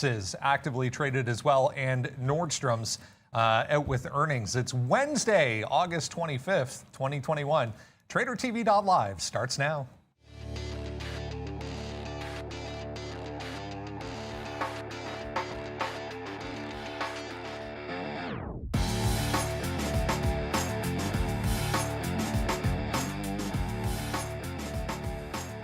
is actively traded as well, and Nordstrom's out with earnings. It's Wednesday, August 25th, 2021. TraderTV.live starts now.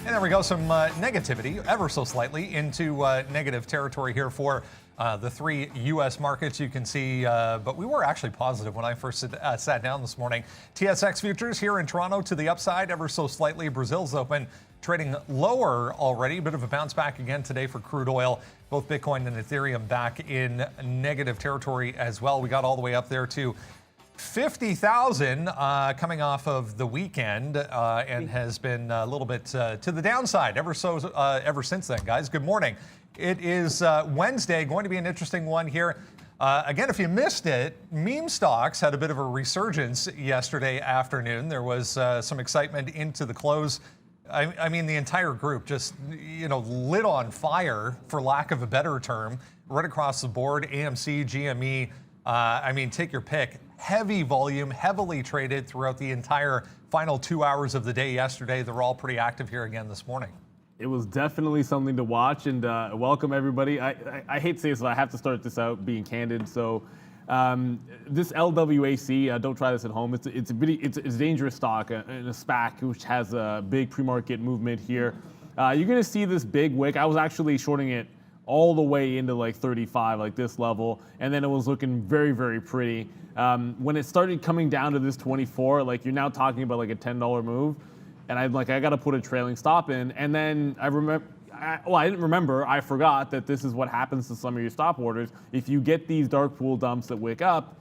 And there we go, some negativity, ever so slightly, into negative territory here for the three U.S. markets. You can see, but we were actually positive when I first sat down this morning. TSX futures here in Toronto to the upside, ever so slightly. Brazil's open trading lower already. Bit of a bounce back again today for crude oil. Both Bitcoin and Ethereum back in negative territory as well. We got all the way up there to 50,000 coming off of the weekend and has been a little bit to the downside ever since then, guys. Good morning. It is Wednesday, going to be an interesting one here. Again, if you missed it, meme stocks had a bit of a resurgence yesterday afternoon. There was some excitement into the close. I mean, the entire group just, lit on fire, for lack of a better term, right across the board. AMC, GME, take your pick. Heavy volume, heavily traded throughout the entire final 2 hours of the day yesterday. They're all pretty active here again this morning. It was definitely something to watch, and welcome everybody. I hate to say this, but I have to start this out being candid. So this LWAC, don't try this at home. It's a dangerous stock in a SPAC, which has a big pre-market movement here. You're going to see this big wick. I was actually shorting it all the way into like 35, like this level, and then it was looking very, very pretty. When it started coming down to this 24, like you're now talking about like a $10 move, and I got to put a trailing stop in, and then I forgot that this is what happens to some of your stop orders. If you get these dark pool dumps that wick up,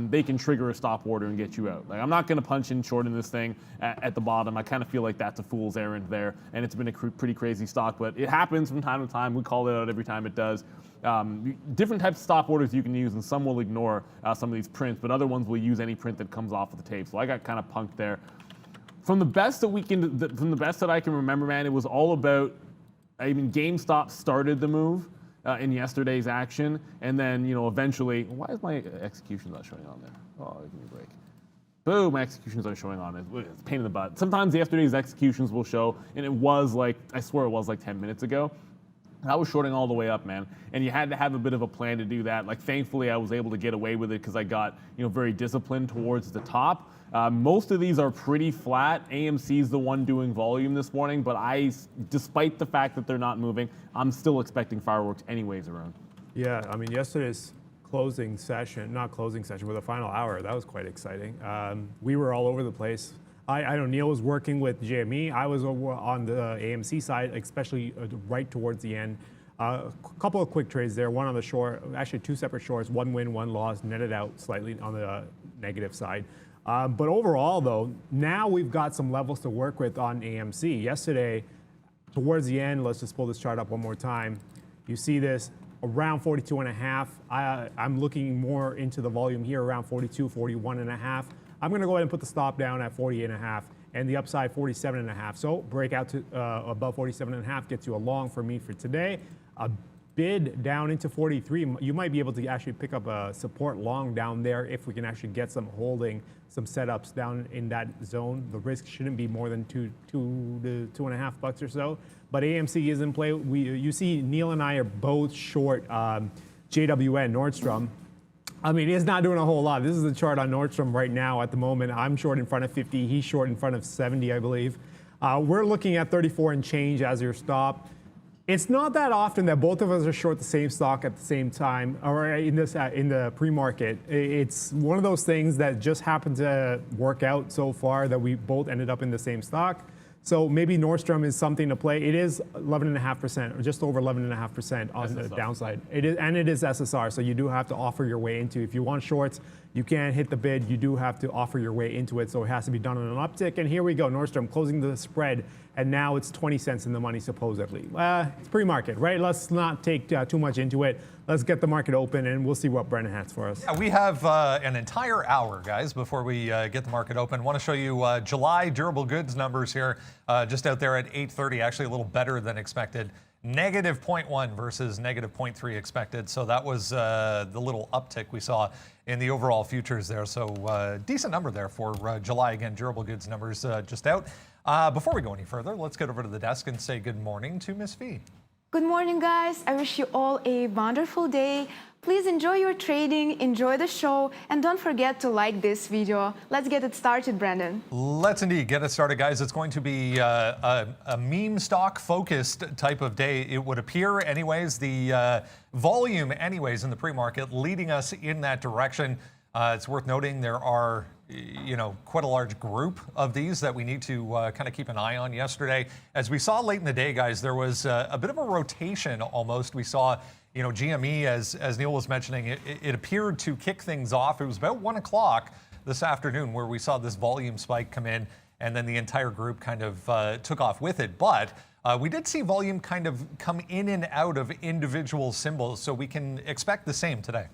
they can trigger a stop order and get you out. Like, I'm not going to punch in short in this thing at the bottom. I kind of feel like that's a fool's errand there, and it's been a pretty crazy stock, but it happens from time to time. We call it out every time it does. Different types of stop orders you can use, and some will ignore some of these prints, but other ones will use any print that comes off of the tape. So I got kind of punked there. From the best that I can remember, man, it was all about. GameStop started the move in yesterday's action, and then eventually, why is my execution not showing on there? Oh, give me a break. Boom, my executions are showing on it. It's a pain in the butt. Sometimes yesterday's executions will show, and it was like, I swear it was like 10 minutes ago. I was shorting all the way up, man, and you had to have a bit of a plan to do that. Like, thankfully, I was able to get away with it because I got, very disciplined towards the top. Most of these are pretty flat. AMC is the one doing volume this morning, but despite the fact that they're not moving, I'm still expecting fireworks anyways around. Yeah, yesterday's closing session, not closing session, but the final hour, that was quite exciting. We were all over the place. I know Neil was working with GME. I was over on the AMC side, especially right towards the end. A couple of quick trades there, one on the short, actually two separate shorts, one win, one loss, netted out slightly on the negative side. But overall, though, now we've got some levels to work with on AMC. Yesterday, towards the end, let's just pull this chart up one more time. You see this around 42.5. I'm looking more into the volume here around 42, 41.5. I'm going to go ahead and put the stop down at 48.5 and the upside 47.5. So breakout to above 47.5 gets you a long for me for today. A bid down into 43. You might be able to actually pick up a support long down there if we can actually get some holding, some setups down in that zone. The risk shouldn't be more than $2 to $2.5 or so. But AMC is in play. You see Neil and I are both short JWN, Nordstrom. He's not doing a whole lot. This is the chart on Nordstrom right now at the moment. I'm short in front of 50. He's short in front of 70, I believe. We're looking at 34 and change as your stop. It's not that often that both of us are short the same stock at the same time, or in the pre-market. It's one of those things that just happened to work out so far that we both ended up in the same stock. So maybe Nordstrom is something to play. It is 11.5%, or just over 11.5% on the downside. It is SSR, so you do have to offer your way into. If you want shorts, you can't hit the bid. You do have to offer your way into it, so it has to be done on an uptick. And here we go, Nordstrom closing the spread, and now it's 20 cents in the money supposedly. It's pre-market, right? Let's not take too much into it. Let's get the market open, and we'll see what Brennan has for us. Yeah, we have an entire hour, guys, before we get the market open. Want to show you July durable goods numbers here, just out there at 8:30, actually a little better than expected Negative 0.1 versus negative 0.3 expected. So that was the little uptick we saw in the overall futures there. So decent number there for July. Again, durable goods numbers just out. Before we go any further, let's get over to the desk and say good morning to Miss V. Good morning, guys. I wish you all a wonderful day. Please enjoy your trading, enjoy the show, and don't forget to like this video. Let's get it started, Brandon. Let's indeed get it started, guys. It's going to be a meme stock focused type of day, it would appear. Anyways, the volume, anyways, in the pre-market leading us in that direction. It's worth noting there are, quite a large group of these that we need to kind of keep an eye on. Yesterday, as we saw late in the day, guys, there was a bit of a rotation almost. We saw, GME, as Neil was mentioning, it appeared to kick things off. It was about 1 o'clock this afternoon where we saw this volume spike come in, and then the entire group kind of took off with it. But we did see volume kind of come in and out of individual symbols, so we can expect the same today.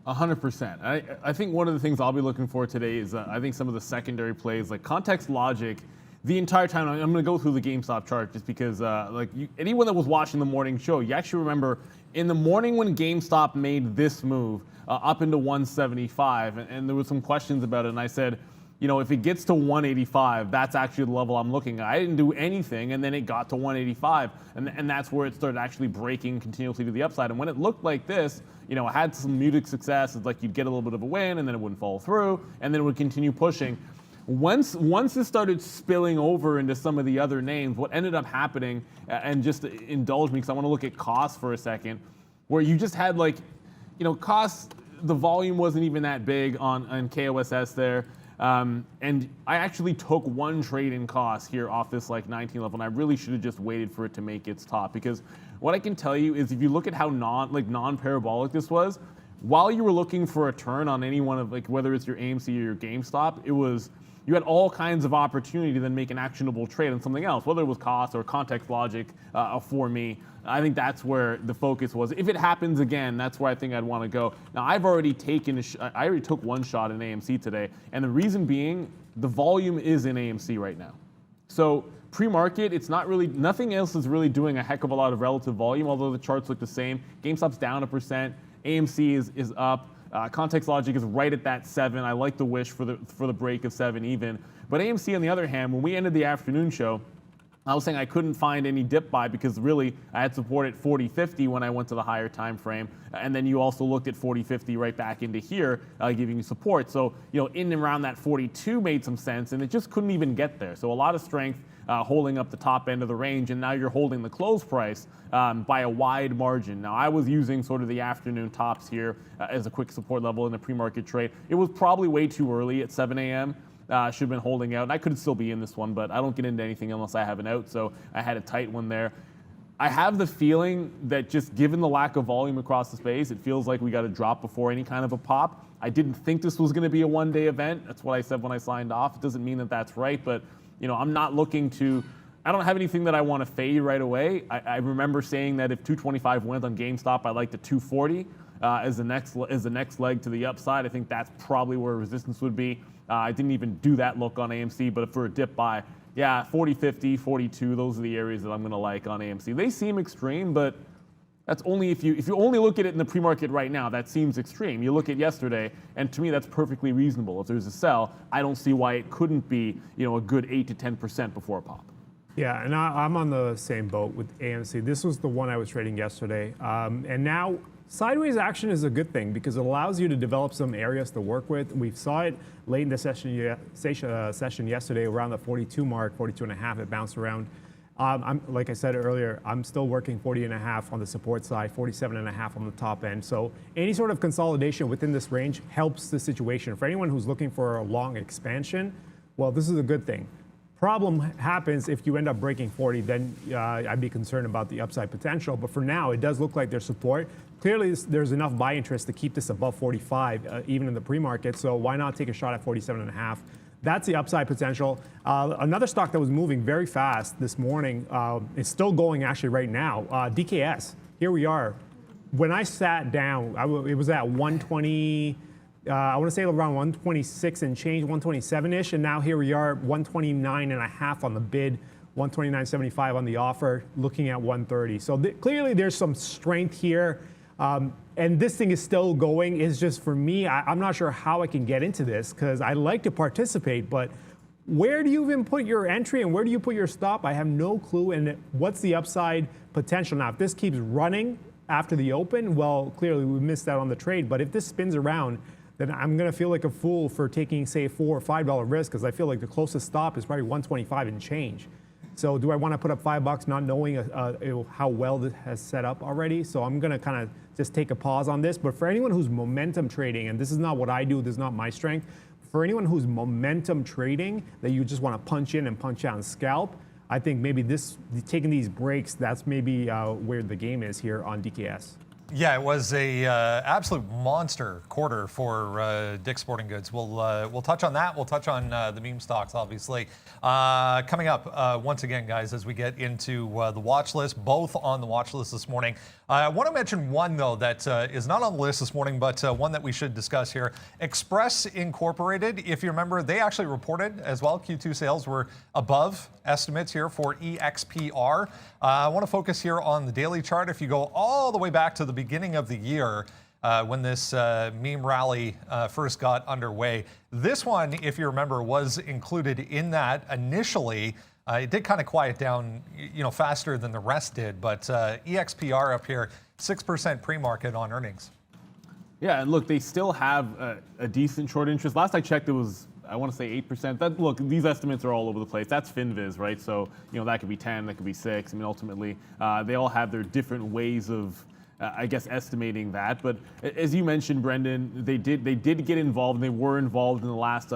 100%. I think one of the things I'll be looking for today is I think some of the secondary plays like context logic. The entire time I'm going to go through the GameStop chart just because anyone that was watching the morning show, you actually remember in the morning when GameStop made this move up into 175, and there was some questions about it, and I said, if it gets to 185, that's actually the level I'm looking at. I didn't do anything, and then it got to 185, and that's where it started actually breaking continuously to the upside. And when it looked like this, it had some muted success. It's like you'd get a little bit of a win, and then it wouldn't follow through, and then it would continue pushing. Once it started spilling over into some of the other names, what ended up happening, and just indulge me because I want to look at costs for a second, where you just had costs, the volume wasn't even that big on KOSS there. And I actually took one trade in cost here off this 19 level, and I really should have just waited for it to make its top, because what I can tell you is if you look at how non-parabolic this was, while you were looking for a turn on any one of whether it's your AMC or your GameStop, you had all kinds of opportunity to then make an actionable trade on something else, whether it was cost or context logic for me. I think that's where the focus was. If it happens again, that's where I think I'd want to go. Now, I've already I already took one shot in AMC today, and the reason being, the volume is in AMC right now. So pre-market, it's not really, nothing else is really doing a heck of a lot of relative volume, although the charts look the same. GameStop's down 1%, AMC is up. Context logic is right at that 7. I like the wish for the break of 7 even. But AMC, on the other hand, when we ended the afternoon show, I was saying I couldn't find any dip buy because really I had support at 40.50 when I went to the higher time frame, and then you also looked at 40.50 right back into here, giving you support. So in and around that 42 made some sense, and it just couldn't even get there. So a lot of strength holding up the top end of the range, and now you're holding the close price by a wide margin. Now I was using sort of the afternoon tops here as a quick support level in the pre-market trade. It was probably way too early at 7 a.m. Should have been holding out, and I could still be in this one, but I don't get into anything unless I have an out, so I had a tight one there. I have the feeling that just given the lack of volume across the space, it feels like we got to drop before any kind of a pop. I didn't think this was going to be a one-day event. That's what I said when I signed off. It doesn't mean that that's right, but I'm not looking to, I don't have anything that I want to fade right away. I remember saying that if 225 went on GameStop, I like the 240 as the next leg to the upside. I think that's probably where resistance would be. I didn't even do that look on AMC, but for a dip buy, yeah, 40, 50, 42, those are the areas that I'm going to like on AMC. They seem extreme, but that's only if you only look at it in the pre-market right now, that seems extreme. You look at yesterday, and to me, that's perfectly reasonable. If there's a sell, I don't see why it couldn't be, a good 8 to 10% before a pop. Yeah, and I'm on the same boat with AMC. This was the one I was trading yesterday, and now sideways action is a good thing because it allows you to develop some areas to work with. We saw it late in the session yesterday around the 42 mark, 42 and a half. It bounced around. Like I said earlier, I'm still working 40 and a half on the support side, 47 and a half on the top end. So any sort of consolidation within this range helps the situation. For anyone who's looking for a long expansion, well, this is a good thing. Problem happens if you end up breaking 40, then I'd be concerned about the upside potential. But for now, it does look like there's support. Clearly, there's enough buy interest to keep this above 45, even in the pre-market. So why not take a shot at 47.5? That's the upside potential. Another stock that was moving very fast this morning is still going actually right now. DKS. Here we are. When I sat down, it was at 120. I want to say around 126 and change, 127-ish, and now here we are, 129 and a half on the bid, 129.75 on the offer, looking at 130. So clearly there's some strength here. And this thing is still going. It's just for me, I'm not sure how I can get into this because I like to participate, but where do you even put your entry and where do you put your stop? I have no clue. And what's the upside potential? Now, if this keeps running after the open, well, clearly we missed out on the trade. But if this spins around, then I'm going to feel like a fool for taking, say, $4 or $5 risk because I feel like the closest stop is probably 125 and change. So do I want to put up $5 not knowing how well this has set up already? So I'm going to kind of just take a pause on this. But for anyone who's momentum trading, and this is not what I do, this is not my strength. For anyone who's momentum trading, that you just want to punch in and punch out and scalp, I think maybe taking these breaks, that's maybe where the game is here on DKS. Yeah, it was a absolute monster quarter for Dick's Sporting Goods. We'll touch on that. We'll touch on the meme stocks, obviously. Coming up, once again, guys, as we get into the watch list, both on the watch list this morning. I want to mention one, though, that is not on the list this morning, but one that we should discuss here. Express Incorporated, if you remember, they actually reported as well. Q2 sales were above estimates here for EXPR. I want to focus here on the daily chart. If you go all the way back to the beginning of the year, when this meme rally first got underway, this one, if you remember, was included in that initially. It did kind of quiet down, faster than the rest did, but EXPR up here, 6% pre-market on earnings. Yeah, and look, they still have a decent short interest. Last I checked, it was, I want to say 8%. Look, these estimates are all over the place. That's FinViz, right? So, that could be 10, that could be 6. I mean, ultimately, they all have their different ways of, estimating that. But as you mentioned, Brendan, they did get involved, and they were involved in the last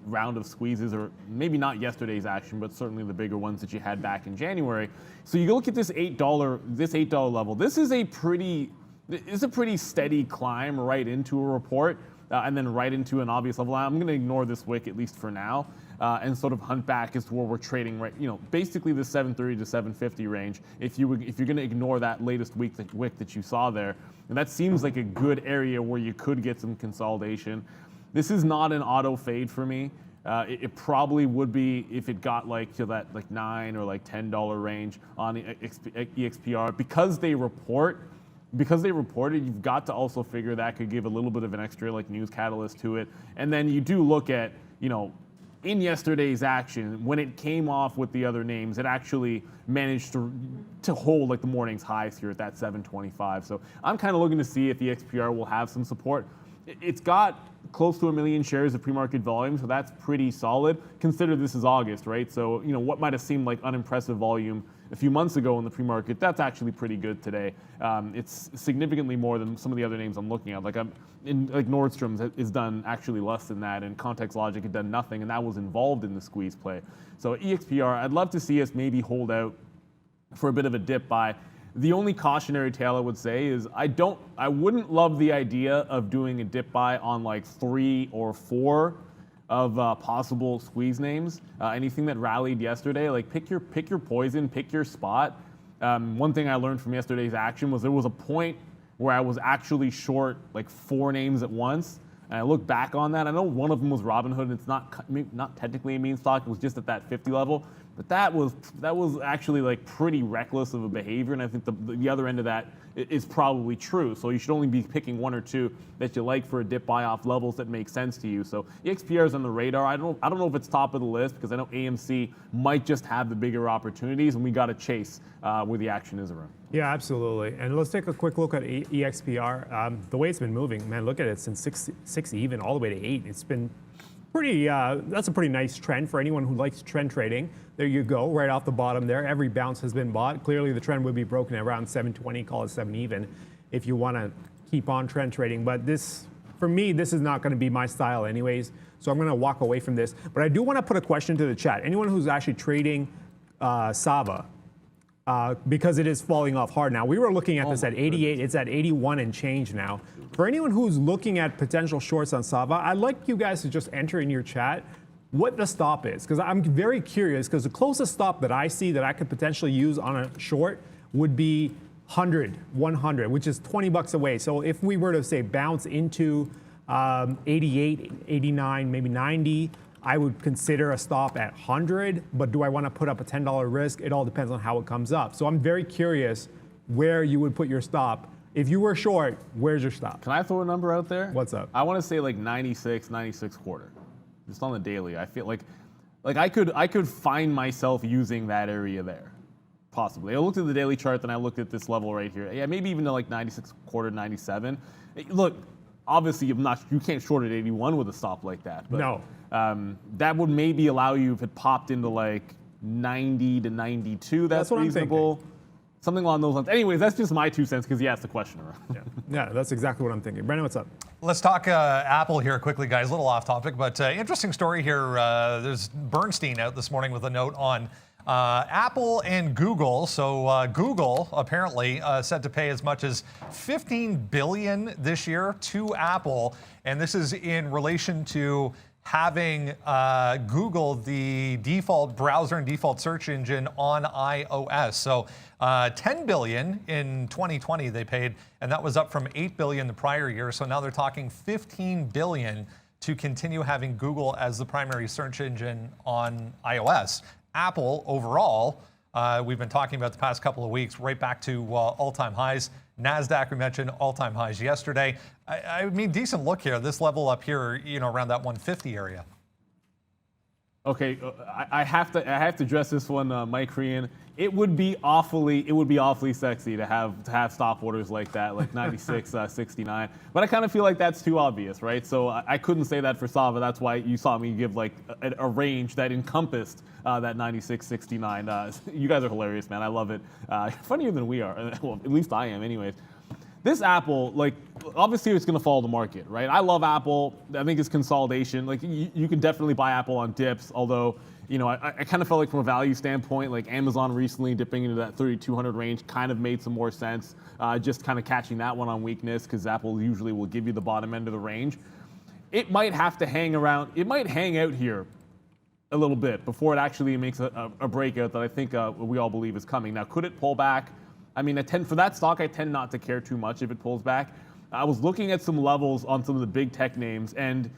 round of squeezes, or maybe not yesterday's action, but certainly the bigger ones that you had back in January. So you look at this $8 level. This is a pretty steady climb right into a report. And then right into an obvious level. I'm going to ignore this wick at least for now, and sort of hunt back as to where we're trading right. Basically the 730 to 750 range. If you're going to ignore that latest wick that you saw there, and that seems like a good area where you could get some consolidation. This is not an auto fade for me. It probably would be if it got to that $9 or $10 range on EXPR because they report. Because they reported, you've got to also figure that could give a little bit of an extra news catalyst to it. And then you do look at, in yesterday's action, when it came off with the other names, it actually managed to hold the morning's highs here at that 725. So I'm kind of looking to see if the XPR will have some support. It's got close to 1 million shares of pre-market volume, so that's pretty solid. Consider this is August, right? So, what might have seemed like unimpressive volume a few months ago in the pre-market, that's actually pretty good today. It's significantly more than some of the other names I'm looking at. Nordstrom's is done actually less than that, and Context Logic had done nothing, and that was involved in the squeeze play. So EXPR, I'd love to see us maybe hold out for a bit of a dip buy. The only cautionary tale I would say is I wouldn't love the idea of doing a dip buy on 3 or 4 of possible squeeze names. Anything that rallied yesterday, pick your poison, pick your spot. One thing I learned from yesterday's action was there was a point where I was actually short 4 names at once. And I look back on that. I know one of them was Robinhood, and it's not technically a meme stock. It was just at that 50 level. But that was actually pretty reckless of a behavior, and I think the other end of that is probably true. So you should only be picking 1 or 2 that you like for a dip buy off levels that make sense to you. So EXPR is on the radar. I don't know if it's top of the list because I know AMC might just have the bigger opportunities, and we got to chase where the action is around. Yeah, absolutely. And let's take a quick look at EXPR. The way it's been moving, man, look at it since 6 even all the way to 8. It's been pretty. That's a pretty nice trend for anyone who likes trend trading. There you go, right off the bottom there. Every bounce has been bought. Clearly, the trend would be broken at around 720, call it 7 even, if you want to keep on trend trading. But this, for me, this is not going to be my style anyways. So I'm going to walk away from this. But I do want to put a question to the chat. Anyone who's actually trading Sava, because it is falling off hard now. We were looking at this at 88. It's at 81 and change now. For anyone who's looking at potential shorts on Sava, I'd like you guys to just enter in your chat what the stop is, because I'm very curious, because the closest stop that I see that I could potentially use on a short would be 100, which is 20 bucks away. So if we were to say bounce into 88, 89, maybe 90, I would consider a stop at 100, but do I want to put up a $10 risk? It all depends on how it comes up. So I'm very curious where you would put your stop. If you were short, where's your stop? Can I throw a number out there? What's up? I want to say like 96, 96 quarter. Just on the daily. I feel like I could find myself using that area there. Possibly. I looked at the daily chart, then I looked at this level right here. Yeah, maybe even to like 96 quarter, 97. Look, obviously you can't short at 81 with a stop like that. But, No. That would maybe allow you if it popped into like 90 to 92. That's what I'm reasonable. thinking. Something along those lines. Anyways, that's just my 2 cents because you asked the question. Yeah, that's exactly what I'm thinking. Brendan, what's up? Let's talk Apple here quickly, guys. A little off topic, but interesting story here. There's Bernstein out this morning with a note on Apple and Google. So Google apparently set to pay as much as $15 billion this year to Apple, and this is in relation to having Google the default browser and default search engine on iOS. So $10 billion in 2020 they paid, and that was up from $8 billion the prior year. So now they're talking $15 billion to continue having Google as the primary search engine on iOS. Apple overall, we've been talking about the past couple of weeks, right back to all-time highs. NASDAQ, we mentioned all-time highs yesterday. I mean, decent look here. This level up here, around that 150 area. Okay, I have to address this one, Mike Korean. It would be awfully sexy to have stop orders like that, like 96, 69. But I kind of feel like that's too obvious, right? So I couldn't say that for Sava. That's why you saw me give like a range that encompassed that 96, 69. You guys are hilarious, man. I love it. Funnier than we are. Well, at least I am, anyways. This Apple, like, obviously it's going to follow the market, right? I love Apple. I think it's consolidation. Like, you can definitely buy Apple on dips, although, I kind of felt like from a value standpoint, like Amazon recently dipping into that 3,200 range kind of made some more sense, just kind of catching that one on weakness because Apple usually will give you the bottom end of the range. It might have to hang around. It might hang out here a little bit before it actually makes a breakout that I think we all believe is coming. Now, could it pull back? I mean, for that stock, I tend not to care too much if it pulls back. I was looking at some levels on some of the big tech names, and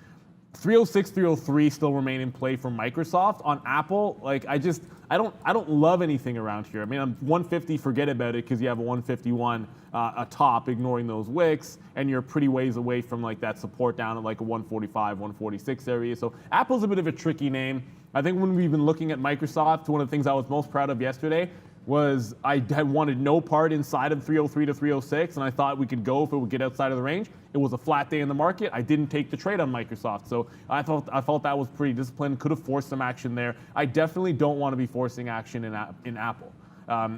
306, 303 still remain in play for Microsoft. On Apple, like I don't love anything around here. I mean, 150, forget about it because you have a 151 a top, ignoring those wicks, and you're pretty ways away from like that support down at like a 145, 146 area. So Apple's a bit of a tricky name. I think when we've been looking at Microsoft, one of the things I was most proud of yesterday was I had wanted no part inside of 303 to 306, and I thought we could go if it would get outside of the range. It was a flat day in the market. I didn't take the trade on Microsoft, so I felt that was pretty disciplined. Could have forced some action there. I definitely don't want to be forcing action in Apple.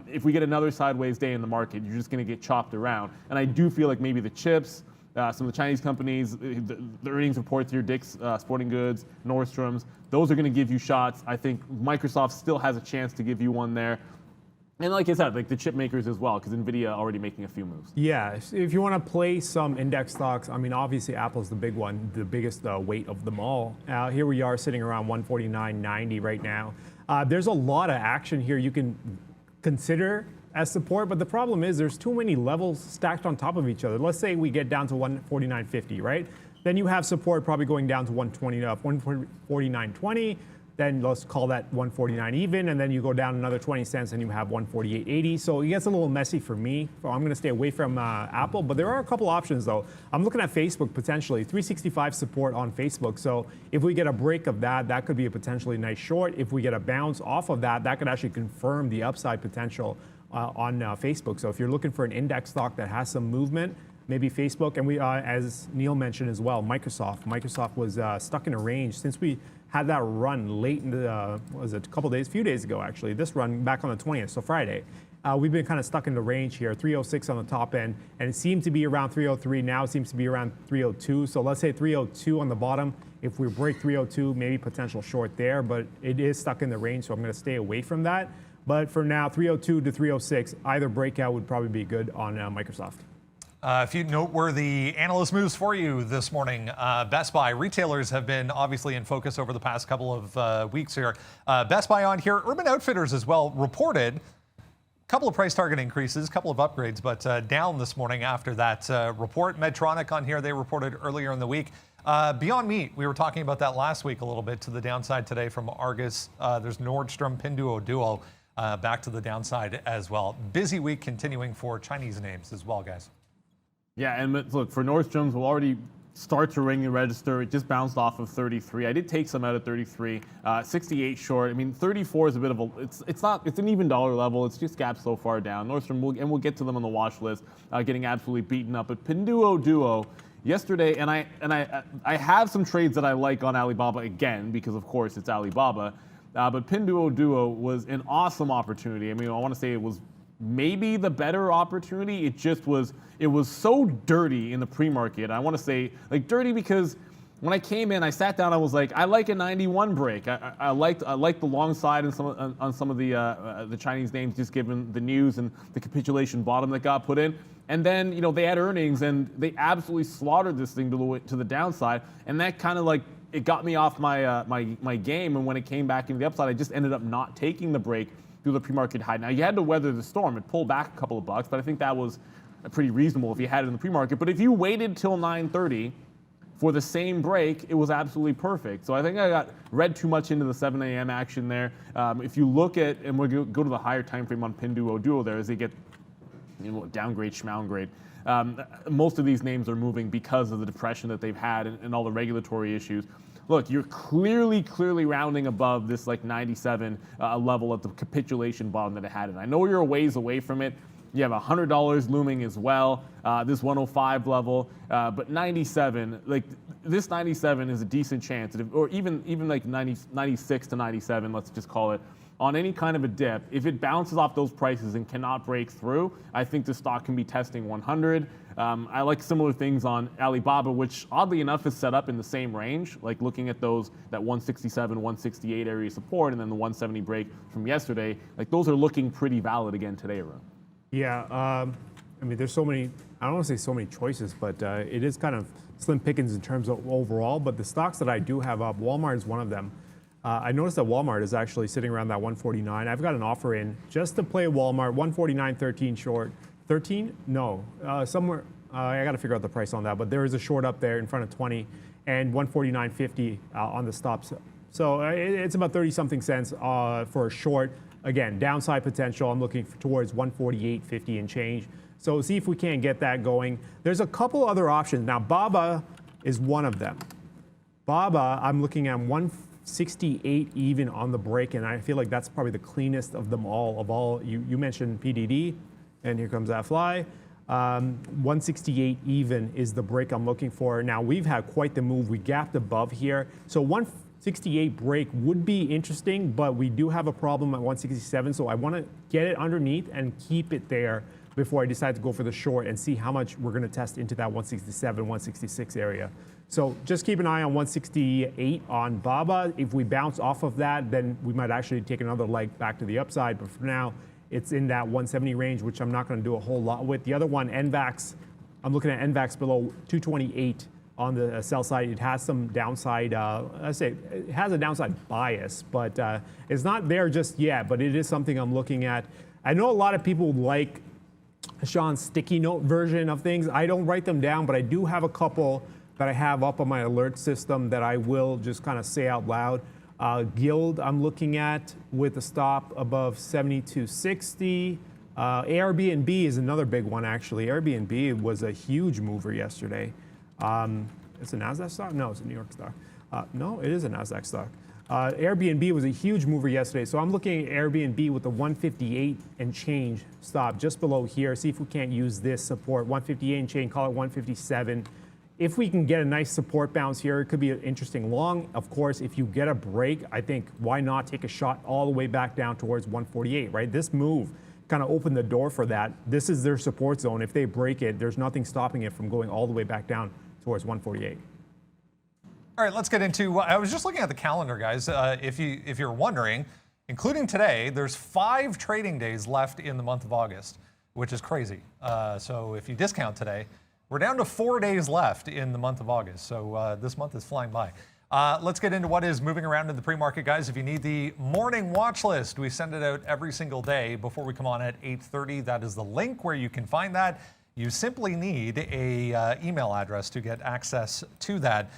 If we get another sideways day in the market, you're just going to get chopped around. And I do feel like maybe the chips, some of the Chinese companies, the earnings reports here, Dick's Sporting Goods, Nordstrom's, those are going to give you shots. I think Microsoft still has a chance to give you one there. And like I said, like the chip makers as well, because NVIDIA already making a few moves. Yeah, if you want to play some index stocks, I mean, obviously Apple's the big one, the biggest weight of them all. Here we are sitting around 149.90 right now. There's a lot of action here you can consider as support, but the problem is there's too many levels stacked on top of each other. Let's say we get down to 149.50, right? Then you have support probably going down to 149.20. Then let's call that 149 even, and then you go down another 20 cents and you have 148.80. So it gets a little messy for me. So I'm going to stay away from Apple, but there are a couple options though. I'm looking at Facebook potentially, 365 support on Facebook. So if we get a break of that, that could be a potentially nice short. If we get a bounce off of that, that could actually confirm the upside potential on Facebook. So if you're looking for an index stock that has some movement, maybe Facebook, and we, as Neil mentioned as well, Microsoft. Microsoft was stuck in a range since we had that run late in the, what was it, a few days ago actually, this run back on the 20th, so Friday. We've been kind of stuck in the range here, 306 on the top end, and it seemed to be around 303, now it seems to be around 302. So let's say 302 on the bottom. If we break 302, maybe potential short there, but it is stuck in the range, so I'm going to stay away from that. But for now, 302 to 306, either breakout would probably be good on Microsoft. A few noteworthy analyst moves for you this morning. Best Buy. Retailers have been obviously in focus over the past couple of weeks here. Best Buy on here. Urban Outfitters as well reported a couple of price target increases, a couple of upgrades, but down this morning after that report. Medtronic on here, they reported earlier in the week. Beyond Meat, we were talking about that last week a little bit to the downside today from Argus. There's Nordstrom, Pinduoduo back to the downside as well. Busy week continuing for Chinese names as well, guys. Yeah, and look, for Nordstrom's, we'll already start to ring the register. It just bounced off of 33. I did take some out at 33, 68 short. I mean, 34 is a bit of a, it's an even dollar level. It's just gapped so far down. Nordstrom, we'll get to them on the watch list, getting absolutely beaten up. But Pinduoduo yesterday, and I have some trades that I like on Alibaba again, because of course it's Alibaba. But Pinduoduo was an awesome opportunity. I mean, I want to say it was maybe the better opportunity. It was so dirty in the pre-market. I want to say like dirty because when I came in, I sat down. I was like, I like a 91 break. I liked the long side on some of the Chinese names, just given the news and the capitulation bottom that got put in. And then they had earnings and they absolutely slaughtered this thing to the downside. And that kind of like it got me off my game. And when it came back into the upside, I just ended up not taking the break through the pre-market high. Now you had to weather the storm. It pulled back a couple of bucks, but I think that was pretty reasonable if you had it in the pre-market. But if you waited till 9:30 for the same break, it was absolutely perfect. So I think I got read too much into the 7 a.m. action there. If you look at, and we'll go to the higher time frame on Pinduoduo there as they get downgrade, schmowngrade. Most of these names are moving because of the depression that they've had and all the regulatory issues. Look, you're clearly rounding above this like 97 level at the capitulation bottom that it had. And I know you're a ways away from it. You have $100 looming as well, this 105 level, but 97, like this 97 is a decent chance, or even like 96 to 97, let's just call it, on any kind of a dip. If it bounces off those prices and cannot break through, I think the stock can be testing 100. I like similar things on Alibaba, which oddly enough is set up in the same range, like looking at those, that 167, 168 area support, and then the 170 break from yesterday, like those are looking pretty valid again today, Arun. Yeah, I mean, there's so many, I don't want to say so many choices, but it is kind of slim pickings in terms of overall, but the stocks that I do have up, Walmart is one of them. I noticed that Walmart is actually sitting around that 149. I've got an offer in just to play Walmart, 149.13 short. 13? No, somewhere, I got to figure out the price on that, but there is a short up there in front of 20 and 149.50 on the stops. So it's about 30 something cents for a short. Again, downside potential, I'm looking towards 148.50 and change. So see if we can't get that going. There's a couple other options. Now, BABA is one of them. BABA, I'm looking at 168 even on the break, and I feel like that's probably the cleanest of them all. You mentioned PDD, and here comes that fly. 168 even is the break I'm looking for. Now, we've had quite the move. We gapped above here. So 168 break would be interesting, but we do have a problem at 167, so I want to get it underneath and keep it there before I decide to go for the short and see how much we're going to test into that 167, 166 area. So just keep an eye on 168 on BABA. If we bounce off of that, then we might actually take another leg back to the upside, but for now, it's in that 170 range, which I'm not going to do a whole lot with. The other one, NVAX, I'm looking at NVAX below 228 on the sell side. It has some downside, I say it has a downside bias, but it's not there just yet, but it is something I'm looking at. I know a lot of people like Sean's sticky note version of things. I don't write them down, but I do have a couple that I have up on my alert system that I will just kind of say out loud. Guild, I'm looking at with a stop above 72.60. Airbnb is another big one, actually. Airbnb was a huge mover yesterday. It's a NASDAQ stock? No, it's a New York stock. No, it is a NASDAQ stock. Airbnb was a huge mover yesterday. So I'm looking at Airbnb with the 158 and change stop just below here. See if we can't use this support. 158 and change, call it 157. If we can get a nice support bounce here, it could be an interesting long. Of course, if you get a break, I think why not take a shot all the way back down towards 148, right? This move kind of opened the door for that. This is their support zone. If they break it, there's nothing stopping it from going all the way back down towards 148. All right, let's get into, I was just looking at the calendar, guys. If you're wondering, including today, there's 5 trading days left in the month of August, which is crazy. So if you discount today, we're down to 4 days left in the month of August. So this month is flying by. Let's get into what is moving around in the pre-market, guys. If you need the morning watch list, we send it out every single day before we come on at 8:30. That is the link where you can find that. You simply need a email address to get access to that.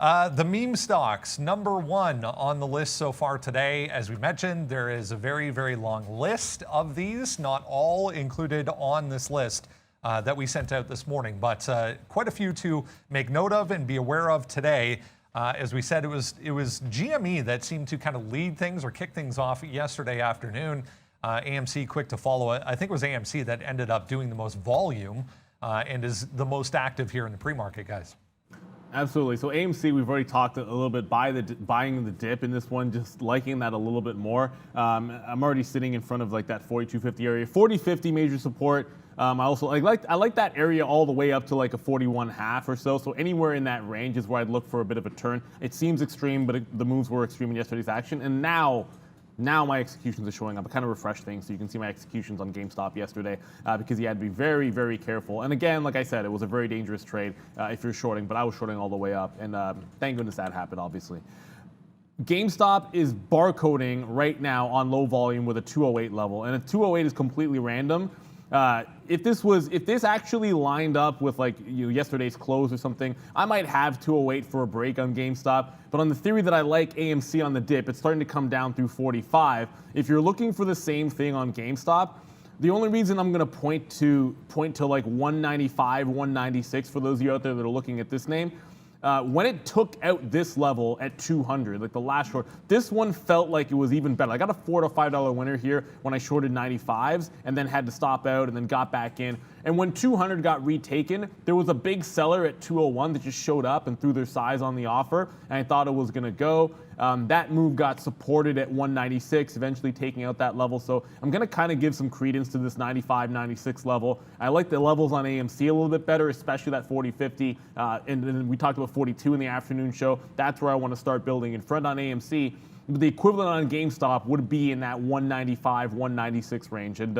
The meme stocks, #1 on the list so far today. As we mentioned, there is a very, very long list of these, not all included on this list that we sent out this morning, but quite a few to make note of and be aware of today. As we said, it was GME that seemed to kind of lead things or kick things off yesterday afternoon. AMC quick to follow it. I think it was AMC that ended up doing the most volume and is the most active here in the pre-market, guys. Absolutely. So AMC, we've already talked a little bit buying the dip in this one, just liking that a little bit more. I'm already sitting in front of like that 42.50 area, 40.50 major support. I like that area all the way up to like a 41.5 or so. So anywhere in that range is where I'd look for a bit of a turn. It seems extreme, but the moves were extreme in yesterday's action, and now my executions are showing up. I kind of refreshed things so you can see my executions on GameStop yesterday because you had to be very, very careful. And again, like I said, it was a very dangerous trade if you're shorting, but I was shorting all the way up. And thank goodness that happened, obviously. GameStop is barcoding right now on low volume with a 208 level, and a 208 is completely random. If this actually lined up with like yesterday's close or something, I might have 208 for a break on GameStop. But on the theory that I like AMC on the dip, it's starting to come down through 45. If you're looking for the same thing on GameStop, the only reason I'm going to point to like 195, 196 for those of you out there that are looking at this name. When it took out this level at 200, like the last short, this one felt like it was even better. I got a $4 to $5 winner here when I shorted 95s and then had to stop out and then got back in. And when 200 got retaken, there was a big seller at 201 that just showed up and threw their size on the offer, and I thought it was going to go. That move got supported at 196, eventually taking out that level. So I'm going to kind of give some credence to this 95, 96 level. I like the levels on AMC a little bit better, especially that 40-50. And then we talked about 42 in the afternoon show. That's where I want to start building in front on AMC. But the equivalent on GameStop would be in that 195, 196 range. And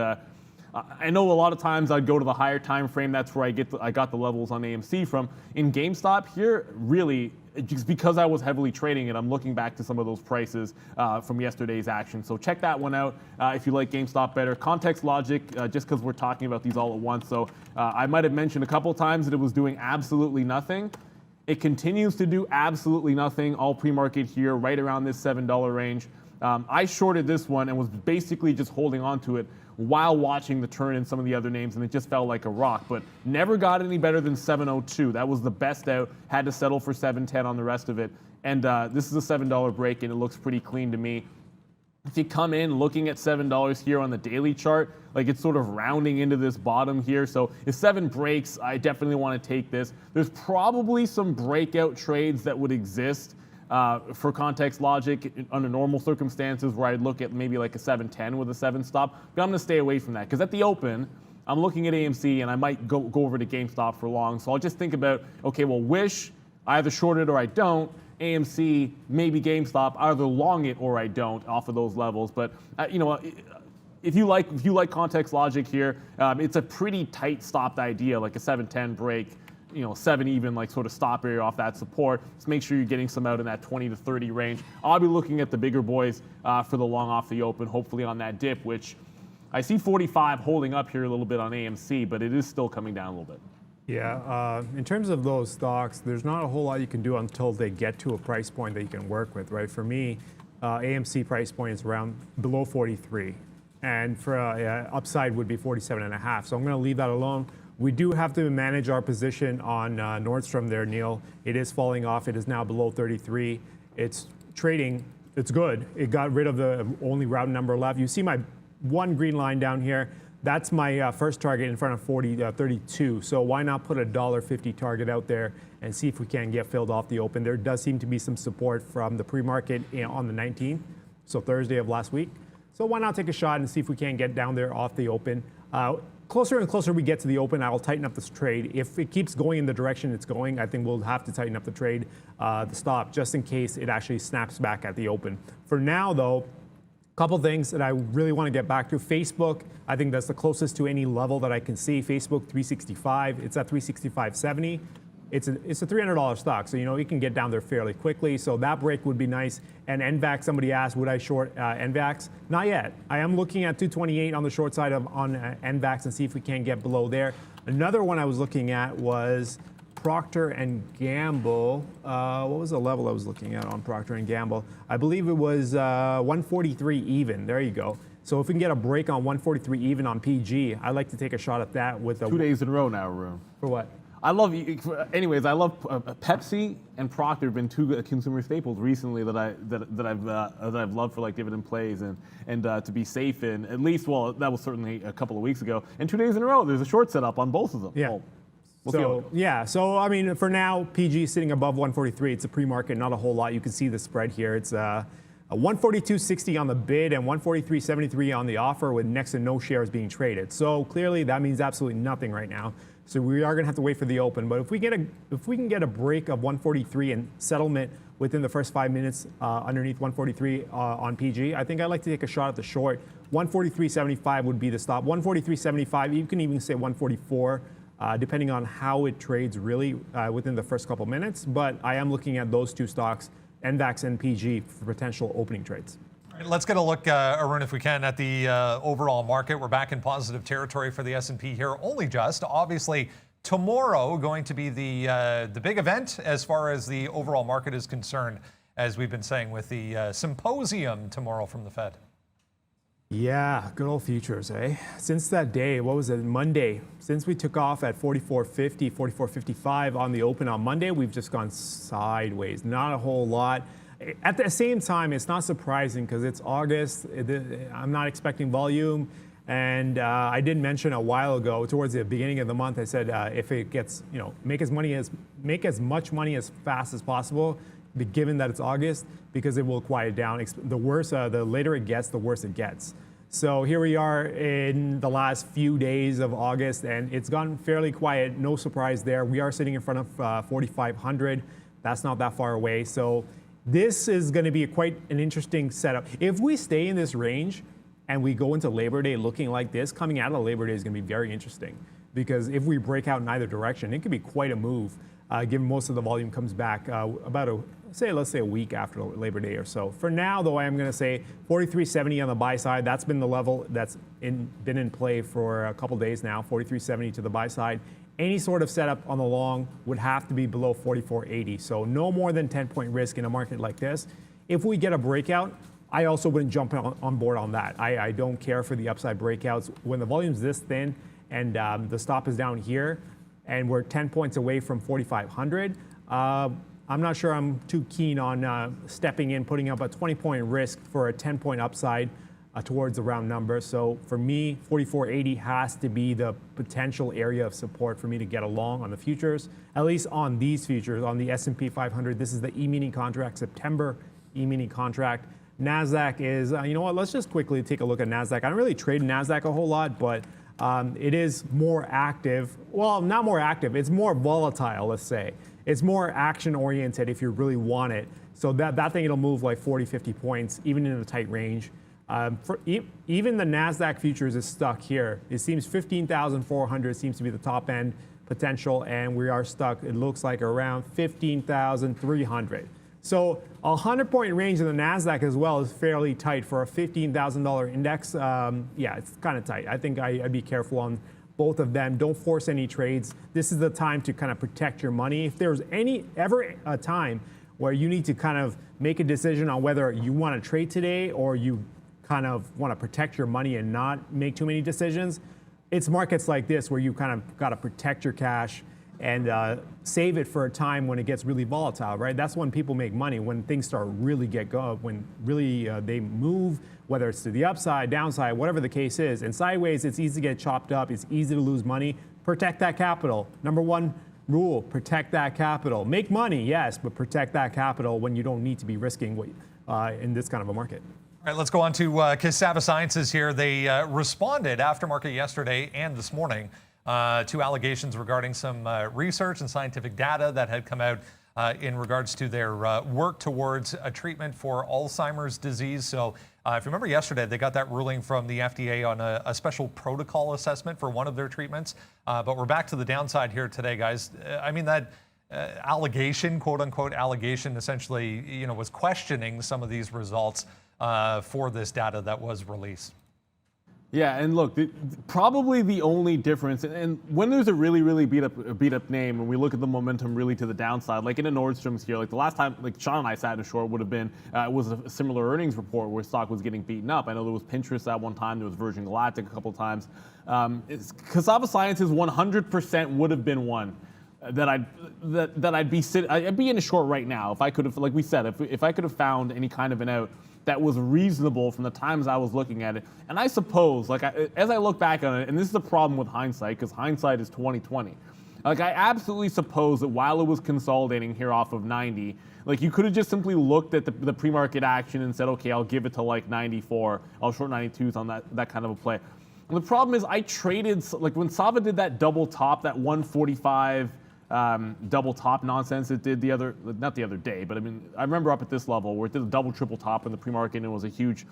I know a lot of times I'd go to the higher time frame. That's where I got the levels on AMC from. In GameStop here, really, just because I was heavily trading it, I'm looking back to some of those prices from yesterday's action. So check that one out if you like GameStop better. Context logic, just because we're talking about these all at once. So I might have mentioned a couple times that it was doing absolutely nothing. It continues to do absolutely nothing all pre-market here, right around this $7 range. I shorted this one and was basically just holding on to it while watching the turn in some of the other names, and it just felt like a rock, but never got any better than 702. That was the best out. Had to settle for 710 on the rest of it. And this is a $7 break, and it looks pretty clean to me. If you come in looking at $7 here on the daily chart, like it's sort of rounding into this bottom here. So if 7 breaks, I definitely want to take this. There's probably some breakout trades that would exist for context logic under normal circumstances where I'd look at maybe like a 710 with a 7 stop, but I'm going to stay away from that because at the open, I'm looking at AMC and I might go over to GameStop for long. So I'll just think about, okay, well, Wish, I either short it or I don't. AMC, maybe GameStop, I either long it or I don't off of those levels. But if you like context logic here, it's a pretty tight stopped idea, like a 710 break. 7 even like sort of stop area off that support. Just make sure you're getting some out in that 20 to 30 range. I'll be looking at the bigger boys for the long off the open, hopefully on that dip, which I see 45 holding up here a little bit on AMC, but it is still coming down a little bit. Yeah, in terms of those stocks, there's not a whole lot you can do until they get to a price point that you can work with, right? For me, AMC price point is around below 43, and for upside would be 47.5. So I'm going to leave that alone. We do have to manage our position on Nordstrom there, Neil. It is falling off. It is now below 33. It's trading. It's good. It got rid of the only route number left. You see my one green line down here. That's my first target in front of 32. So why not put a $1.50 target out there and see if we can get filled off the open. There does seem to be some support from the pre-market on the 19th, so Thursday of last week. So why not take a shot and see if we can get down there off the open. Closer and closer we get to the open, I'll tighten up this trade. If it keeps going in the direction it's going, I think we'll have to tighten up the trade, the stop, just in case it actually snaps back at the open. For now, though, a couple things that I really want to get back to. Facebook, I think that's the closest to any level that I can see. Facebook 365, it's at 365.70. It's a $300 stock, so it can get down there fairly quickly. So that break would be nice. And NVAX, somebody asked, would I short NVAX? Not yet. I am looking at 228 on the short side on NVAX and see if we can get below there. Another one I was looking at was Procter and Gamble. What was the level I was looking at on Procter and Gamble? I believe it was 143 even. There you go. So if we can get a break on 143 even on PG, I'd like to take a shot at that with a 2 days in a row now, Arun. For what? I love, Pepsi and Procter have been two consumer staples recently that I've loved for like dividend plays and to be safe in. At least, well, that was certainly a couple of weeks ago. And 2 days in a row, there's a short setup on both of them. Yeah. Well, we'll see. So I mean, for now, PG sitting above 143. It's a pre-market, not a whole lot. You can see the spread here. It's a 142.60 on the bid and 143.73 on the offer, with next to no shares being traded. So clearly, that means absolutely nothing right now. So we are going to have to wait for the open. But if we can get a break of 143 and settlement within the first 5 minutes underneath 143 on PG, I think I'd like to take a shot at the short. 143.75 would be the stop. 143.75. You can even say 144. Depending on how it trades really within the first couple minutes. But I am looking at those two stocks, NVAX and PG, for potential opening trades. All right, let's get a look, Arun, if we can, at the overall market. We're back in positive territory for the S&P here, only just. Obviously, tomorrow going to be the big event as far as the overall market is concerned, as we've been saying, with the symposium tomorrow from the Fed. Yeah, good old futures, eh? Since that day, what was it, Monday, since we took off at 44.50, 44.55 on the open on Monday, we've just gone sideways. Not a whole lot. At the same time, it's not surprising because it's August. I'm not expecting volume. And I did mention a while ago, towards the beginning of the month, I said if it gets, make as much money as fast as possible, given that it's August, because it will quiet down. The worse, the later it gets, the worse it gets. So here we are in the last few days of August, and it's gone fairly quiet. No surprise there. We are sitting in front of 4,500. That's not that far away. So this is going to be quite an interesting setup. If we stay in this range and we go into Labor Day looking like this, coming out of Labor Day is going to be very interesting, because if we break out in either direction, it could be quite a move, given most of the volume comes back let's say a week after Labor Day or so. For now, though, I am going to say 43.70 on the buy side. That's been the level that's been in play for a couple days now, 43.70 to the buy side. Any sort of setup on the long would have to be below 44.80. So no more than 10-point risk in a market like this. If we get a breakout, I also wouldn't jump on board on that. I don't care for the upside breakouts. When the volume's this thin and the stop is down here and we're 10 points away from 4,500, I'm not sure I'm too keen on stepping in, putting up a 20-point risk for a 10-point upside towards the round number. So for me, 44.80 has to be the potential area of support for me to get along on the futures, at least on these futures. On the S&P 500, this is the E-mini contract, September E-mini contract. NASDAQ is, you know what, let's just quickly take a look at NASDAQ. I don't really trade NASDAQ a whole lot, but it is more active. Well, not more active, it's more volatile, let's say. It's more action-oriented if you really want it. So that thing, it'll move like 40, 50 points, even in a tight range. Even the NASDAQ futures is stuck here. It seems 15,400 seems to be the top end potential, and we are stuck, it looks like, around 15,300. So a 100-point range in the NASDAQ as well is fairly tight for a $15,000 index. Yeah, it's kind of tight. I think I'd be careful on both of them. Don't force any trades. This is the time to kind of protect your money. If there's ever a time where you need to kind of make a decision on whether you want to trade today or you kind of want to protect your money and not make too many decisions, it's markets like this where you kind of got to protect your cash and save it for a time when it gets really volatile, right? That's when people make money, when things start really get going, when really they move, whether it's to the upside, downside, whatever the case is. And sideways, it's easy to get chopped up. It's easy to lose money. Protect that capital. Number one rule, protect that capital. Make money, yes, but protect that capital when you don't need to be risking in this kind of a market. All right, let's go on to Cassava Sciences here. They responded after market yesterday and this morning to allegations regarding some research and scientific data that had come out in regards to their work towards a treatment for Alzheimer's disease. So if you remember yesterday, they got that ruling from the FDA on a special protocol assessment for one of their treatments. But we're back to the downside here today, guys. I mean, that allegation, quote unquote allegation, essentially, was questioning some of these results for this data that was released. Yeah, and look, probably the only difference, and when there's a really beat up name, and we look at the momentum really to the downside, like in a Nordstrom's here, like the last time, like Sean and I sat in a short would have been, it was a similar earnings report where stock was getting beaten up. I know there was Pinterest at one time, there was Virgin Galactic a couple of times. Cassava Sciences 100% would have been one that I'd be in a short right now if I could have, like we said, if I could have found any kind of an out that was reasonable from the times I was looking at it. And I suppose, like as I look back on it, and this is the problem with hindsight, because hindsight is 20/20. Like I absolutely suppose that while it was consolidating here off of 90, like you could have just simply looked at the pre-market action and said, okay, I'll give it to like 94, I'll short 92s on that kind of a play. And the problem is I traded, like when Sava did that double top, that 145 double top nonsense it did not the other day, but I mean, I remember up at this level where it did a double triple top in the pre-market and it was a huge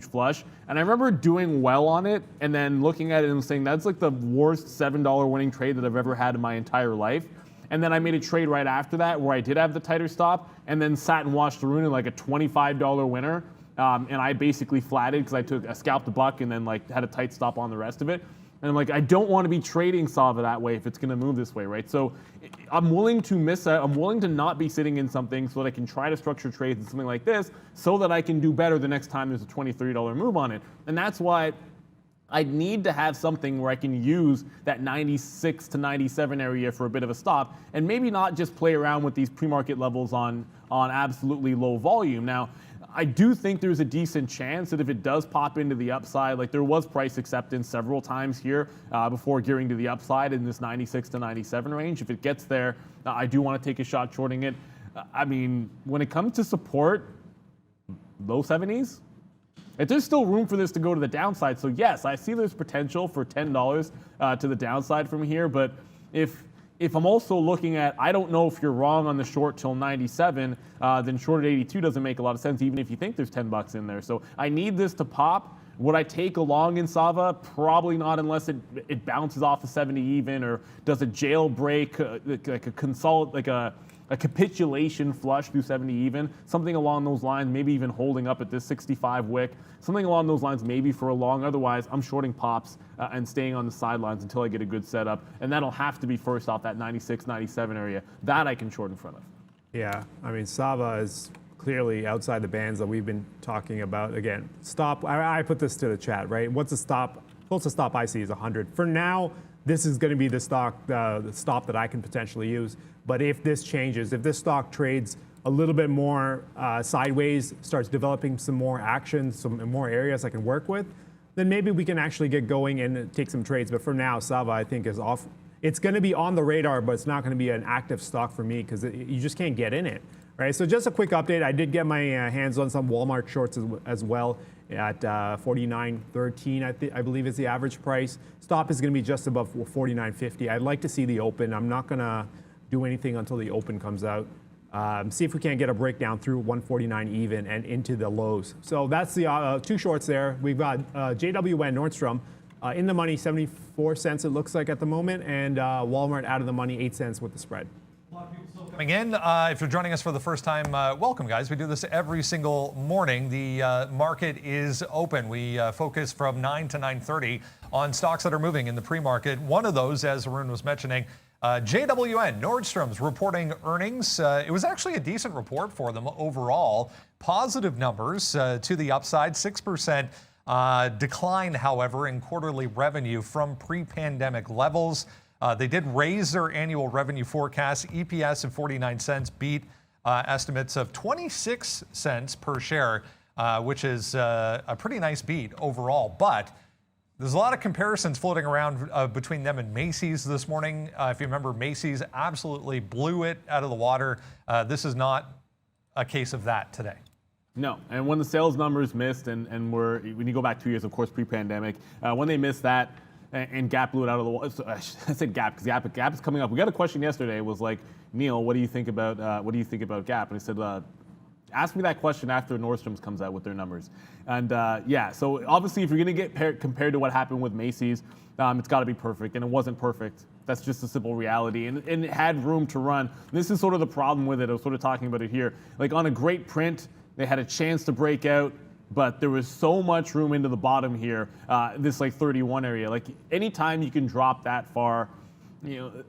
flush. And I remember doing well on it and then looking at it and saying, that's like the worst $7 winning trade that I've ever had in my entire life. And then I made a trade right after that where I did have the tighter stop and then sat and watched Arun in like a $25 winner. And I basically flatted because I scalped a buck and then like had a tight stop on the rest of it. And I'm like, I don't want to be trading Sava that way if it's going to move this way, right? So I'm willing to miss out. I'm willing to not be sitting in something so that I can try to structure trades in something like this so that I can do better the next time there's a $20, $30 move on it. And that's why I need to have something where I can use that 96 to 97 area for a bit of a stop and maybe not just play around with these pre-market levels on absolutely low volume. Now, I do think there's a decent chance that if it does pop into the upside, like there was price acceptance several times here before gearing to the upside in this 96 to 97 range. If it gets there, I do want to take a shot shorting it. I mean, when it comes to support, low 70s, there's still room for this to go to the downside. So yes, I see there's potential for $10 to the downside from here, but if I'm also looking at, I don't know if you're wrong on the short till 97, then short at 82 doesn't make a lot of sense, even if you think there's 10 bucks in there. So I need this to pop. Would I take a long in Sava? Probably not unless it bounces off the 70 even or does a jailbreak, like a capitulation flush through 70 even, something along those lines, maybe even holding up at this 65 wick, something along those lines maybe for a long. Otherwise, I'm shorting pops and staying on the sidelines until I get a good setup. And that'll have to be first off that 96, 97 area. That I can short in front of. Yeah, I mean, Sava is clearly outside the bands that we've been talking about. Again, stop, I put this to the chat, right? What's the stop? Closest stop I see is 100. For now, this is going to be the stop that I can potentially use. But if this changes, if this stock trades a little bit more sideways, starts developing some more action, some more areas I can work with, then maybe we can actually get going and take some trades. But for now, Sava, I think, is off. It's going to be on the radar, but it's not going to be an active stock for me because you just can't get in it, right? So just a quick update. I did get my hands on some Walmart shorts as well at 49.13, I believe is the average price. Stop is going to be just above 49.50. I'd like to see the open. I'm not going to do anything until the open comes out. See if we can't get a breakdown through 149 even and into the lows. So that's the two shorts there. We've got JWN Nordstrom in the money, 74 cents it looks like at the moment, and Walmart out of the money, 8 cents with the spread. Coming in, if you're joining us for the first time, welcome, guys. We do this every single morning. The market is open. We focus from 9 to 9:30 on stocks that are moving in the pre-market. One of those, as Arun was mentioning, JWN, Nordstrom's reporting earnings. It was actually a decent report for them overall. Positive numbers to the upside, 6% decline, however, in quarterly revenue from pre-pandemic levels. They did raise their annual revenue forecast. EPS of 49 cents beat estimates of 26 cents per share, which is a pretty nice beat overall. But there's a lot of comparisons floating around between them and Macy's this morning. If you remember, Macy's absolutely blew it out of the water. This is not a case of that today. No, and when the sales numbers missed, and when you go back 2 years, of course, pre-pandemic, when they missed that, and Gap blew it out of the water. So I said Gap because Gap is coming up. We got a question yesterday. It was like, Neil, what do you think about Gap? And I said, ask me that question after Nordstrom's comes out with their numbers. And yeah, so obviously, if you're going to get compared to what happened with Macy's, it's got to be perfect, and it wasn't perfect. That's just a simple reality, and it had room to run. This is sort of the problem with it. I was sort of talking about it here. Like on a great print, they had a chance to break out. but there was so much room into the bottom here, this like 31 area. Like anytime you can drop that far,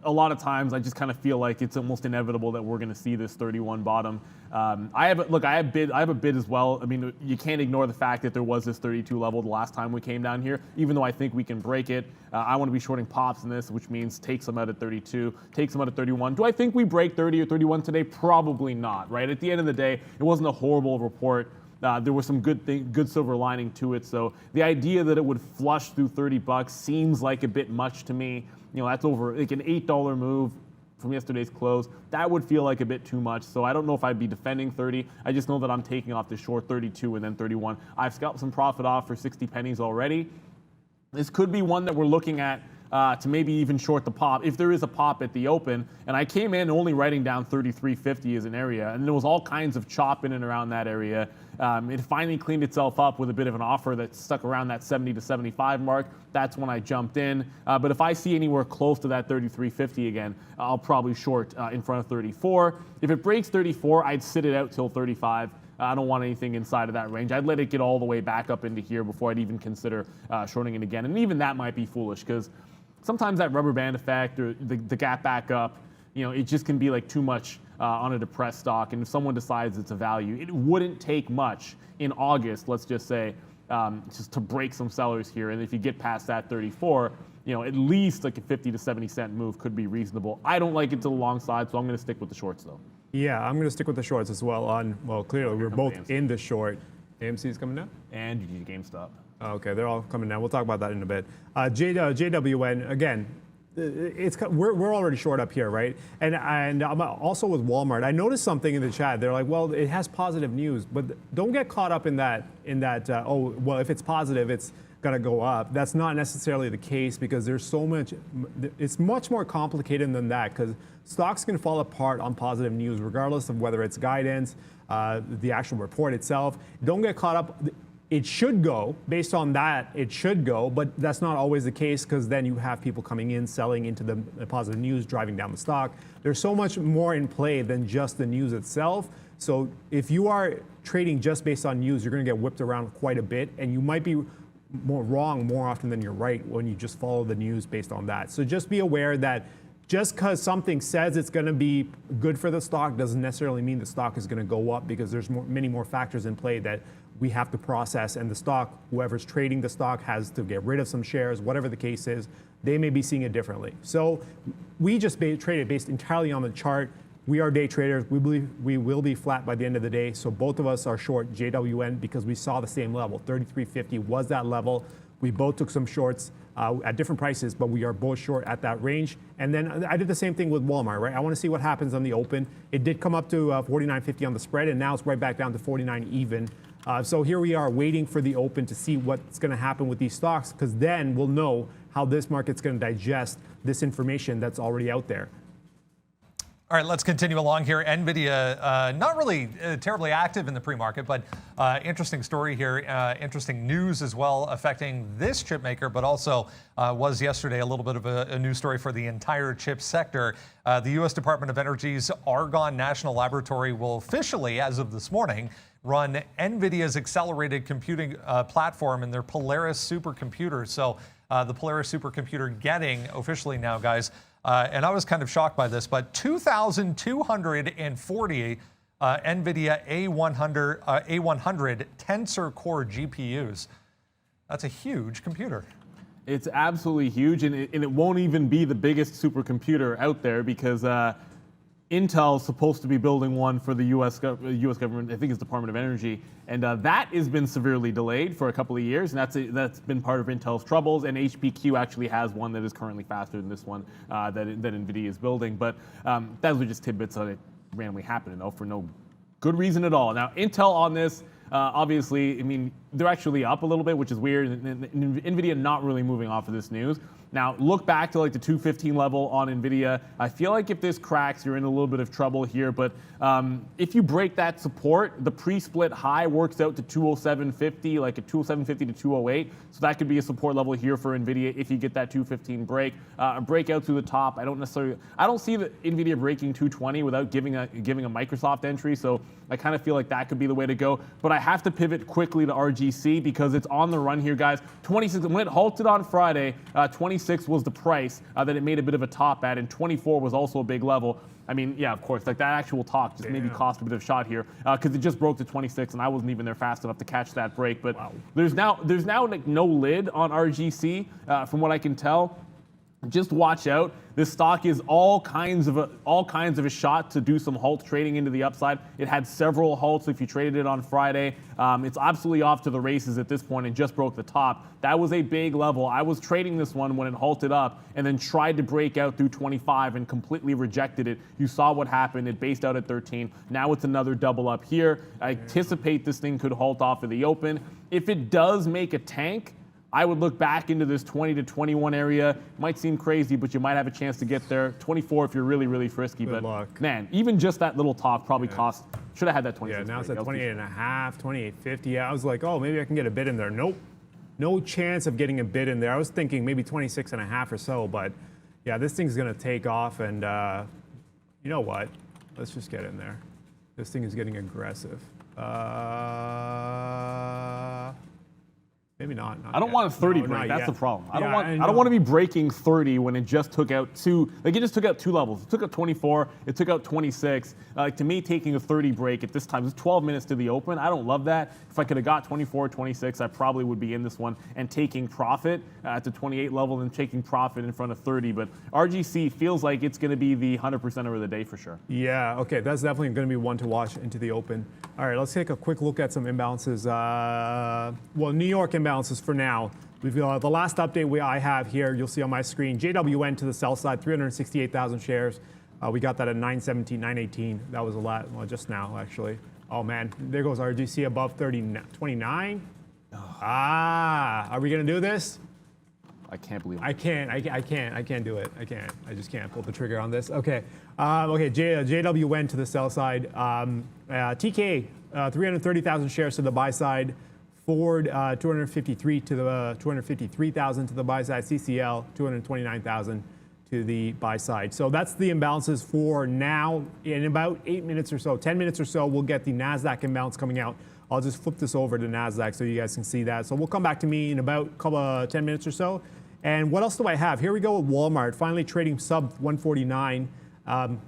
a lot of times I just kind of feel like it's almost inevitable that we're going to see this 31 bottom. I have a bid as well. I mean, you can't ignore the fact that there was this 32 level the last time we came down here, even though I think we can break it. I want to be shorting pops in this, which means take some out at 32, take some out at 31. Do I think we break 30 or 31 today? Probably not, right? At the end of the day, it wasn't a horrible report. There was some good silver lining to it. So the idea that it would flush through 30 bucks seems like a bit much to me. That's over like an $8 move from yesterday's close. That would feel like a bit too much. So I don't know if I'd be defending 30. I just know that I'm taking off the short 32 and then 31. I've scalped some profit off for 60 pennies already. This could be one that we're looking at to maybe even short the pop if there is a pop at the open. And I came in only writing down 33.50 as an area, and there was all kinds of chop in and around that area. It finally cleaned itself up with a bit of an offer that stuck around that 70 to 75 mark. That's when I jumped in. But if I see anywhere close to that 33.50 again, I'll probably short in front of 34. If it breaks 34, I'd sit it out till 35. I don't want anything inside of that range. I'd let it get all the way back up into here before I'd even consider shorting it again. And even that might be foolish because sometimes that rubber band effect or the gap back up, it just can be like too much on a depressed stock. And if someone decides it's a value, it wouldn't take much in August, let's just say, just to break some sellers here. And if you get past that 34, at least like a 50 to 70 cent move could be reasonable. I don't like it to the long side, so I'm going to stick with the shorts though. Yeah, I'm going to stick with the shorts as well. Clearly we're both in the short. AMC is coming down? And GameStop. Okay, they're all coming down. We'll talk about that in a bit. JWN, again, we're already short up here, right? And I'm also with Walmart. I noticed something in the chat. They're like, well, it has positive news, but don't get caught up in that. If it's positive, it's gonna go up. That's not necessarily the case because there's so much. It's much more complicated than that because stocks can fall apart on positive news, regardless of whether it's guidance, the actual report itself. Don't get caught up. It should go, based on that, it should go, but that's not always the case because then you have people coming in, selling into the positive news, driving down the stock. There's so much more in play than just the news itself. So if you are trading just based on news, you're gonna get whipped around quite a bit and you might be wrong more often than you're right when you just follow the news based on that. So just be aware that just because something says it's going to be good for the stock doesn't necessarily mean the stock is going to go up because there's many more factors in play that we have to process. And the stock, whoever's trading the stock has to get rid of some shares, whatever the case is, they may be seeing it differently. So we just traded based entirely on the chart. We are day traders. We believe we will be flat by the end of the day. So both of us are short JWN because we saw the same level. 33.50 was that level. We both took some shorts at different prices, but we are both short at that range. And then I did the same thing with Walmart, right? I want to see what happens on the open. It did come up to 49.50 on the spread, and now it's right back down to 49 even. So here we are waiting for the open to see what's going to happen with these stocks, because then we'll know how this market's going to digest this information that's already out there. All right, let's continue along here. NVIDIA, not really terribly active in the pre-market, but interesting story here, interesting news as well affecting this chip maker, but also was yesterday a little bit of a news story for the entire chip sector. The U.S. Department of Energy's Argonne National Laboratory will officially, as of this morning, run NVIDIA's accelerated computing platform in their Polaris supercomputer. So the Polaris supercomputer getting officially now, guys, and I was kind of shocked by this, but 2,240 NVIDIA A100 Tensor Core GPUs. That's a huge computer. It's absolutely huge, and it won't even be the biggest supercomputer out there because Intel's supposed to be building one for the U.S. government, I think it's Department of Energy, and that has been severely delayed for a couple of years, and that's been part of Intel's troubles, and HPQ actually has one that is currently faster than this one that NVIDIA is building, but those are just tidbits that it randomly happened, for no good reason at all. Now, Intel on this, obviously, I mean, they're actually up a little bit, which is weird, and NVIDIA not really moving off of this news. Now, look back to like the 215 level on NVIDIA. I feel like if this cracks, you're in a little bit of trouble here. But if you break that support, the pre-split high works out to 207.50, like a 207.50 to 208. So that could be a support level here for NVIDIA if you get that 215 break. A breakout through the top. I don't see the NVIDIA breaking 220 without giving a Microsoft entry. So I kind of feel like that could be the way to go. But I have to pivot quickly to RGC because it's on the run here, guys. 26, when it halted on Friday, 26 was the price that it made a bit of a top at, and 24 was also a big level. I mean, yeah, of course, like that actual talk just maybe cost a bit of shot here because it just broke to 26, and I wasn't even there fast enough to catch that break. But there's now like no lid on RGC from what I can tell. Just watch out. This stock is all kinds of a shot to do some halt trading into the upside. It had several halts if you traded it on Friday. It's absolutely off to the races at this point and just broke the top. That was a big level. I was trading this one when it halted up and then tried to break out through 25 and completely rejected it. You saw what happened. It based out at 13. Now it's another double up here. I anticipate this thing could halt off of the open. If it does make a tank, I would look back into this 20 to 21 area. Might seem crazy, but you might have a chance to get there. 24 if you're really, really frisky. Good but luck. Man, even just that little talk probably cost. Should have had that 26. Yeah, now it's at 28.5, 28.50. Yeah, I was like, oh, maybe I can get a bid in there. Nope, no chance of getting a bid in there. I was thinking maybe 26.5 or so, but yeah, this thing's gonna take off, and you know what? Let's just get in there. This thing is getting aggressive. Maybe not. I don't want a 30 break. That's the problem. I don't want to be breaking 30 when it just took out two. Like it just took out two levels. It took out 24. It took out 26. Like to me, taking a 30 break at this time, it's 12 minutes to the open. I don't love that. If I could have got 24, 26, I probably would be in this one and taking profit at the 28 level and taking profit in front of 30. But RGC feels like it's going to be the 100% over the day for sure. Yeah. Okay. That's definitely going to be one to watch into the open. All right. Let's take a quick look at some imbalances. Well, New York imbalances for now. We've got the last update I have here, you'll see on my screen. JWN to the sell side, 368,000 shares. We got that at 917, 918. That was a lot, well, just now actually. Oh man, there goes RGC above 29. Are we gonna do this? I can't believe it. I can't do it. I just can't pull the trigger on this. Okay. JWN to the sell side. TK, 330,000 shares to the buy side. Ford, 253,000 to the buy side. CCL, 229,000 to the buy side. So that's the imbalances for now. In about 8 minutes or so, 10 minutes or so, we'll get the NASDAQ imbalance coming out. I'll just flip this over to NASDAQ so you guys can see that. So we'll come back to me in about 10 minutes or so. And what else do I have? Here we go with Walmart, finally trading sub 149, trying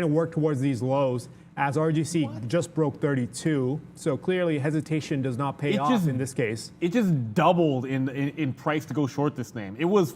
to work towards these lows. As RGC just broke 32, so clearly hesitation does not pay off in this case. It just doubled in price to go short this name. It was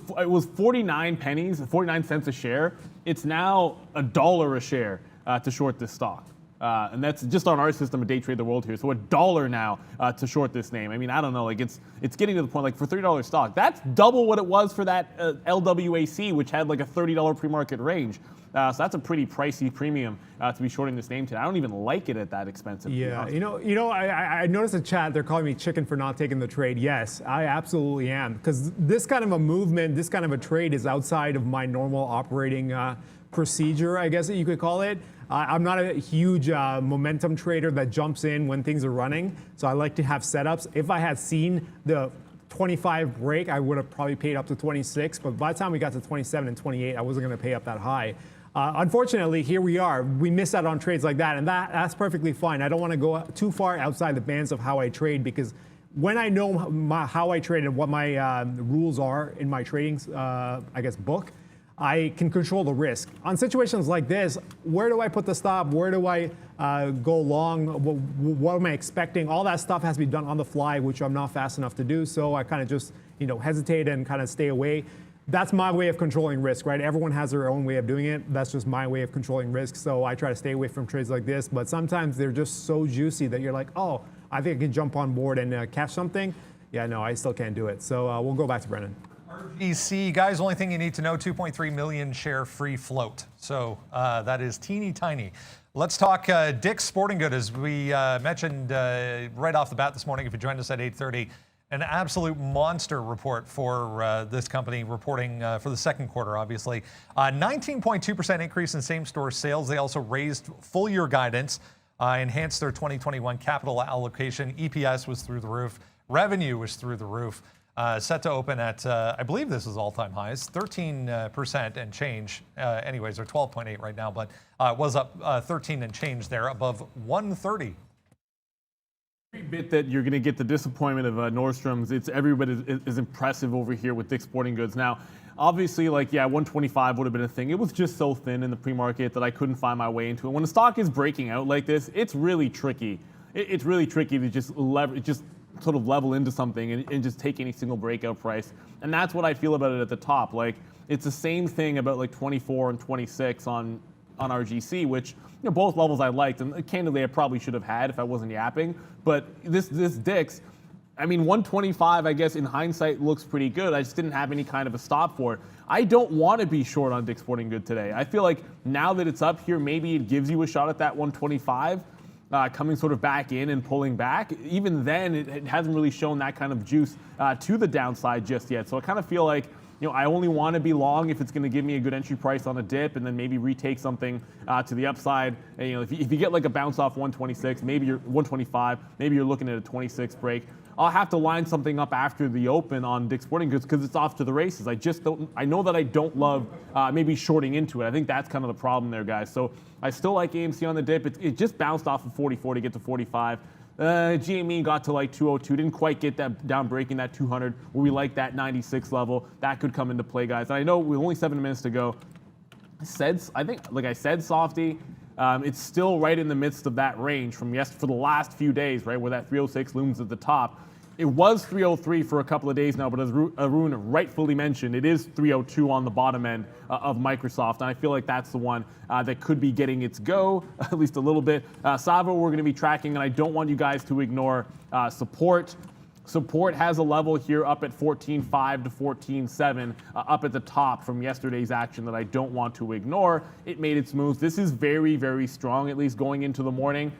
49 pennies, 49 cents a share. It's now $1 a share to short this stock. And that's just on our system of Day Trade the World here. So $1 now to short this name. I mean, I don't know, like it's getting to the point, like for $30 stock, that's double what it was for that LWAC, which had like a $30 pre-market range. So that's a pretty pricey premium to be shorting this name today. I don't even like it at that expensive. Yeah, I noticed in chat they're calling me chicken for not taking the trade. Yes, I absolutely am, because this kind of a movement, this kind of a trade is outside of my normal operating procedure, I guess that you could call it. I'm not a huge momentum trader that jumps in when things are running, so I like to have setups. If I had seen the 25 break, I would have probably paid up to 26, but by the time we got to 27 and 28, I wasn't going to pay up that high. Unfortunately, here we are. We miss out on trades like that, and that's perfectly fine. I don't want to go too far outside the bands of how I trade, because when I know how I trade and what my rules are in my trading, book, I can control the risk. On situations like this, where do I put the stop? Where do I go long? What am I expecting? All that stuff has to be done on the fly, which I'm not fast enough to do. So I kind of just hesitate and kind of stay away. That's my way of controlling risk, right? Everyone has their own way of doing it. That's just my way of controlling risk. So I try to stay away from trades like this. But sometimes they're just so juicy that you're like, oh, I think I can jump on board and catch something. Yeah, no, I still can't do it. So we'll go back to Brennan. RGC, guys, only thing you need to know, 2.3 million share free float. So that is teeny tiny. Let's talk Dick's Sporting Goods, as we mentioned right off the bat this morning. If you joined us at 8:30, An absolute monster report for this company, reporting for the second quarter, obviously. 19.2% increase in same-store sales. They also raised full-year guidance, enhanced their 2021 capital allocation. EPS was through the roof. Revenue was through the roof. Set to open at, I believe this is all-time highs, 13% and change. Anyways, they're 12.8 right now, but it was up 13 and change there, above 130. Every bit that you're going to get the disappointment of Nordstrom's, it's every bit as impressive over here with Dick's Sporting Goods. Now, obviously, like, yeah, 125 would have been a thing. It was just so thin in the pre-market that I couldn't find my way into it. When a stock is breaking out like this, it's really tricky. It's really tricky to just sort of level into something and just take any single breakout price. And that's what I feel about it at the top. Like, it's the same thing about like 24 and 26 on RGC, which, you know, both levels I liked, and candidly I probably should have had if I wasn't yapping. But this Dick's, I mean, 125, I guess in hindsight looks pretty good. I just didn't have any kind of a stop for it. I don't want to be short on Dick's Sporting Goods today. I feel like now that it's up here, maybe it gives you a shot at that 125. Coming sort of back in and pulling back. Even then, it hasn't really shown that kind of juice to the downside just yet. So I kind of feel like, you know, I only want to be long if it's going to give me a good entry price on a dip, and then maybe retake something to the upside. And, you know, if you get like a bounce off 126, maybe you're 125, maybe you're looking at a 26 break. I'll have to line something up after the open on Dick's Sporting Goods because it's off to the races. I know that I don't love maybe shorting into it. I think that's kind of the problem there, guys. So I still like AMC on the dip. It just bounced off of 44 to get to 45. GME got to like 202, didn't quite get that down, breaking that 200 where we like that 96 level. That could come into play, guys. And I know with only 7 minutes to go, I think, like I said, softy. It's still right in the midst of that range from for the last few days, right, where that 306 looms at the top. It was 303 for a couple of days now, but as Arun rightfully mentioned, it is 302 on the bottom end of Microsoft, and I feel like that's the one that could be getting its go, at least a little bit. Savo, we're going to be tracking, and I don't want you guys to ignore support. Support has a level here up at 14.5 to 14.7, up at the top from yesterday's action that I don't want to ignore. It made its moves. This is very, very strong, at least going into the morning.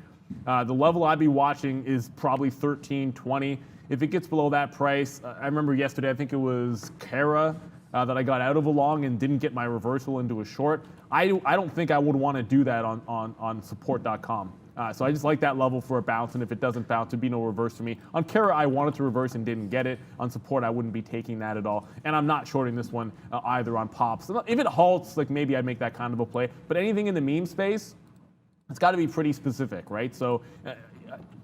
The level I'd be watching is probably 13.20. If it gets below that price, I remember yesterday, I think it was Kara that I got out of a long and didn't get my reversal into a short. I don't think I would want to do that on support.com. So I just like that level for a bounce, and if it doesn't bounce, it'd be no reverse for me. On Kara, I wanted to reverse and didn't get it. On support, I wouldn't be taking that at all. And I'm not shorting this one either on pops. If it halts, like maybe I'd make that kind of a play. But anything in the meme space, it's got to be pretty specific, right? So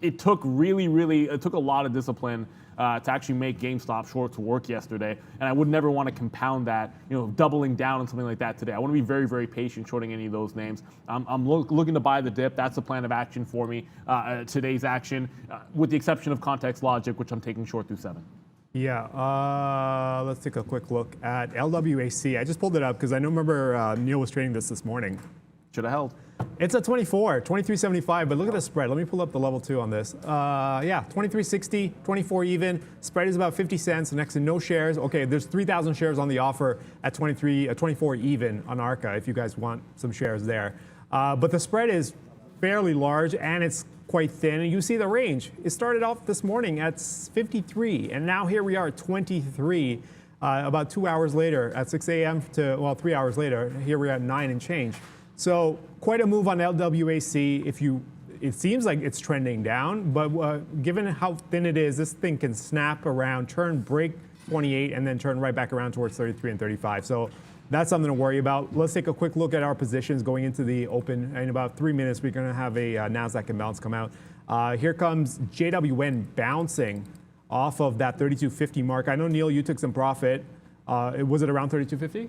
it took it took a lot of discipline to actually make GameStop shorts work yesterday, and I would never want to compound that, you know, doubling down on something like that today. I want to be very, very patient shorting any of those names. I'm looking to buy the dip. That's the plan of action for me. Today's action, with the exception of Context Logic, which I'm taking short through 7. Yeah, let's take a quick look at LWAC. I just pulled it up because I remember Neil was trading this morning. Should have held. It's a 23.75, but look at the spread. Let me pull up the level 2 on this. Yeah, 23.60, 24 even. Spread is about 50 cents, next to no shares. Okay, there's 3,000 shares on the offer at 24 even on ARCA if you guys want some shares there. But the spread is fairly large and it's quite thin. And you see the range. It started off this morning at 53, and now here we are at 23. About 2 hours later, at 6 a.m. to, well, 3 hours later, here we're at 9 and change. So quite a move on LWAC. It seems like it's trending down, but given how thin it is, this thing can snap around, turn, break 28, and then turn right back around towards 33 and 35. So that's something to worry about. Let's take a quick look at our positions going into the open. In about 3 minutes, we're going to have a NASDAQ imbalance come out. Here comes JWN bouncing off of that 32.50 mark. I know, Neil, you took some profit. Was it around 32.50?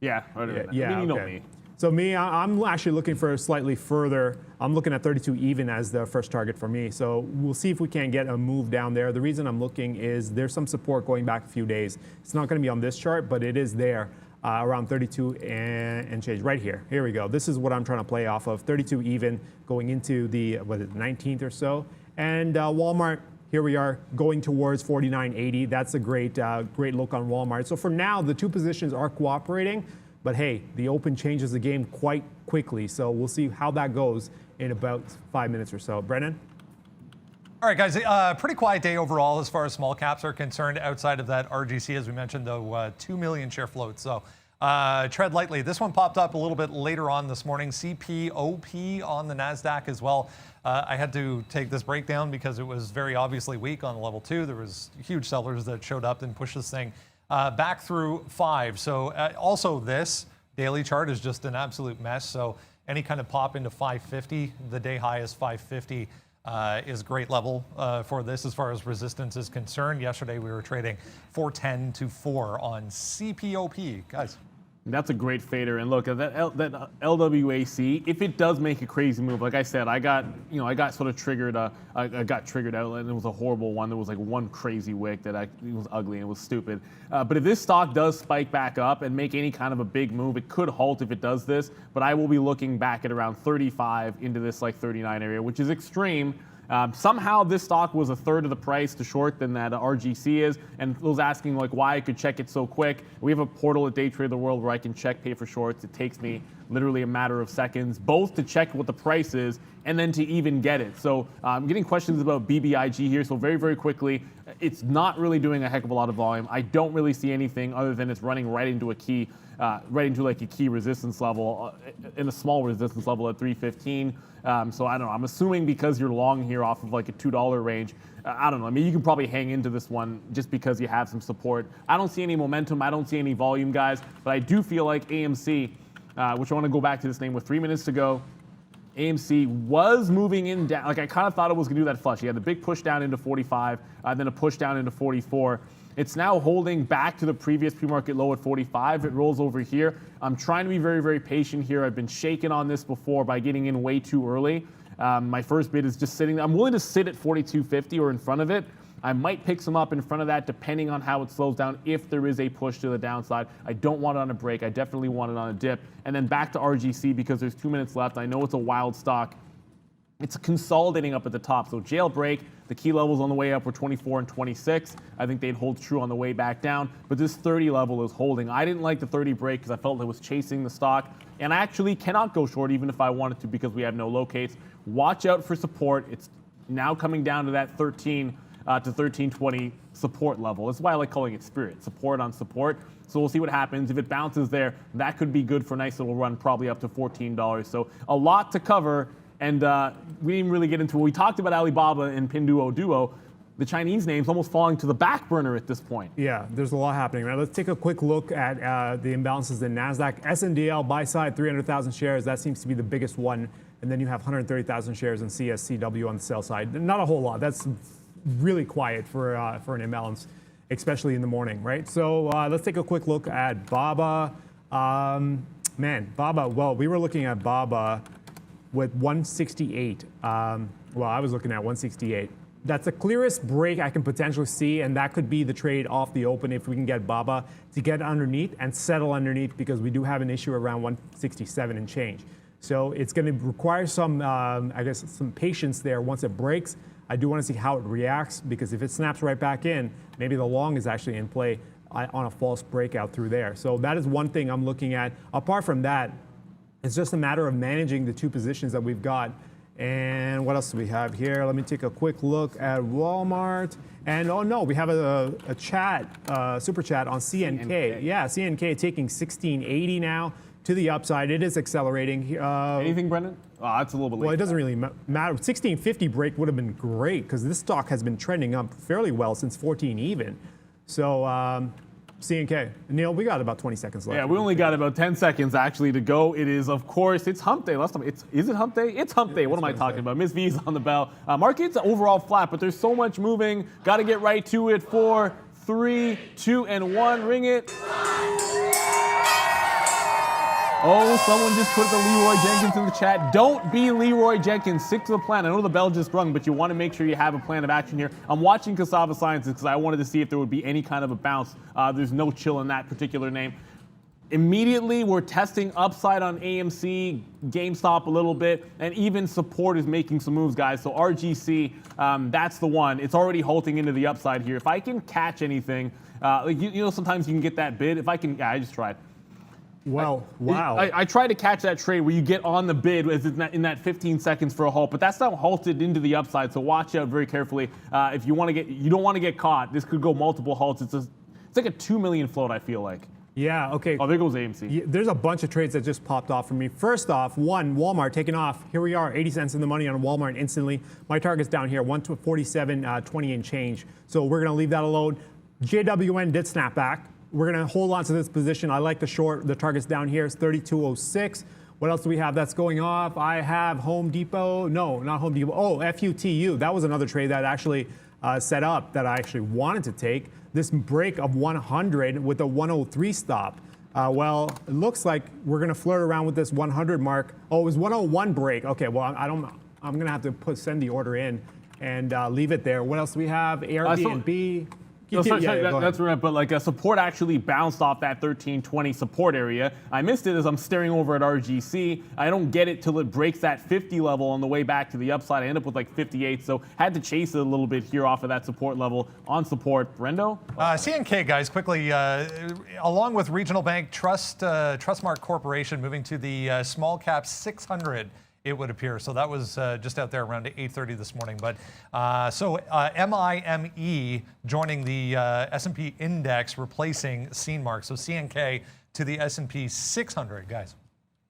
Yeah, yeah, I mean, you know okay. me. So me, I'm actually looking for slightly further. I'm looking at 32 even as the first target for me. So we'll see if we can get a move down there. The reason I'm looking is there's some support going back a few days. It's not going to be on this chart, but it is there around 32 and change right here. Here we go. This is what I'm trying to play off of. 32 even going into the 19th or so. And Walmart, here we are going towards 49.80. That's a great look on Walmart. So for now, the two positions are cooperating. But hey, the open changes the game quite quickly, so we'll see how that goes in about 5 minutes or so. Brennan? All right, guys, pretty quiet day overall as far as small caps are concerned outside of that RGC, as we mentioned, though, 2 million share float. So tread lightly. This one popped up a little bit later on this morning. CPOP on the NASDAQ as well. I had to take this breakdown because it was very obviously weak on level 2. There was huge sellers that showed up and pushed this thing back through 5. So also this daily chart is just an absolute mess. So any kind of pop into 550, the day high is 550. Is great level for this as far as resistance is concerned. Yesterday we were trading 410 to 4 on CPOP. Guys. That's a great fader, and look, that LWAC, if it does make a crazy move, like I said, I got sort of triggered. I got triggered out, and it was a horrible one. There was like one crazy wick that it was ugly and it was stupid. But if this stock does spike back up and make any kind of a big move, it could halt if it does this. But I will be looking back at around 35 into this like 39 area, which is extreme. Somehow this stock was a third of the price to short than that RGC is, and was asking like why I could check it so quick. We have a portal at Day Trade the World where I can check pay for shorts. It takes me literally a matter of seconds, both to check what the price is and then to even get it. So I'm getting questions about BBIG here. So very, very quickly, it's not really doing a heck of a lot of volume. I don't really see anything other than it's running right into a key, right into like a key resistance level, in a small resistance level at 315. So I don't know. I'm assuming because you're long here off of like a $2 range, I don't know. I mean, you can probably hang into this one just because you have some support. I don't see any momentum. I don't see any volume, guys. But I do feel like AMC, which I want to go back to this name with 3 minutes to go. AMC was moving in down. Like I kind of thought it was going to do that flush. He had the big push down into 45, then a push down into 44. It's now holding back to the previous pre-market low at 45. It rolls over here. I'm trying to be very, very patient here. I've been shaken on this before by getting in way too early. My first bid is just sitting there. I'm willing to sit at 42.50 or in front of it. I might pick some up in front of that depending on how it slows down if there is a push to the downside. I don't want it on a break. I definitely want it on a dip. And then back to RGC because there's 2 minutes left. I know it's a wild stock. It's consolidating up at the top. So jailbreak, the key levels on the way up were 24 and 26. I think they'd hold true on the way back down. But this 30 level is holding. I didn't like the 30 break because I felt it was chasing the stock. And I actually cannot go short even if I wanted to because we have no locates. Watch out for support. It's now coming down to that 13 to 1320 support level. That's why I like calling it spirit, support on support. So we'll see what happens. If it bounces there, that could be good for a nice little run, probably up to $14. So a lot to cover. And we didn't really get into it. We talked about Alibaba and Pinduoduo. The Chinese names almost falling to the back burner at this point. Yeah, there's a lot happening. Right? Let's take a quick look at the imbalances in NASDAQ. SNDL buy side, 300,000 shares. That seems to be the biggest one. And then you have 130,000 shares in CSCW on the sell side. Not a whole lot. That's really quiet for an imbalance, especially in the morning, right? So let's take a quick look at BABA. BABA, well, we were looking at BABA with 168. Well, I was looking at 168. That's the clearest break I can potentially see, and that could be the trade off the open if we can get BABA to get underneath and settle underneath because we do have an issue around 167 and change. So it's going to require some, I guess, some patience there once it breaks. I do want to see how it reacts because if it snaps right back in, maybe the long is actually in play on a false breakout through there. So that is one thing I'm looking at. Apart from that, it's just a matter of managing the two positions that we've got. And what else do we have here? Let me take a quick look at Walmart. And oh no, we have a chat, super chat on CNK. Yeah, CNK taking 1680 now to the upside. It is accelerating. Anything, Brendan? Oh, that's a little bit late. Well, it doesn't really matter. 1650 break would have been great because this stock has been trending up fairly well since 14 even. So CNK. Neil, we got about 20 seconds left. Yeah, we only got about 10 seconds actually to go. It is, of course, it's hump day. Last time, is it hump day? It's hump day. What am I talking about? Miss V's on the bell. Market's overall flat, but there's so much moving. Got to get right to it. 4, 3, 2, and 1. Ring it. Oh, someone just put the Leroy Jenkins in the chat. Don't be Leroy Jenkins. Stick to the plan. I know the bell just rung, but you want to make sure you have a plan of action here. I'm watching Cassava Sciences because I wanted to see if there would be any kind of a bounce. There's no chill in that particular name. Immediately, we're testing upside on AMC, GameStop a little bit, and even support is making some moves, guys. So RGC, that's the one. It's already halting into the upside here. If I can catch anything, like you know, sometimes you can get that bid. If I can, yeah, I just tried. Well, wow. I tried to catch that trade where you get on the bid as in that 15 seconds for a halt, but that's not halted into the upside. So watch out very carefully. If you don't want to get caught. This could go multiple halts. It's like a 2 million float, I feel like. Yeah, okay. Oh, there goes AMC. There's a bunch of trades that just popped off for me. First off, Walmart taking off. Here we are, 80 cents in the money on Walmart instantly. My target's down here, 147.20 and change. So we're going to leave that alone. JWN did snap back. We're going to hold on to this position. I like the short. The target's down here. It's 32.06. What else do we have that's going off? I have Home Depot. No, not Home Depot. Oh, FUTU. That was another trade that actually set up that I actually wanted to take. This break of 100 with a 103 stop. Well, it looks like we're going to flirt around with this 100 mark. Oh, it was 101 break. Okay, well, I'm going to have to send the order in and leave it there. What else do we have? Airbnb. That's right, but like a support actually bounced off that 1320 support area. I missed it as I'm staring over at RGC. I don't get it till it breaks that 50 level on the way back to the upside. I end up with like 58, so had to chase it a little bit here off of that support level on support. Brendo? CNK, guys, quickly, along with Regional Bank Trustmark Corporation moving to the small cap 600. It would appear. So that was just out there around 8:30 this morning. But MIME joining the S&P index, replacing CNMARK. So CNK to the S&P 600, guys.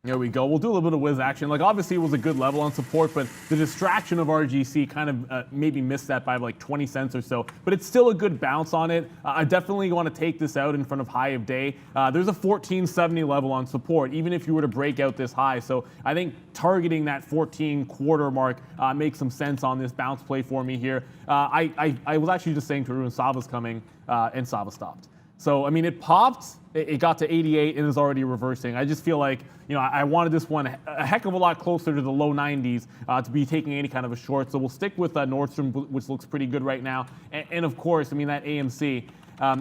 There we go. We'll do a little bit of whiz action. Like, obviously, it was a good level on support, but the distraction of RGC kind of maybe missed that by like 20 cents or so. But it's still a good bounce on it. I definitely want to take this out in front of high of day. There's a 1470 level on support, even if you were to break out this high. So I think targeting that 14 quarter mark makes some sense on this bounce play for me here. I was actually just saying to Arun, Sava's coming, and Sava stopped. So, I mean, it popped, it got to 88 and is already reversing. I just feel like, I wanted this one a heck of a lot closer to the low 90s to be taking any kind of a short. So we'll stick with Nordstrom, which looks pretty good right now. And of course, I mean, that AMC,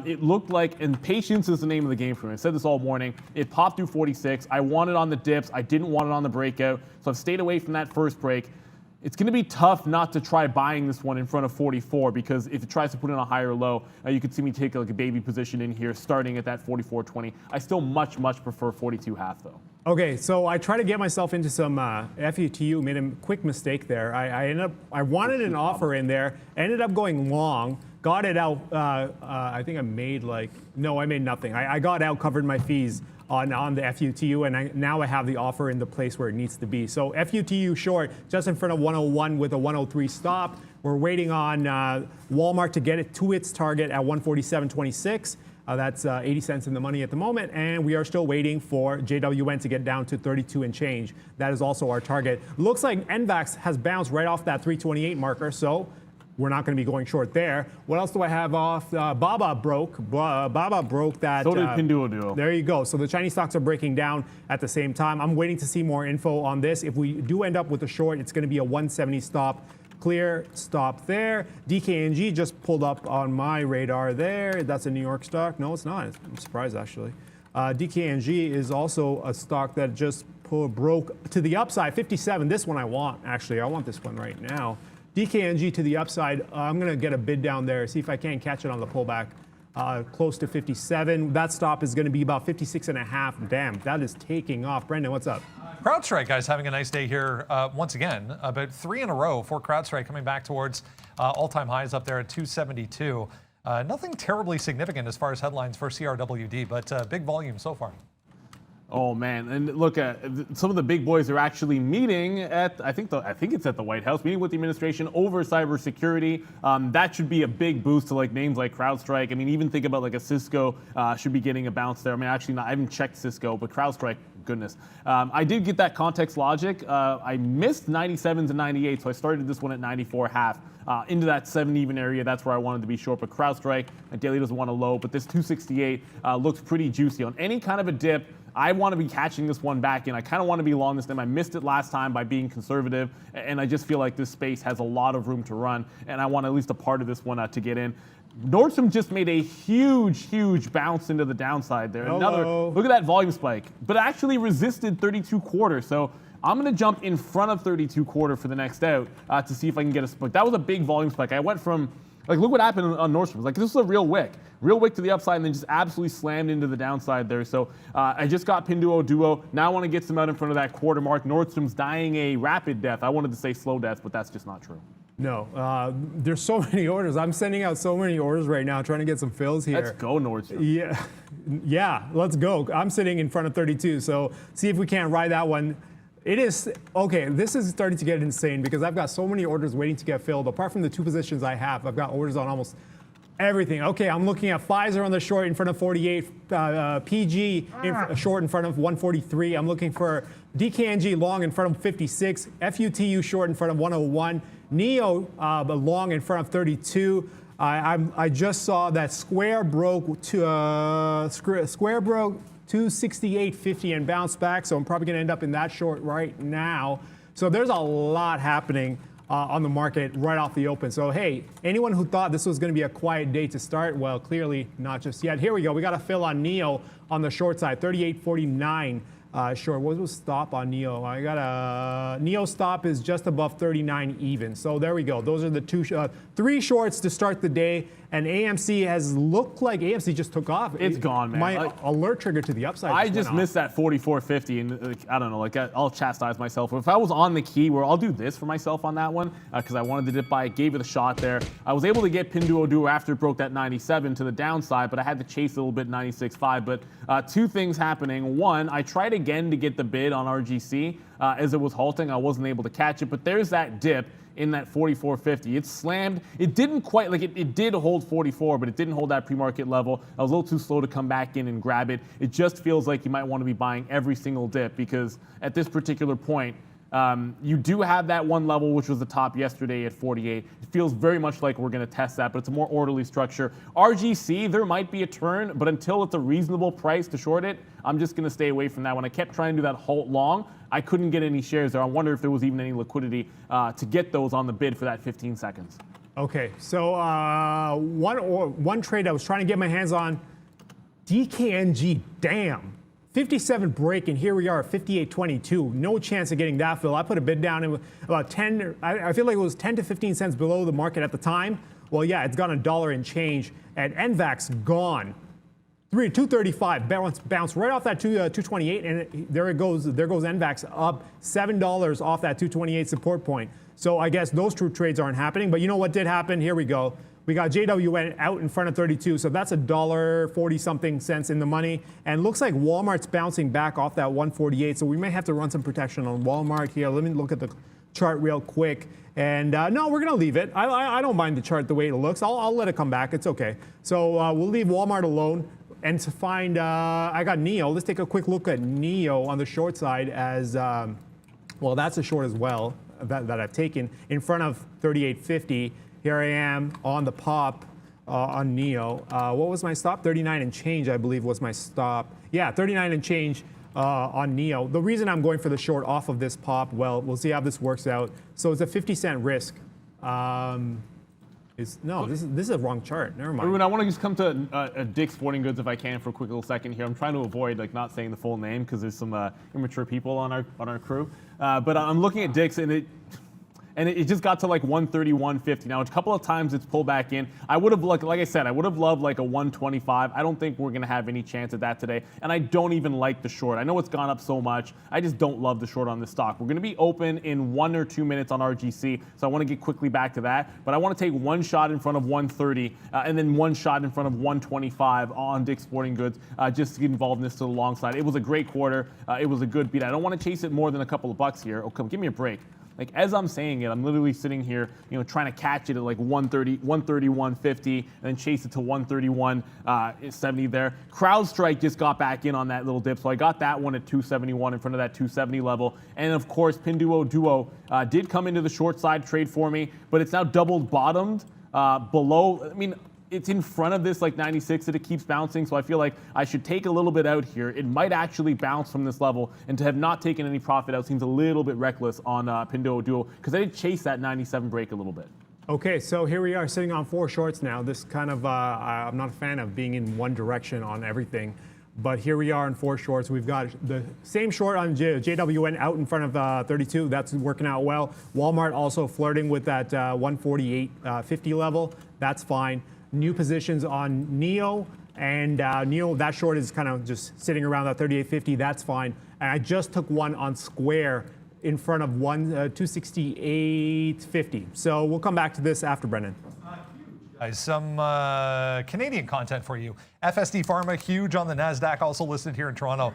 it looked like, and patience is the name of the game for me. I said this all morning. It popped through 46. I wanted on the dips. I didn't want it on the breakout. So I've stayed away from that first break. It's going to be tough not to try buying this one in front of 44 because if it tries to put in a higher low, you could see me take like a baby position in here starting at that 44.20. I still much prefer 42.5 though. Okay, so I try to get myself into some FUTU, made a quick mistake there. I wanted an offer in there, ended up going long, got it out. I think I made I made nothing. I got out, covered my fees on the FUTU, and now I have the offer in the place where it needs to be. So FUTU short, just in front of 101 with a 103 stop. We're waiting on Walmart to get it to its target at 147.26. That's 80 cents in the money at the moment, and we are still waiting for JWN to get down to 32 and change. That is also our target. Looks like NVAX has bounced right off that 328 marker, so we're not going to be going short there. What else do I have off? Baba broke. Baba broke that. So did Pinduoduo. There you go. So the Chinese stocks are breaking down at the same time. I'm waiting to see more info on this. If we do end up with a short, it's going to be a 170 stop. Clear stop there. DKNG just pulled up on my radar there. That's a New York stock. No, it's not. I'm surprised, actually. DKNG is also a stock that just broke to the upside. 57. This one I want, actually. I want this one right now. DKNG to the upside. I'm going to get a bid down there, see if I can catch it on the pullback. Close to 57. That stop is going to be about 56.5. Damn, that is taking off. Brendan, what's up? CrowdStrike, guys, having a nice day here once again. About 3 in a row for CrowdStrike, coming back towards all-time highs up there at 272. Nothing terribly significant as far as headlines for CRWD, but big volume so far. Oh man, and look, some of the big boys are actually meeting at, I think it's at the White House, meeting with the administration over cybersecurity. That should be a big boost to like names like CrowdStrike. I mean, even think about like a Cisco should be getting a bounce there. I mean, actually, I haven't checked Cisco, but CrowdStrike, goodness. I did get that context logic. I missed 97s and 98, so I started this one at 94.5. Into that 7 even area, that's where I wanted to be short. But CrowdStrike, my daily doesn't want to low, but this 268 looks pretty juicy. On any kind of a dip, I want to be catching this one back in. I kind of want to be long this time. I missed it last time by being conservative, and I just feel like this space has a lot of room to run, and I want at least a part of this one to get in. Nordstrom just made a huge bounce into the downside there. Hello. Look at that volume spike, but actually resisted 32 quarter. So I'm going to jump in front of 32 quarter for the next out to see if I can get a spike. That was a big volume spike. I went from Like, look what happened on Nordstrom. Like, this was a real wick to the upside, and then just absolutely slammed into the downside there. So I just got Pinduoduo. Now I want to get some out in front of that quarter mark. Nordstrom's dying a rapid death. I wanted to say slow death, but that's just not true. No, there's so many orders. I'm sending out so many orders right now, trying to get some fills here. Let's go, Nordstrom. Yeah, let's go. I'm sitting in front of 32, so see if we can't ride that one. It is, okay, this is starting to get insane because I've got so many orders waiting to get filled. Apart from the 2 positions I have, I've got orders on almost everything. Okay, I'm looking at Pfizer on the short in front of 48, PG short in front of 143. I'm looking for DKNG long in front of 56, FUTU short in front of 101, NEO long in front of 32. I just saw that Square broke 268.50 and bounced back, so I'm probably going to end up in that short right now. So there's a lot happening on the market right off the open. So hey, anyone who thought this was going to be a quiet day to start, well, clearly not just yet. Here we go. We got a fill on NEO on the short side, 38.49. Short. What was stop on NEO? I got a NEO stop is just above 39 even. So there we go. Those are the 3 shorts to start the day. And AMC has looked like AMC just took off. It's gone, man. My alert trigger to the upside. I just missed that 44.50, and I don't know. Like, I'll chastise myself. If I was on the key, where I'll do this for myself on that one because I wanted to dip by, gave it a shot there. I was able to get Pinduoduo after it broke that 97 to the downside, but I had to chase a little bit 96.5. But 2 things happening. One, I tried again to get the bid on RGC as it was halting. I wasn't able to catch it, but there's that dip in that 44.50. It slammed. It didn't quite, like it did hold 44, but it didn't hold that pre-market level. I was a little too slow to come back in and grab it. It just feels like you might want to be buying every single dip because at this particular point, you do have that one level, which was the top yesterday at 48. It feels very much like we're going to test that, but it's a more orderly structure. RGC, there might be a turn, but until it's a reasonable price to short it, I'm just going to stay away from that. When I kept trying to do that halt long, I couldn't get any shares there. I wonder if there was even any liquidity to get those on the bid for that 15 seconds. Okay, so one trade I was trying to get my hands on, DKNG, damn. 57 break, and here we are at 58.22. No chance of getting that fill. I put a bid down in about 10, I feel like it was 10 to 15 cents below the market at the time. Well, yeah, it's gone $1 and change, and NVAX gone. 235, bounced right off that 228, and there it goes. There goes NVAX up $7 off that 228 support point. So I guess those true trades aren't happening. But you know what did happen? Here we go. We got JWN out in front of 32, so that's $1.40 something cents in the money. And looks like Walmart's bouncing back off that 148, so we may have to run some protection on Walmart here. Let me look at the chart real quick. And no, we're going to leave it. I don't mind the chart the way it looks. I'll let it come back. It's okay. So we'll leave Walmart alone. And to find, I got NEO. Let's take a quick look at NEO on the short side as, well, that's a short as well that I've taken in front of 38.50. Here I am on the pop on NEO. What was my stop? 39 and change, I believe, was my stop. Yeah, 39 and change on NEO. The reason I'm going for the short off of this pop, well, we'll see how this works out. So it's a 50-cent risk. This is a wrong chart. Never mind. Everyone, I want to just come to Dick's Sporting Goods if I can for a quick little second here. I'm trying to avoid not saying the full name because there's some immature people on our crew. But I'm looking at Dick's and it just got to like 131.50. Now, a couple of times it's pulled back in. I would have, like I said, I would have loved like a 125. I don't think we're going to have any chance at that today. And I don't even like the short. I know it's gone up so much. I just don't love the short on this stock. We're going to be open in 1 or 2 minutes on RGC, so I want to get quickly back to that. But I want to take one shot in front of 130 and then one shot in front of 125 on Dick's Sporting Goods just to get involved in this to the long side. It was a great quarter. It was a good beat. I don't want to chase it more than a couple of bucks here. Oh, come, give me a break. Like, as I'm saying it, I'm literally sitting here, trying to catch it at like 131.50 and then chase it to 131.70 there. CrowdStrike just got back in on that little dip, so I got that one at 271 in front of that 270 level. And of course, Pinduoduo did come into the short side trade for me, but it's now double bottomed below. I mean, it's in front of this like 96 that it keeps bouncing, so I feel like I should take a little bit out here. It might actually bounce from this level, and to have not taken any profit out seems a little bit reckless on Pinduoduo because I did chase that 97 break a little bit. Okay, so here we are sitting on 4 shorts now. This kind of, I'm not a fan of being in one direction on everything. But here we are in 4 shorts. We've got the same short on JWN out in front of 32. That's working out well. Walmart also flirting with that 148.50 level. That's fine. New positions on NEO. And NEO, that short is kind of just sitting around that 38.50. That's fine. And I just took one on Square in front of 268.50. So we'll come back to this after Brendan. Guys, some Canadian content for you. FSD Pharma, huge on the NASDAQ, also listed here in Toronto,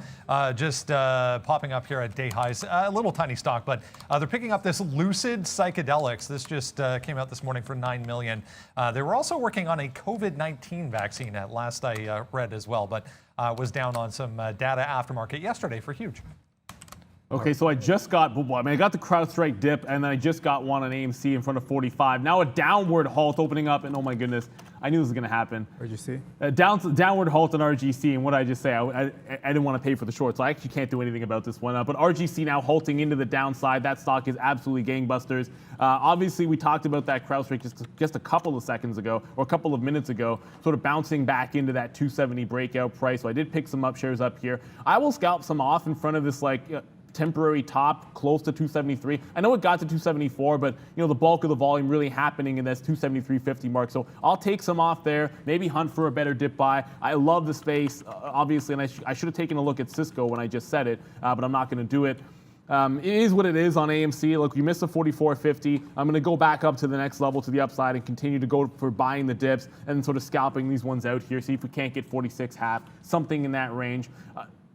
just popping up here at day highs. A little tiny stock, but they're picking up this Lucid Psychedelics. This just came out this morning for $9 million. They were also working on a COVID-19 vaccine at last I read as well, but was down on some data aftermarket yesterday for huge. Okay, so I just got, I got the CrowdStrike dip, and then I just got one on AMC in front of 45. Now a downward halt opening up, and oh my goodness, I knew this was going to happen. RGC? Downward halt on RGC, and what did I just say? I didn't want to pay for the short, so I actually can't do anything about this one. But RGC now halting into the downside. That stock is absolutely gangbusters. Obviously, we talked about that CrowdStrike just a couple of seconds ago, or a couple of minutes ago, sort of bouncing back into that 270 breakout price. So I did pick some shares up here. I will scalp some off in front of this temporary top close to 273. I know it got to 274, but the bulk of the volume really happening in this 273.50 mark. So I'll take some off there, maybe hunt for a better dip buy. I love the space, obviously, and I should have taken a look at Cisco when I just said it, but I'm not going to do it. It is what it is on AMC. Look, you missed the 44.50. I'm going to go back up to the next level to the upside and continue to go for buying the dips and sort of scalping these ones out here. See if we can't get 46.5, something in that range.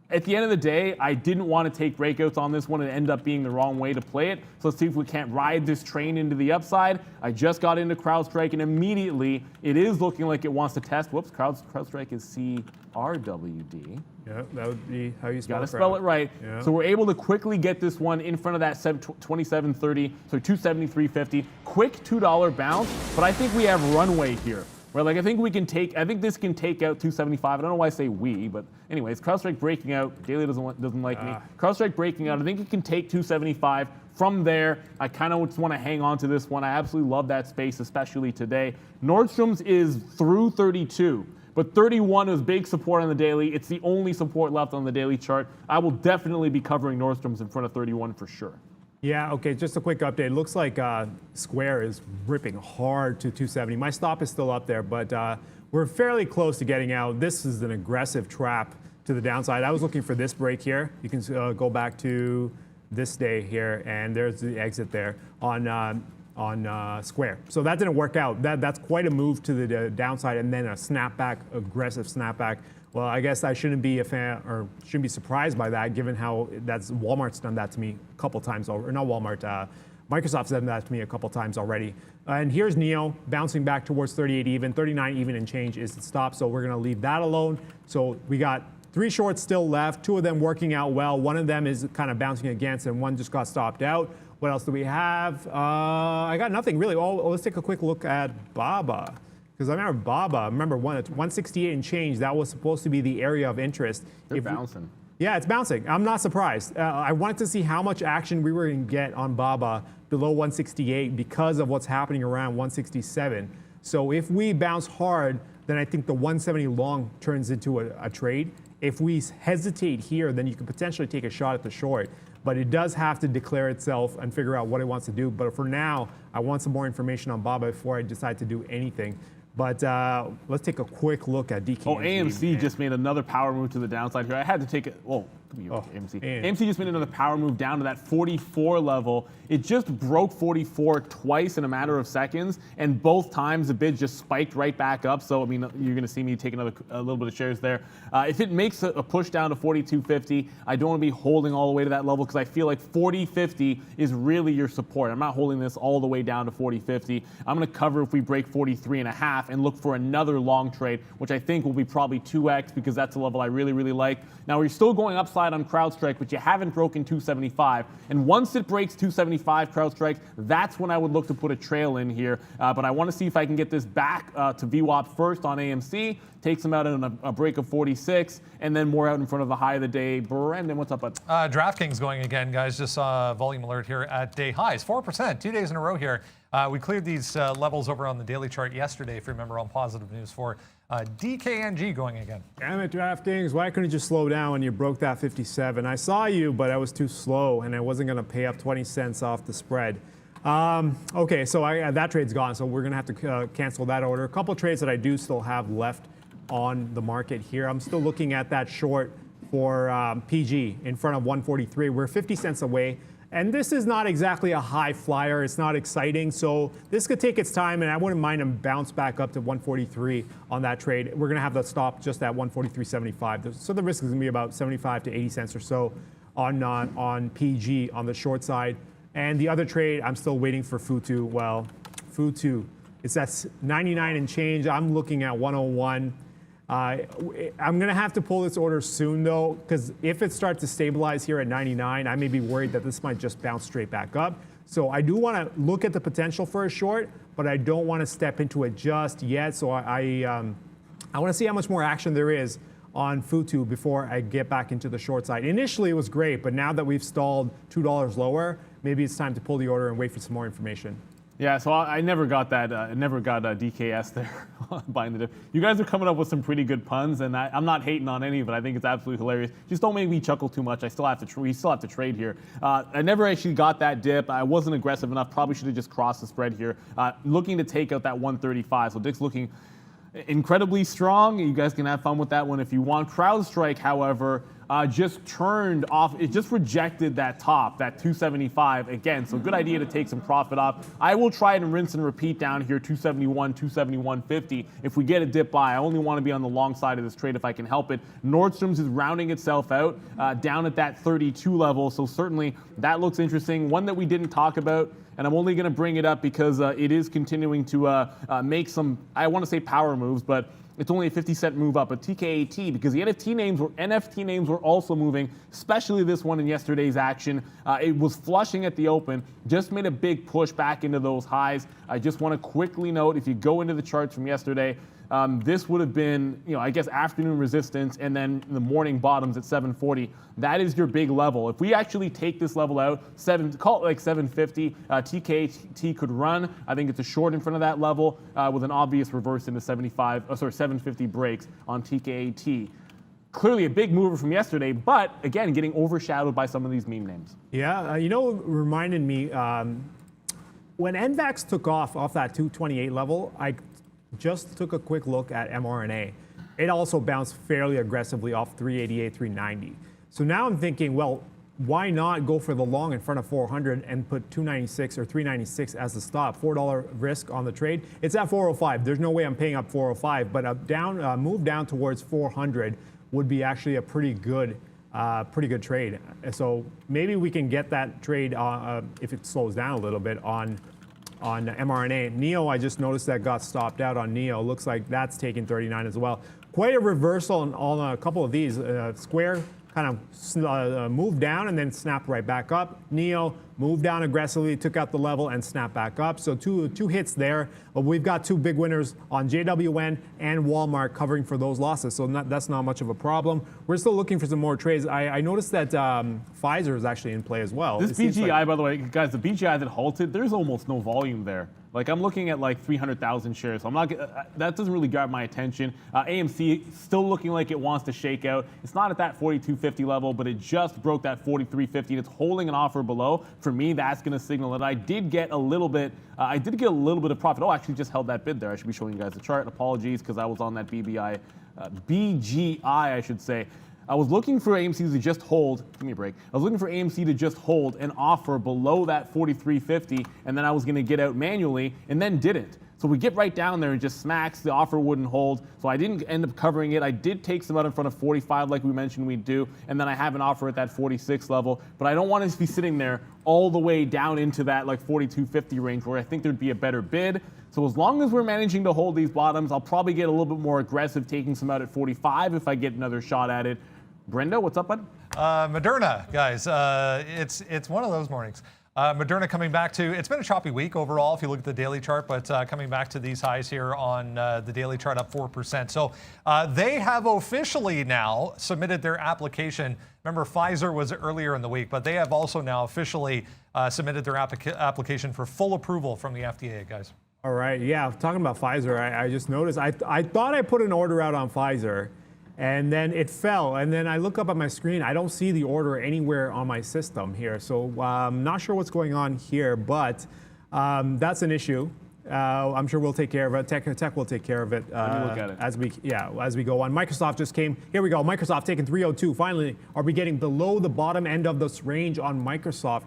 At the end of the day, I didn't want to take breakouts on this one and end up being the wrong way to play it. So let's see if we can't ride this train into the upside. I just got into CrowdStrike, and immediately it is looking like it wants to test. Whoops, CrowdStrike is CRWD. Yeah, that would be how you spell it. Got to spell it right. Yeah. So we're able to quickly get this one in front of that 27.30, so 273.50. Quick $2 bounce, but I think we have runway here. Right, I think this can take out 275. I don't know why I say we, but anyways, CrowdStrike breaking out. Daily doesn't like me. CrowdStrike breaking out. I think it can take 275. From there, I kind of just want to hang on to this one. I absolutely love that space, especially today. Nordstrom's is through 32, but 31 is big support on the daily. It's the only support left on the daily chart. I will definitely be covering Nordstrom's in front of 31 for sure. Yeah, okay, just a quick update. It looks like Square is ripping hard to 270. My stop is still up there, but we're fairly close to getting out. This is an aggressive trap to the downside. I was looking for this break here. You can go back to this day here, and there's the exit there on Square. So that didn't work out. That's quite a move to the downside, and then a snapback, aggressive snapback. Well, I guess I shouldn't be a fan or shouldn't be surprised by that, given how Walmart's done that to me a couple times, or not Walmart, Microsoft's done that to me a couple times already. And here's NEO bouncing back towards 38 even, 39 even and change is the stop. So we're going to leave that alone. So we got 3 shorts still left, 2 of them working out well. One of them is kind of bouncing against, and one just got stopped out. What else do we have? I got nothing really. Let's take a quick look at BABA. Because I remember 168 and change, that was supposed to be the area of interest. They're bouncing. Yeah, it's bouncing. I'm not surprised. I wanted to see how much action we were going to get on BABA below 168 because of what's happening around 167. So if we bounce hard, then I think the 170 long turns into a trade. If we hesitate here, then you could potentially take a shot at the short. But it does have to declare itself and figure out what it wants to do. But for now, I want some more information on BABA before I decide to do anything. But let's take a quick look at DK. Oh, AMC just made another power move to the downside here. I had to take it. Whoa, AMC. AMC just made another power move down to that 44 level. It just broke 44 twice in a matter of seconds, and both times the bid just spiked right back up. So, I mean, you're going to see me take a little bit of shares there. If it makes a push down to 42.50, I don't want to be holding all the way to that level because I feel like 40.50 is really your support. I'm not holding this all the way down to 40.50. I'm going to cover if we break 43.5 and look for another long trade, which I think will be probably 2x because that's a level I really, really like. Now, we're still going upside on CrowdStrike, but you haven't broken 275. And once it breaks 275 CrowdStrike, that's when I would look to put a trail in here. But I want to see if I can get this back to VWAP first on AMC, take some out in a break of 46, and then more out in front of the high of the day. Brendan, what's up, bud? DraftKings going again, guys. Just saw a volume alert here at day highs. 4%, 2 days in a row here. We cleared these levels over on the daily chart yesterday, if you remember, on positive news for DKNG going again. Damn it, DraftKings, why couldn't you just slow down when you broke that 57? I saw you, but I was too slow, and I wasn't going to pay up 20 cents off the spread. Okay, so that trade's gone, so we're going to have to cancel that order. A couple trades that I do still have left on the market here. I'm still looking at that short for PG in front of 143. We're 50 cents away. And this is not exactly a high flyer. It's not exciting. So this could take its time, and I wouldn't mind them bounce back up to 143 on that trade. We're going to have that stop just at 143.75. So the risk is going to be about 75 to 80 cents or so on PG on the short side. And the other trade, I'm still waiting for Futu. Well, Futu, it's at 99 and change. I'm looking at 101. I'm going to have to pull this order soon, though, because if it starts to stabilize here at 99, I may be worried that this might just bounce straight back up. So I do want to look at the potential for a short, but I don't want to step into it just yet. So I want to see how much more action there is on Futu before I get back into the short side. Initially, it was great, but now that we've stalled $2 lower, maybe it's time to pull the order and wait for some more information. Yeah, so I never got that. I never got DKS there buying the dip. You guys are coming up with some pretty good puns, and I'm not hating on any of it. I think it's absolutely hilarious. Just don't make me chuckle too much. We still have to trade here. I never actually got that dip. I wasn't aggressive enough. Probably should have just crossed the spread here. Looking to take out that 135. So Dick's looking incredibly strong. You guys can have fun with that one if you want. CrowdStrike, however, just turned off. It just rejected that top, that 275 again. So good idea to take some profit off. I will try and rinse and repeat down here, 271, 271.50. If we get a dip buy, I only want to be on the long side of this trade if I can help it. Nordstrom's is rounding itself out down at that 32 level. So certainly that looks interesting. One that we didn't talk about, and I'm only going to bring it up because it is continuing to make some, I want to say power moves, but it's only a 50-cent move up, a TKAT, because the NFT names were also moving, especially this one in yesterday's action. It was flushing at the open, just made a big push back into those highs. I just want to quickly note, if you go into the charts from yesterday, this would have been, I guess afternoon resistance and then the morning bottoms at 740. That is your big level. If we actually take this level out, call it like 750, TKT could run. I think it's a short in front of that level with an obvious reverse into 750 breaks on TKT. Clearly a big mover from yesterday, but again, getting overshadowed by some of these meme names. Yeah, reminded me, when NVAX took off that 228 level, I just took a quick look at mRNA. It also bounced fairly aggressively off 388, 390. So now I'm thinking, well, why not go for the long in front of 400 and put 296 or 396 as the stop? $4 risk on the trade. It's at 405. There's no way I'm paying up 405, but a move down towards 400 would be actually a pretty good trade. So maybe we can get that trade if it slows down a little bit on mRNA. NEO, I just noticed that got stopped out on NEO. Looks like that's taking 39 as well. Quite a reversal on a couple of these. Square kind of moved down and then snapped right back up. NEO moved down aggressively, took out the level and snapped back up. So two hits there. But we've got two big winners on JWN and Walmart covering for those losses. So that's not much of a problem. We're still looking for some more trades. I noticed that Pfizer is actually in play as well. This BGI, by the way, guys, the BGI that halted, there's almost no volume there. Like I'm looking at like 300,000 shares. So I'm not. That doesn't really grab my attention. AMC still looking like it wants to shake out. It's not at that 42.50 level, but it just broke that 43.50. And it's holding an offer below. For me, that's going to signal that I did get a little bit. I did get a little bit of profit. Oh, I actually just held that bid there. I should be showing you guys the chart. Apologies, because I was on that BGI, I should say. I was looking for AMC to just hold, give me a break. I was looking for AMC to just hold an offer below that 43.50, and then I was gonna get out manually, and then didn't. So we get right down there and just smacks, the offer wouldn't hold, so I didn't end up covering it. I did take some out in front of 45 like we mentioned we'd do, and then I have an offer at that 46 level, but I don't want to be sitting there all the way down into that like 42.50 range where I think there'd be a better bid. So as long as we're managing to hold these bottoms, I'll probably get a little bit more aggressive taking some out at 45 if I get another shot at it. Brenda, what's up, bud? Moderna, guys, it's one of those mornings. Moderna coming back to, it's been a choppy week overall if you look at the daily chart, but coming back to these highs here on the daily chart up 4%. So they have officially now submitted their application. Remember, Pfizer was earlier in the week, but they have also now officially submitted their application for full approval from the FDA, guys. All right, yeah, talking about Pfizer, I just noticed, I thought I put an order out on Pfizer, and then it fell, and then I look up at my screen, I don't see the order anywhere on my system here, so I'm not sure what's going on here, but that's an issue. I'm sure we'll take care of it. Tech will take care of it, look at it. as we go on. Microsoft just came. Here we go. Microsoft taking 302. Finally, are we getting below the bottom end of this range on Microsoft?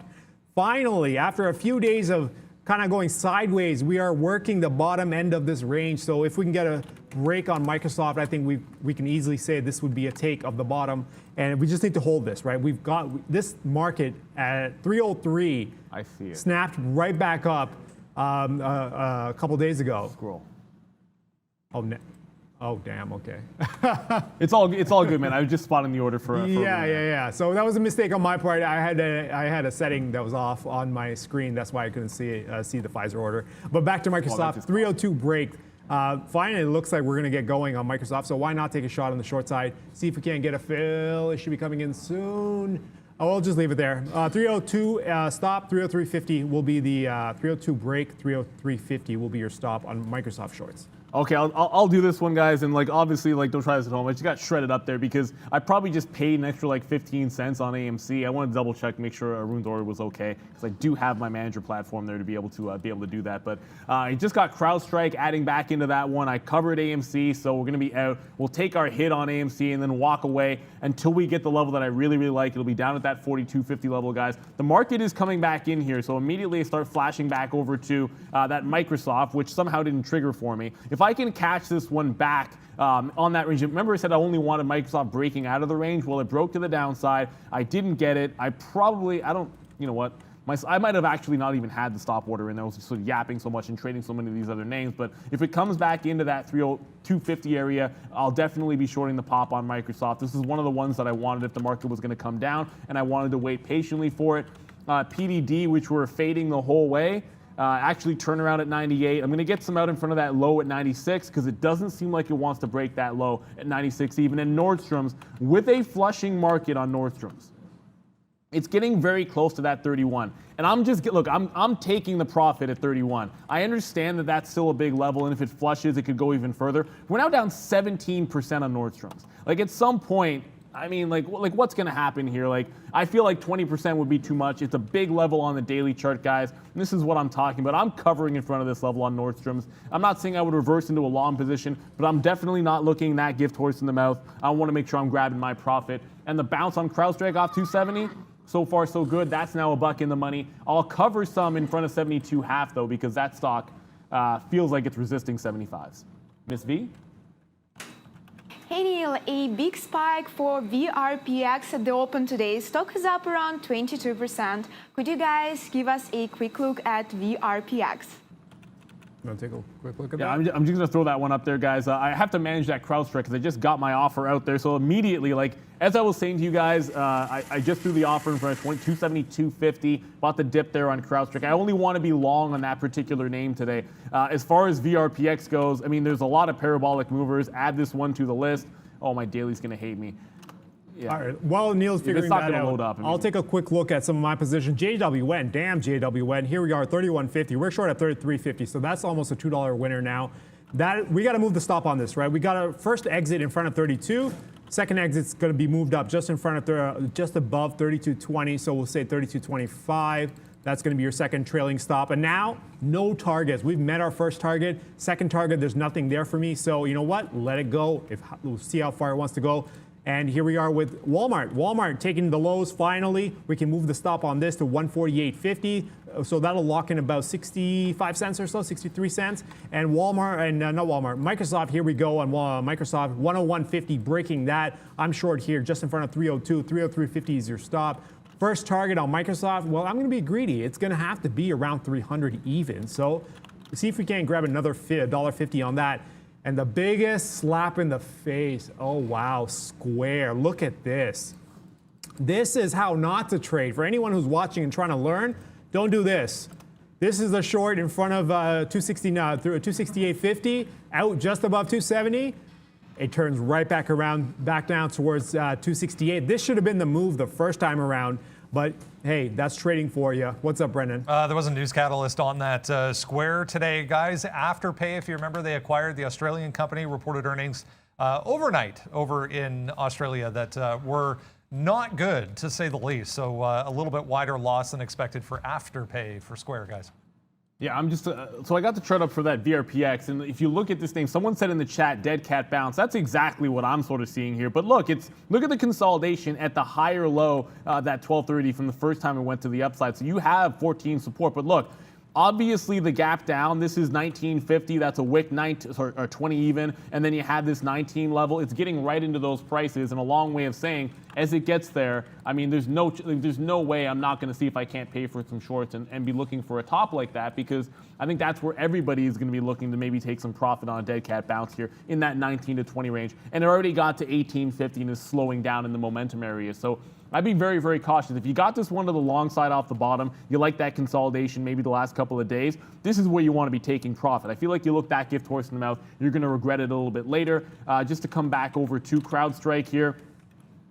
Finally, after a few days of kind of going sideways, we are working the bottom end of this range. So if we can get a break on Microsoft, I think we can easily say this would be a take of the bottom. And we just need to hold this, right? We've got this market at 303. I see it. Snapped right back up a couple days ago. Scroll. Oh, damn, okay. It's all good, man. I was just spotting the order for Yeah. So that was a mistake on my part. I had a setting that was off on my screen. That's why I couldn't see the Pfizer order. But back to Microsoft, 302 break. Finally, it looks like we're going to get going on Microsoft. So why not take a shot on the short side? See if we can't get a fill. It should be coming in soon. Oh, I'll just leave it there. 302 stop, 303.50 will be the 302 break, 303.50 will be your stop on Microsoft shorts. Okay, I'll do this one, guys, and obviously don't try this at home. I just got shredded up there because I probably just paid an extra 15 cents on AMC. I want to double check, make sure Arun's order was okay because I do have my manager platform there to be able to do that. But I just got CrowdStrike adding back into that one. I covered AMC, so we're going to be out. We'll take our hit on AMC and then walk away until we get the level that I really, really like. It'll be down at that 42.50 level, guys. The market is coming back in here, so immediately I start flashing back over to that Microsoft, which somehow didn't trigger for me. If I can catch this one back on that range, remember I said I only wanted Microsoft breaking out of the range. Well, it broke to the downside. I didn't get it. I might have actually not even had the stop order in there. I was just sort of yapping so much and trading so many of these other names. But if it comes back into that 250 area, I'll definitely be shorting the pop on Microsoft. This is one of the ones that I wanted if the market was going to come down, and I wanted to wait patiently for it. PDD, which we're fading the whole way, actually turn around at 98. I'm going to get some out in front of that low at 96 because it doesn't seem like it wants to break that low at 96 even. And Nordstrom's, with a flushing market on Nordstrom's, it's getting very close to that 31. And I'm taking the profit at 31. I understand that that's still a big level, and if it flushes, it could go even further. We're now down 17% on Nordstrom's. At some point, what's going to happen here? I feel like 20% would be too much. It's a big level on the daily chart, guys. And this is what I'm talking about. I'm covering in front of this level on Nordstrom's. I'm not saying I would reverse into a long position, but I'm definitely not looking that gift horse in the mouth. I want to make sure I'm grabbing my profit. And the bounce on CrowdStrike off 270, so far so good. That's now a buck in the money. I'll cover some in front of 72.5 though, because that stock feels like it's resisting 75s. Miss V? Hey Neil, a big spike for VRPX at the open today. Stock is up around 22%. Could you guys give us a quick look at VRPX? You want to take a quick look at Yeah, that? I'm just going to throw that one up there, guys. I have to manage that CrowdStrike because I just got my offer out there. So immediately, as I was saying to you guys, I just threw the offer in front of 272.50, bought the dip there on CrowdStrike. I only want to be long on that particular name today. As far as VRPX goes, there's a lot of parabolic movers. Add this one to the list. Oh, my daily's going to hate me. Yeah. All right. While Neil's figuring that out, load up, I'll take a quick look at some of my positions. JWN, damn JWN. Here we are, 31.50. We're short at 33.50, so that's almost a $2 winner now. We got to move the stop on this, right? We got to first exit in front of 32. Second exit's going to be moved up just in front of, just above 32.20, so we'll say 32.25. That's going to be your second trailing stop. And now, no targets. We've met our first target. Second target, there's nothing there for me. So you know what? Let it go. We'll see how far it wants to go. And here we are with Walmart. Walmart taking the lows finally. We can move the stop on this to 148.50. So that'll lock in about 65 cents or so, 63 cents. And Microsoft, here we go on Microsoft, 101.50, breaking that. I'm short here just in front of 302. 303.50 is your stop. First target on Microsoft, well, I'm going to be greedy. It's going to have to be around 300 even. So see if we can grab another $1.50 on that. And the biggest slap in the face, oh wow, Square, look at this. This is how not to trade. For anyone who's watching and trying to learn, Don't do this. This is a short in front of 260 now through 268.50, out just above 270. It turns right back around, back down towards 268. This should have been the move the first time around, but hey, that's trading for you. What's up, Brendan? There was a news catalyst on that Square today, guys. Afterpay, if you remember, they acquired the Australian company, reported earnings overnight over in Australia that were not good, to say the least. So a little bit wider loss than expected for Afterpay for Square, guys. Yeah, I'm just, so I got the chart up for that VRPX, and if you look at this thing, someone said in the chat, dead cat bounce. That's exactly what I'm sort of seeing here. But look, look at the consolidation at the higher low, that 1230 from the first time it went to the upside. So you have 14 support, but look, obviously the gap down, this is 1950, that's a wick 19, or 20 even, and then you have this 19 level. It's getting right into those prices, and a long way of saying, as it gets there, I mean, there's no way I'm not going to see if I can't pay for some shorts and be looking for a top like that, because I think that's where everybody is going to be looking to maybe take some profit on a dead cat bounce here in that 19 to 20 range, and it already got to 1850 and is slowing down in the momentum area. So I'd be very, very cautious. If you got this one to the long side off the bottom, you like that consolidation maybe the last couple of days, this is where you want to be taking profit. I feel like you look that gift horse in the mouth, you're going to regret it a little bit later. Just to come back over to CrowdStrike here.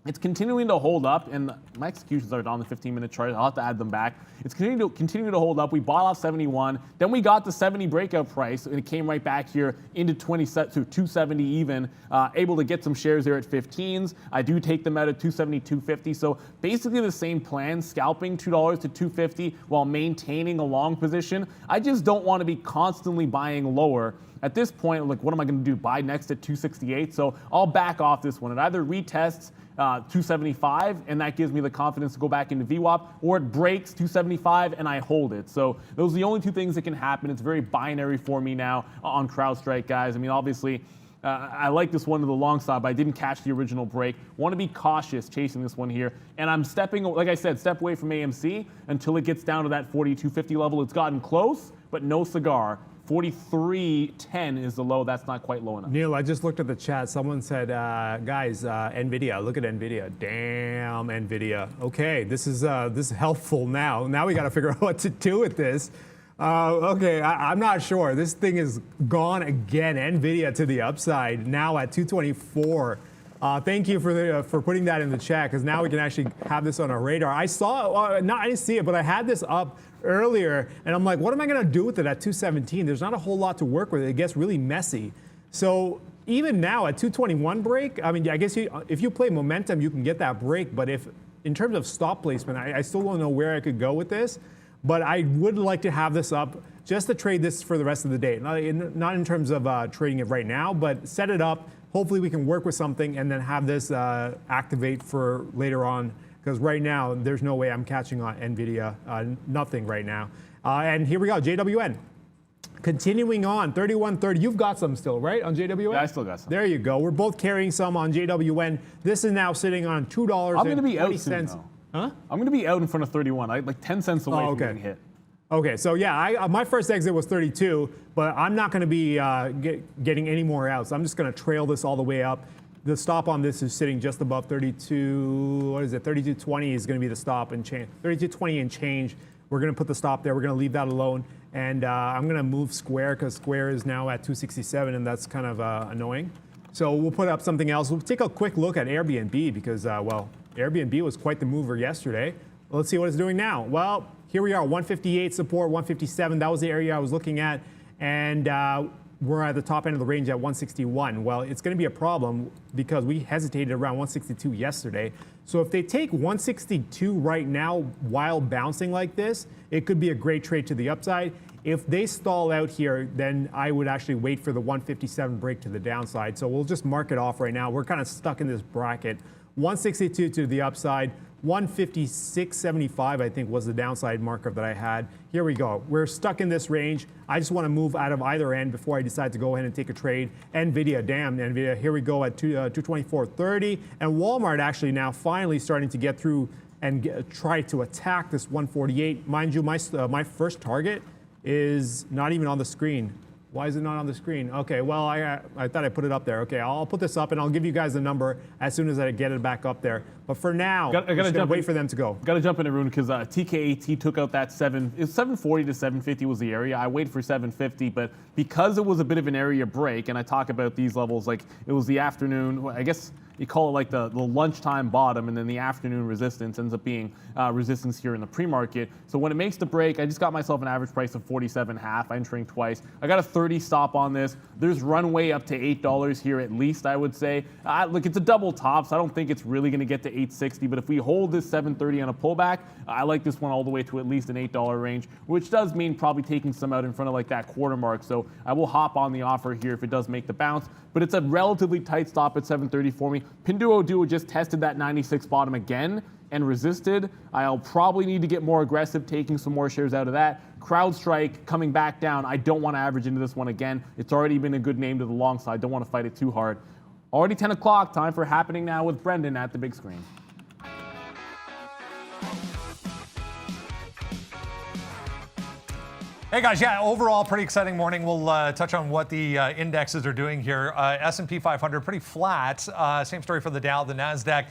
It's continuing to hold up, and my executions are on the 15-minute chart. I'll have to add them back. It's continuing to hold up. We bought off 71. Then we got the 70 breakout price, and it came right back here into 270 even. Able to get some shares there at 15s. I do take them out at 270, 250. So basically the same plan, scalping $2 to 250 while maintaining a long position. I just don't want to be constantly buying lower. At this point, like, what am I going to do? Buy next at 268? So I'll back off this one. It either retests 275, and that gives me the confidence to go back into VWAP, or it breaks 275 and I hold it. So those are the only two things that can happen. It's very binary for me now on CrowdStrike, guys. I mean, obviously, I like this one to the long side, but I didn't catch the original break. Want to be cautious chasing this one here. And I'm stepping, like I said, step away from AMC until it gets down to that 4250 level. It's gotten close, but no cigar. 43.10 is the low. That's not quite low enough. Neil, I just looked at the chat. Someone said, guys, NVIDIA, look at NVIDIA. Damn, NVIDIA. Okay, this is helpful now. Now we got to figure out what to do with this. Okay, I'm not sure. This thing is gone again. NVIDIA to the upside, now at 224. Thank you for putting that in the chat, because now we can actually have this on our radar. I saw, I didn't see it, but I had this up earlier, and I'm like, what am I going to do with it at 217? There's not a whole lot to work with. It gets really messy. So even now at 221 break, I mean, I guess if you play momentum, you can get that break. But if in terms of stop placement, I still don't know where I could go with this. But I would like to have this up just to trade this for the rest of the day. Not in terms of trading it right now, but set it up. Hopefully we can work with something and then have this activate for later on. Because right now, there's no way I'm catching on NVIDIA. Nothing right now. And here we go, JWN. Continuing on, 31.30. You've got some still, right, on JWN? Yeah, I still got some. There you go. We're both carrying some on JWN. This is now sitting on $2.20. I'm going to be out soon, though. Huh? I'm going to be out in front of 31. I'm like 10 cents away from getting hit. Okay, so yeah, my first exit was 32, but I'm not going to be getting any more outs. I'm just going to trail this all the way up. The stop on this is sitting just above 32. What is it? 32.20 is going to be the stop and change. 32.20 and change. We're going to put the stop there. We're going to leave that alone, and I'm going to move Square, because Square is now at 267, and that's kind of annoying. So we'll put up something else. We'll take a quick look at Airbnb, because well, Airbnb was quite the mover yesterday. Let's see what it's doing now. Well, here we are, 158 support, 157. That was the area I was looking at, and we're at the top end of the range at 161. Well, it's going to be a problem because we hesitated around 162 yesterday. So if they take 162 right now while bouncing like this, it could be a great trade to the upside. If they stall out here, then I would actually wait for the 157 break to the downside. So we'll just mark it off right now. We're kind of stuck in this bracket. 162 to the upside. 156.75, I think, was the downside marker that I had. Here we go. We're stuck in this range. I just want to move out of either end before I decide to go ahead and take a trade. NVIDIA, damn, NVIDIA. Here we go at 224.30. And Walmart actually now finally starting to get through and try to attack this 148. Mind you, my first target is not even on the screen. Why is it not on the screen? Okay, well, I thought I put it up there. Okay, I'll put this up and I'll give you guys the number as soon as I get it back up there. But for now, I gotta wait for them to go. Got to jump in, Arun, because TKAT took out that 740 to 750 was the area. I waited for 750, but because it was a bit of an area break, and I talk about these levels like it was the afternoon, I guess you call it like the lunchtime bottom, and then the afternoon resistance ends up being resistance here in the pre-market. So when it makes the break, I just got myself an average price of 47.5, entering twice. I got a 30 stop on this. There's runway up to $8 here at least, I would say. Look, it's a double top, so I don't think it's really going to get to 860, but if we hold this 730 on a pullback, I like this one all the way to at least an $8 range, which does mean probably taking some out in front of like that quarter mark. So I will hop on the offer here if it does make the bounce, but it's a relatively tight stop at 730 for me. Pinduoduo just tested that 96 bottom again and resisted. I'll probably need to get more aggressive, taking some more shares out of that. CrowdStrike coming back down. I don't want to average into this one again. It's already been a good name to the long side. Don't want to fight it too hard. Already 10 o'clock, time for Happening Now with Brendan at the big screen. Hey guys, yeah, overall pretty exciting morning. We'll touch on what the indexes are doing here. S&P 500 pretty flat. Same story for the Dow, the NASDAQ.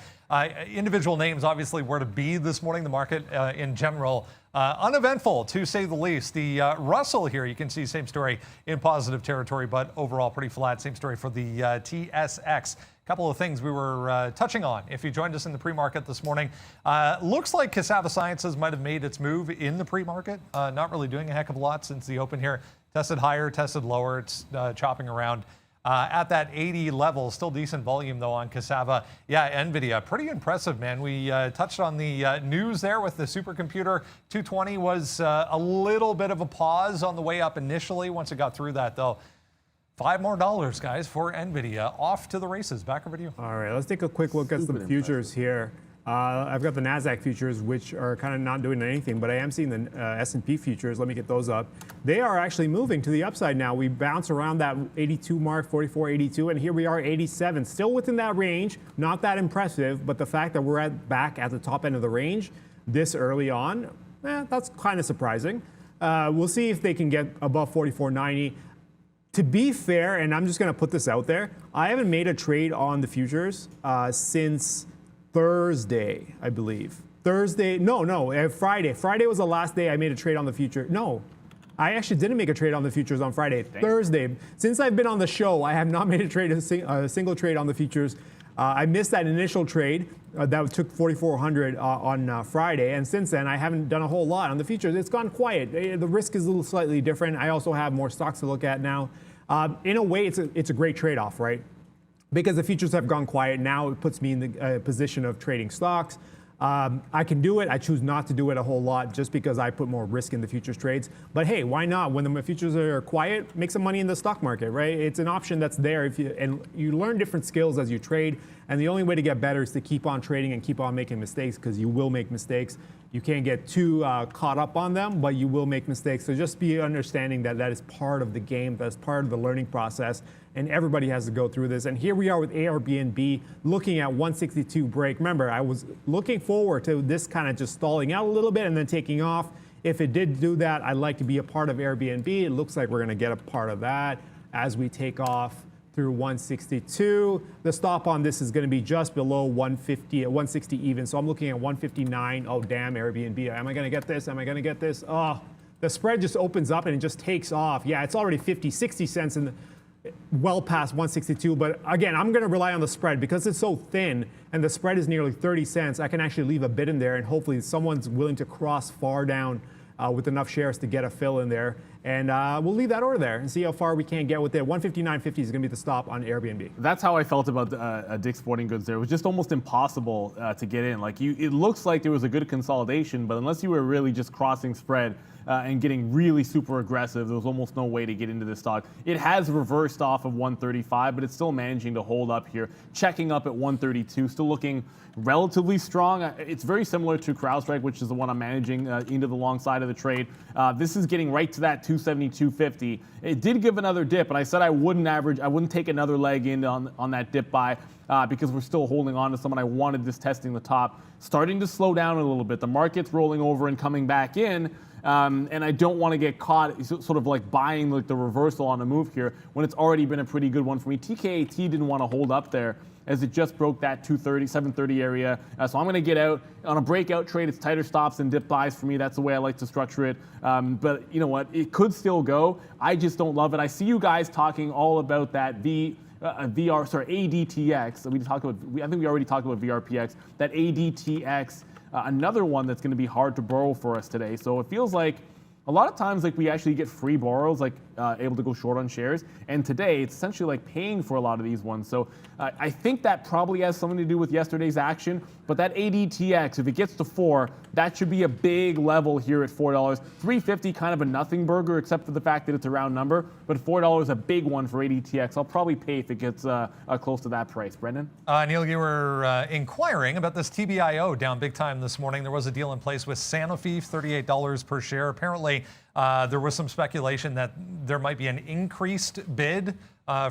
Individual names obviously were to be this morning. The market in general uneventful to say the least. The Russell here, you can see same story in positive territory, but overall pretty flat. Same story for the TSX. Couple of things we were touching on if you joined us in the pre-market this morning. Looks like Cassava Sciences might have made its move in the pre-market. Not really doing a heck of a lot since the open here. Tested higher, tested lower. It's chopping around at that 80 level. Still decent volume though on Cassava. Yeah, NVIDIA, pretty impressive, man. We touched on the news there with the supercomputer. 220 was a little bit of a pause on the way up initially. Once it got through that though, $5 more, guys, for NVIDIA. Off to the races. Back over to you. All right, let's take a quick look at some futures here. I've got the NASDAQ futures, which are kind of not doing anything, but I am seeing the S&P futures. Let me get those up. They are actually moving to the upside now. We bounce around that 82 mark, 44, 82, and here we are, 87. Still within that range. Not that impressive, but the fact that we're back at the top end of the range this early on, that's kind of surprising. We'll see if they can get above 44.90. To be fair, and I'm just going to put this out there, I haven't made a trade on the futures since Thursday, I believe. Friday. Friday was the last day I made a trade on the future. No, I actually didn't make a trade on the futures on Friday. Thursday. Since I've been on the show, I have not made a single trade on the futures. I missed that initial trade that took 4,400 on Friday, and since then I haven't done a whole lot on the futures. It's gone quiet. The risk is a little slightly different. I also have more stocks to look at now. In a way, it's a great trade-off, right? Because the futures have gone quiet. Now it puts me in the position of trading stocks. I can do it. I choose not to do it a whole lot just because I put more risk in the futures trades. But hey, why not? When the futures are quiet, make some money in the stock market, right? It's an option that's there. And you learn different skills as you trade. And the only way to get better is to keep on trading and keep on making mistakes, because you will make mistakes. You can't get too caught up on them, but you will make mistakes. So just be understanding that that is part of the game. That's part of the learning process. And everybody has to go through this. And here we are with Airbnb looking at 162 break. Remember, I was looking forward to this kind of just stalling out a little bit and then taking off. If it did do that, I'd like to be a part of Airbnb. It looks like we're going to get a part of that as we take off through 162. The stop on this is going to be just below 150 at 160 even. So I'm looking at 159. Oh, damn, Airbnb. Am I going to get this? Am I going to get this? Oh, the spread just opens up and it just takes off. Yeah, it's already 50, 60 cents in the well past 162, but again, I'm going to rely on the spread because it's so thin and the spread is nearly 30 cents. I can actually leave a bid in there and hopefully someone's willing to cross far down with enough shares to get a fill in there. And we'll leave that order there and see how far we can get with it. 159.50 is going to be the stop on Airbnb. That's how I felt about Dick's Sporting Goods there. It was just almost impossible to get in. Like it looks like there was a good consolidation, but unless you were really just crossing spread and getting really super aggressive, there was almost no way to get into this stock. It has reversed off of 135, but it's still managing to hold up here, checking up at 132, still looking relatively strong. It's very similar to CrowdStrike, which is the one I'm managing into the long side of the trade. This is getting right to that 272.50. It did give another dip, and I said I wouldn't take another leg in on that dip buy because we're still holding on to someone. I wanted this testing the top, starting to slow down a little bit. The market's rolling over and coming back in. and I don't want to get caught sort of like buying like the reversal on the move here when it's already been a pretty good one for me. TKAT didn't want to hold up there as it just broke that 230, 730 area. So I'm going to get out on a breakout trade. It's tighter stops and dip buys for me. That's the way I like to structure it. But you know what? It could still go. I just don't love it. I see you guys talking all about that ADTX. We talked about. I think we already talked about VRPX. That ADTX, another one that's going to be hard to borrow for us today. So it feels like a lot of times, like we actually get free borrows, like able to go short on shares. And today, it's essentially like paying for a lot of these ones. So I think that probably has something to do with yesterday's action. But that ADTX, if it gets to 4, that should be a big level here at $4. $3.50, kind of a nothing burger, except for the fact that it's a round number. But $4, a big one for ADTX. I'll probably pay if it gets close to that price. Brendan? Neil, you were inquiring about this TBIO down big time this morning. There was a deal in place with Sanofi, $38 per share. Apparently, there was some speculation that there might be an increased bid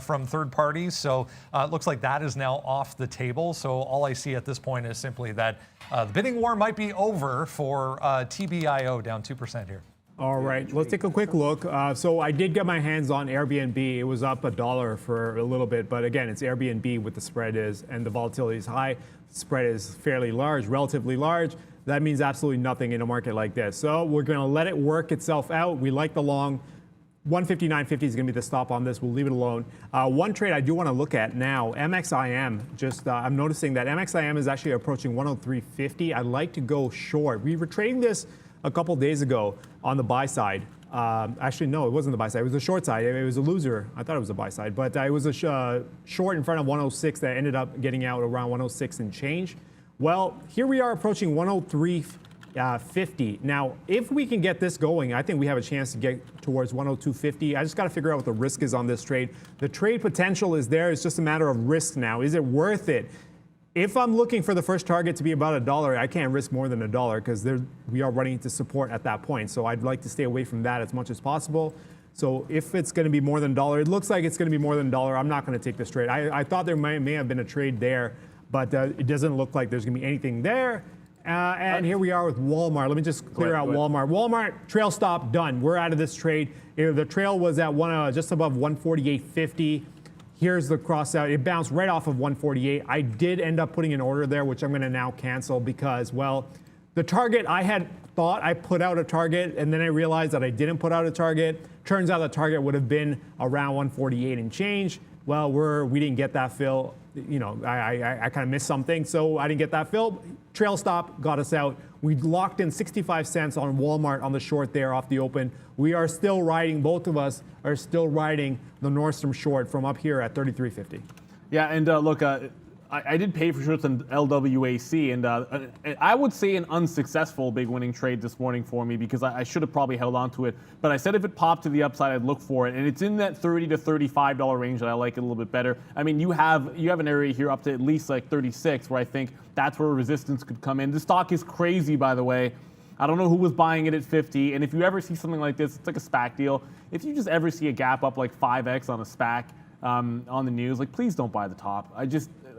from third parties. So it looks like that is now off the table. So all I see at this point is simply that the bidding war might be over for TBIO, down 2% here. All right, let's take a quick look. So I did get my hands on Airbnb. It was up $1 for a little bit, but again, it's Airbnb what the spread is, and the volatility is high. Spread is fairly large, relatively large. That means absolutely nothing in a market like this. So we're going to let it work itself out. We like the long. 159.50 is going to be the stop on this. We'll leave it alone. One trade I do want to look at now, MXIM. I'm noticing that MXIM is actually approaching 103.50. I'd like to go short. We were trading this a couple days ago on the buy side. Actually, no, it wasn't the buy side. It was the short side. It was a loser. I thought it was a buy side, but it was a short in front of 106 that ended up getting out around 106 and change. Well, here we are approaching 103.50. Now, if we can get this going, I think we have a chance to get towards 102.50. I just got to figure out what the risk is on this trade. The trade potential is there. It's just a matter of risk now. Is it worth it? If I'm looking for the first target to be about $1, I can't risk more than $1 because we are running into support at that point. So I'd like to stay away from that as much as possible. So if it's going to be more than $1, it looks like it's going to be more than $1. I'm not going to take this trade. I thought there may have been a trade there, but it doesn't look like there's going to be anything there. And here we are with Walmart. Let me just clear out Walmart. Walmart, trail stop, done. We're out of this trade. The trail was at just above 148.50. Here's the cross out. It bounced right off of 148. I did end up putting an order there, which I'm going to now cancel because, well, the target, I had thought I put out a target, and then I realized that I didn't put out a target. Turns out the target would have been around 148 and change. Well, we didn't get that fill. You know, I kind of missed something, so I didn't get that fill. Trail stop got us out. We locked in 65 cents on Walmart on the short there off the open. We are still riding, both of us are still riding the Nordstrom short from up here at 33.50. Yeah, and look, I did pay for shorts on LWAC, and I would say an unsuccessful big winning trade this morning for me because I should have probably held on to it. But I said if it popped to the upside, I'd look for it, and it's in that $30 to $35 range that I like it a little bit better. I mean, you have an area here up to at least like 36 where I think that's where resistance could come in. The stock is crazy, by the way. I don't know who was buying it at 50, and if you ever see something like this, it's like a SPAC deal. If you just ever see a gap up like 5x on a SPAC on the news, like please don't buy the top. I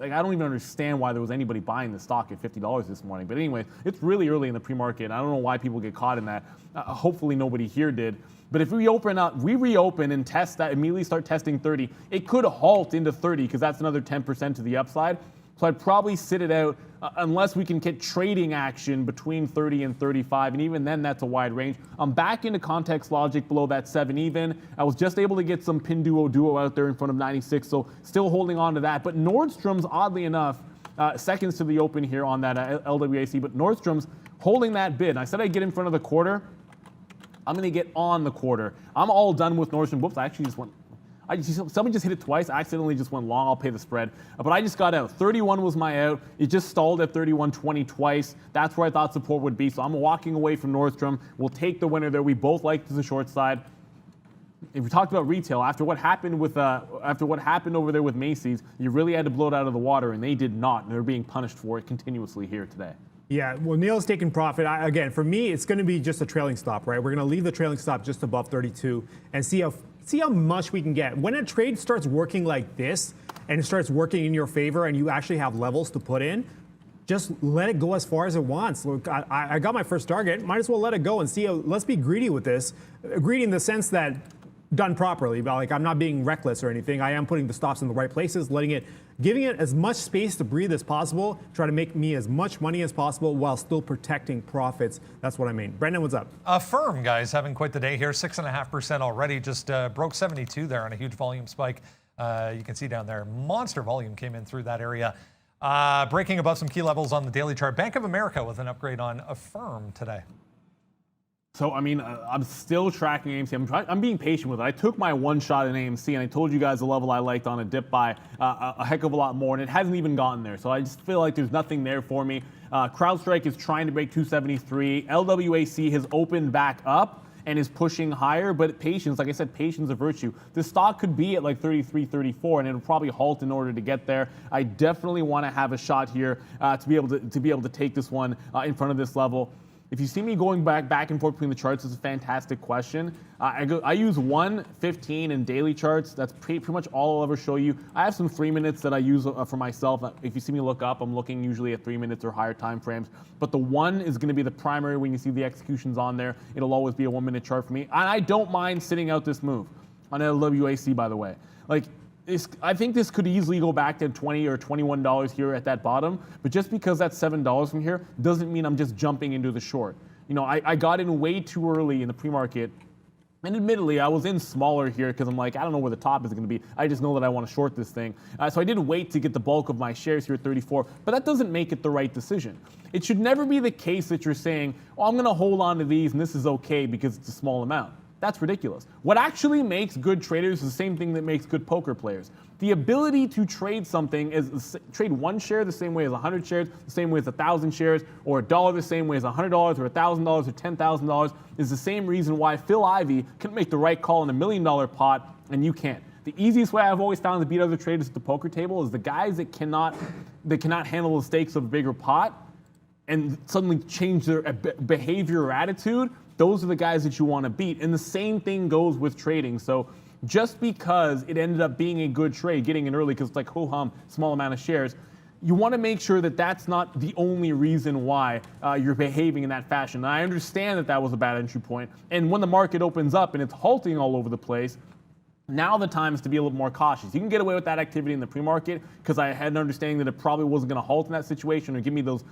don't even understand why there was anybody buying the stock at $50 this morning. But anyway, it's really early in the pre-market. I don't know why people get caught in that. Hopefully nobody here did. But if we reopen and test that, immediately start testing 30, it could halt into 30 because that's another 10% to the upside. So I'd probably sit it out unless we can get trading action between 30 and 35, and even then that's a wide range. I'm back into context logic below that 7 even. I was just able to get some Pinduoduo out there in front of 96, so still holding on to that. But Nordstrom's, oddly enough, seconds to the open here on that LWAC, but Nordstrom's holding that bid. I said I'd get in front of the quarter. I'm going to get on the quarter. I'm all done with Nordstrom. Whoops, I actually just went. Somebody just hit it twice. I accidentally just went long. I'll pay the spread. But I just got out. 31 was my out. It just stalled at 31.20 twice. That's where I thought support would be. So I'm walking away from Nordstrom. We'll take the winner there. We both liked the short side. If we talked about retail, after what happened over there with Macy's, you really had to blow it out of the water, and they did not. And they're being punished for it continuously here today. Yeah, well, Neil's taking profit. Again, for me, it's going to be just a trailing stop, right? We're going to leave the trailing stop just above 32 and see how much we can get. When a trade starts working like this and it starts working in your favor and you actually have levels to put in, just let it go as far as it wants. Look, I got my first target. Might as well let it go and see how, let's be greedy with this. Greedy in the sense that done properly, but like I'm not being reckless or anything. I am putting the stops in the right places, giving it as much space to breathe as possible, try to make me as much money as possible while still protecting profits. That's what I mean. Brendan, what's up? Firm, guys, having quite the day here. 6.5% already. Just broke 72 there on a huge volume spike. You can see down there, monster volume came in through that area. Breaking above some key levels on the daily chart. Bank of America with an upgrade on Affirm today. So, I mean, I'm still tracking AMC. I'm being patient with it. I took my one shot in AMC, and I told you guys the level I liked on a dip by a heck of a lot more, and it hasn't even gotten there. So I just feel like there's nothing there for me. CrowdStrike is trying to break 273. LWAC has opened back up and is pushing higher, but patience, like I said, patience is a virtue. This stock could be at like 33, 34, and it'll probably halt in order to get there. I definitely want to have a shot here to be able to take this one in front of this level. If you see me going back and forth between the charts, it's a fantastic question. I use 1, 15, and daily charts. That's pretty much all I'll ever show you. I have some 3 minutes that I use for myself. If you see me look up, I'm looking usually at 3 minutes or higher time frames. But the 1 is going to be the primary when you see the executions on there. It'll always be a 1 minute chart for me. And I don't mind sitting out this move on LWAC, by the way. Like, I think this could easily go back to $20 or $21 here at that bottom, but just because that's $7 from here doesn't mean I'm just jumping into the short. You know, I got in way too early in the pre-market, and admittedly, I was in smaller here because I'm like, I don't know where the top is going to be. I just know that I want to short this thing. So I did wait to get the bulk of my shares here at 34, but that doesn't make it the right decision. It should never be the case that you're saying, oh, I'm going to hold on to these and this is okay because it's a small amount. That's ridiculous. What actually makes good traders is the same thing that makes good poker players. The ability to trade something is trade one share the same way as 100 shares, the same way as 1,000 shares, or $1 the same way as $100 or $1,000 or $10,000 is the same reason why Phil Ivey can make the right call in $1 million pot and you can't. The easiest way I've always found to beat other traders at the poker table is the guys that cannot handle the stakes of a bigger pot and suddenly change their behavior or attitude. Those are the guys that you want to beat. And the same thing goes with trading. So just because it ended up being a good trade, getting in early because it's like ho-hum, small amount of shares, you want to make sure that that's not the only reason why you're behaving in that fashion. And I understand that that was a bad entry point. And when the market opens up and it's halting all over the place, now the time is to be a little more cautious. You can get away with that activity in the pre-market because I had an understanding that it probably wasn't going to halt in that situation or give me those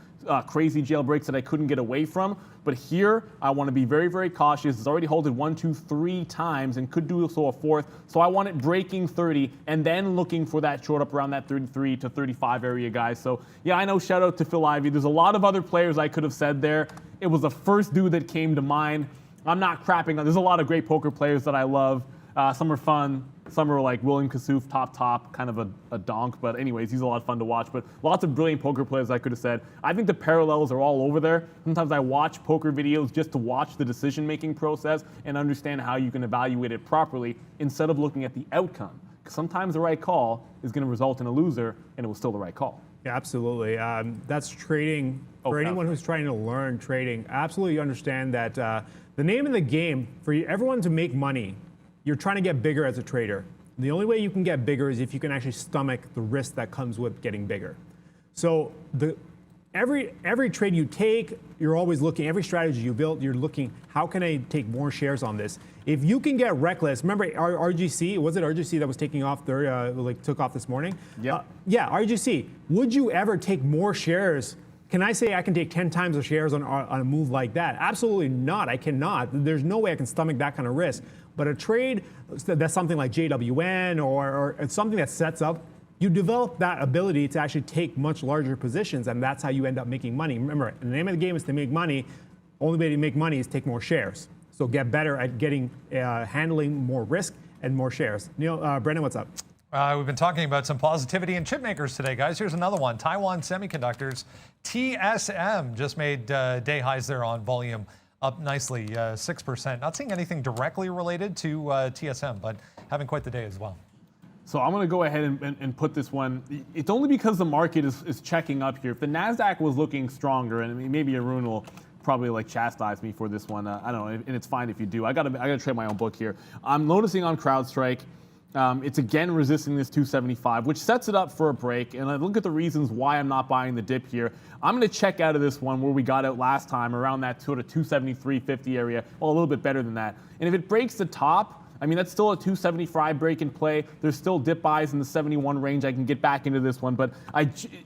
crazy jailbreaks that I couldn't get away from. But here, I want to be very, very cautious. It's already halted 1, 2, 3 times and could do so a fourth. So I want it breaking 30 and then looking for that short up around that 33 to 35 area, guys. So yeah, I know, shout out to Phil Ivey. There's a lot of other players I could have said there. It was the first dude that came to mind. I'm not crapping on. There's a lot of great poker players that I love. Some are fun. Some are like William Kassouf, top, kind of a donk. But anyways, he's a lot of fun to watch. But lots of brilliant poker players I could have said. I think the parallels are all over there. Sometimes I watch poker videos just to watch the decision-making process and understand how you can evaluate it properly instead of looking at the outcome. Because sometimes the right call is going to result in a loser, and it was still the right call. Yeah, absolutely. That's trading. For anyone who's trying to learn trading, absolutely understand that the name of the game for everyone to make money, you're trying to get bigger as a trader. The only way you can get bigger is if you can actually stomach the risk that comes with getting bigger. So every trade you take, you're always looking, every strategy you build, you're looking, how can I take more shares on this? If you can get reckless, remember RGC, was it RGC that was taking off, took off this morning? Yeah. Yeah, RGC, would you ever take more shares? Can I say I can take 10 times the shares on a move like that? Absolutely not, I cannot. There's no way I can stomach that kind of risk. But a trade that's something like JWN or something that sets up, you develop that ability to actually take much larger positions, and that's how you end up making money. Remember, the name of the game is to make money. Only way to make money is take more shares. So get better at handling more risk and more shares. Brendan, what's up? We've been talking about some positivity in chip makers today, guys. Here's another one. Taiwan Semiconductors, TSM, just made day highs there on volume, up nicely, 6%. Not seeing anything directly related to TSM, but having quite the day as well. So I'm going to go ahead and put this one. It's only because the market is checking up here. If the NASDAQ was looking stronger, and maybe Arun will probably like chastise me for this one. I don't know, and it's fine if you do. I gotta trade my own book here. I'm noticing on CrowdStrike, It's again resisting this 275, which sets it up for a break. And I look at the reasons why I'm not buying the dip here. I'm going to check out of this one where we got out last time around that sort of 273.50 area. Well, a little bit better than that. And if it breaks the top, I mean, that's still a 275 break in play. There's still dip buys in the 71 range. I can get back into this one. But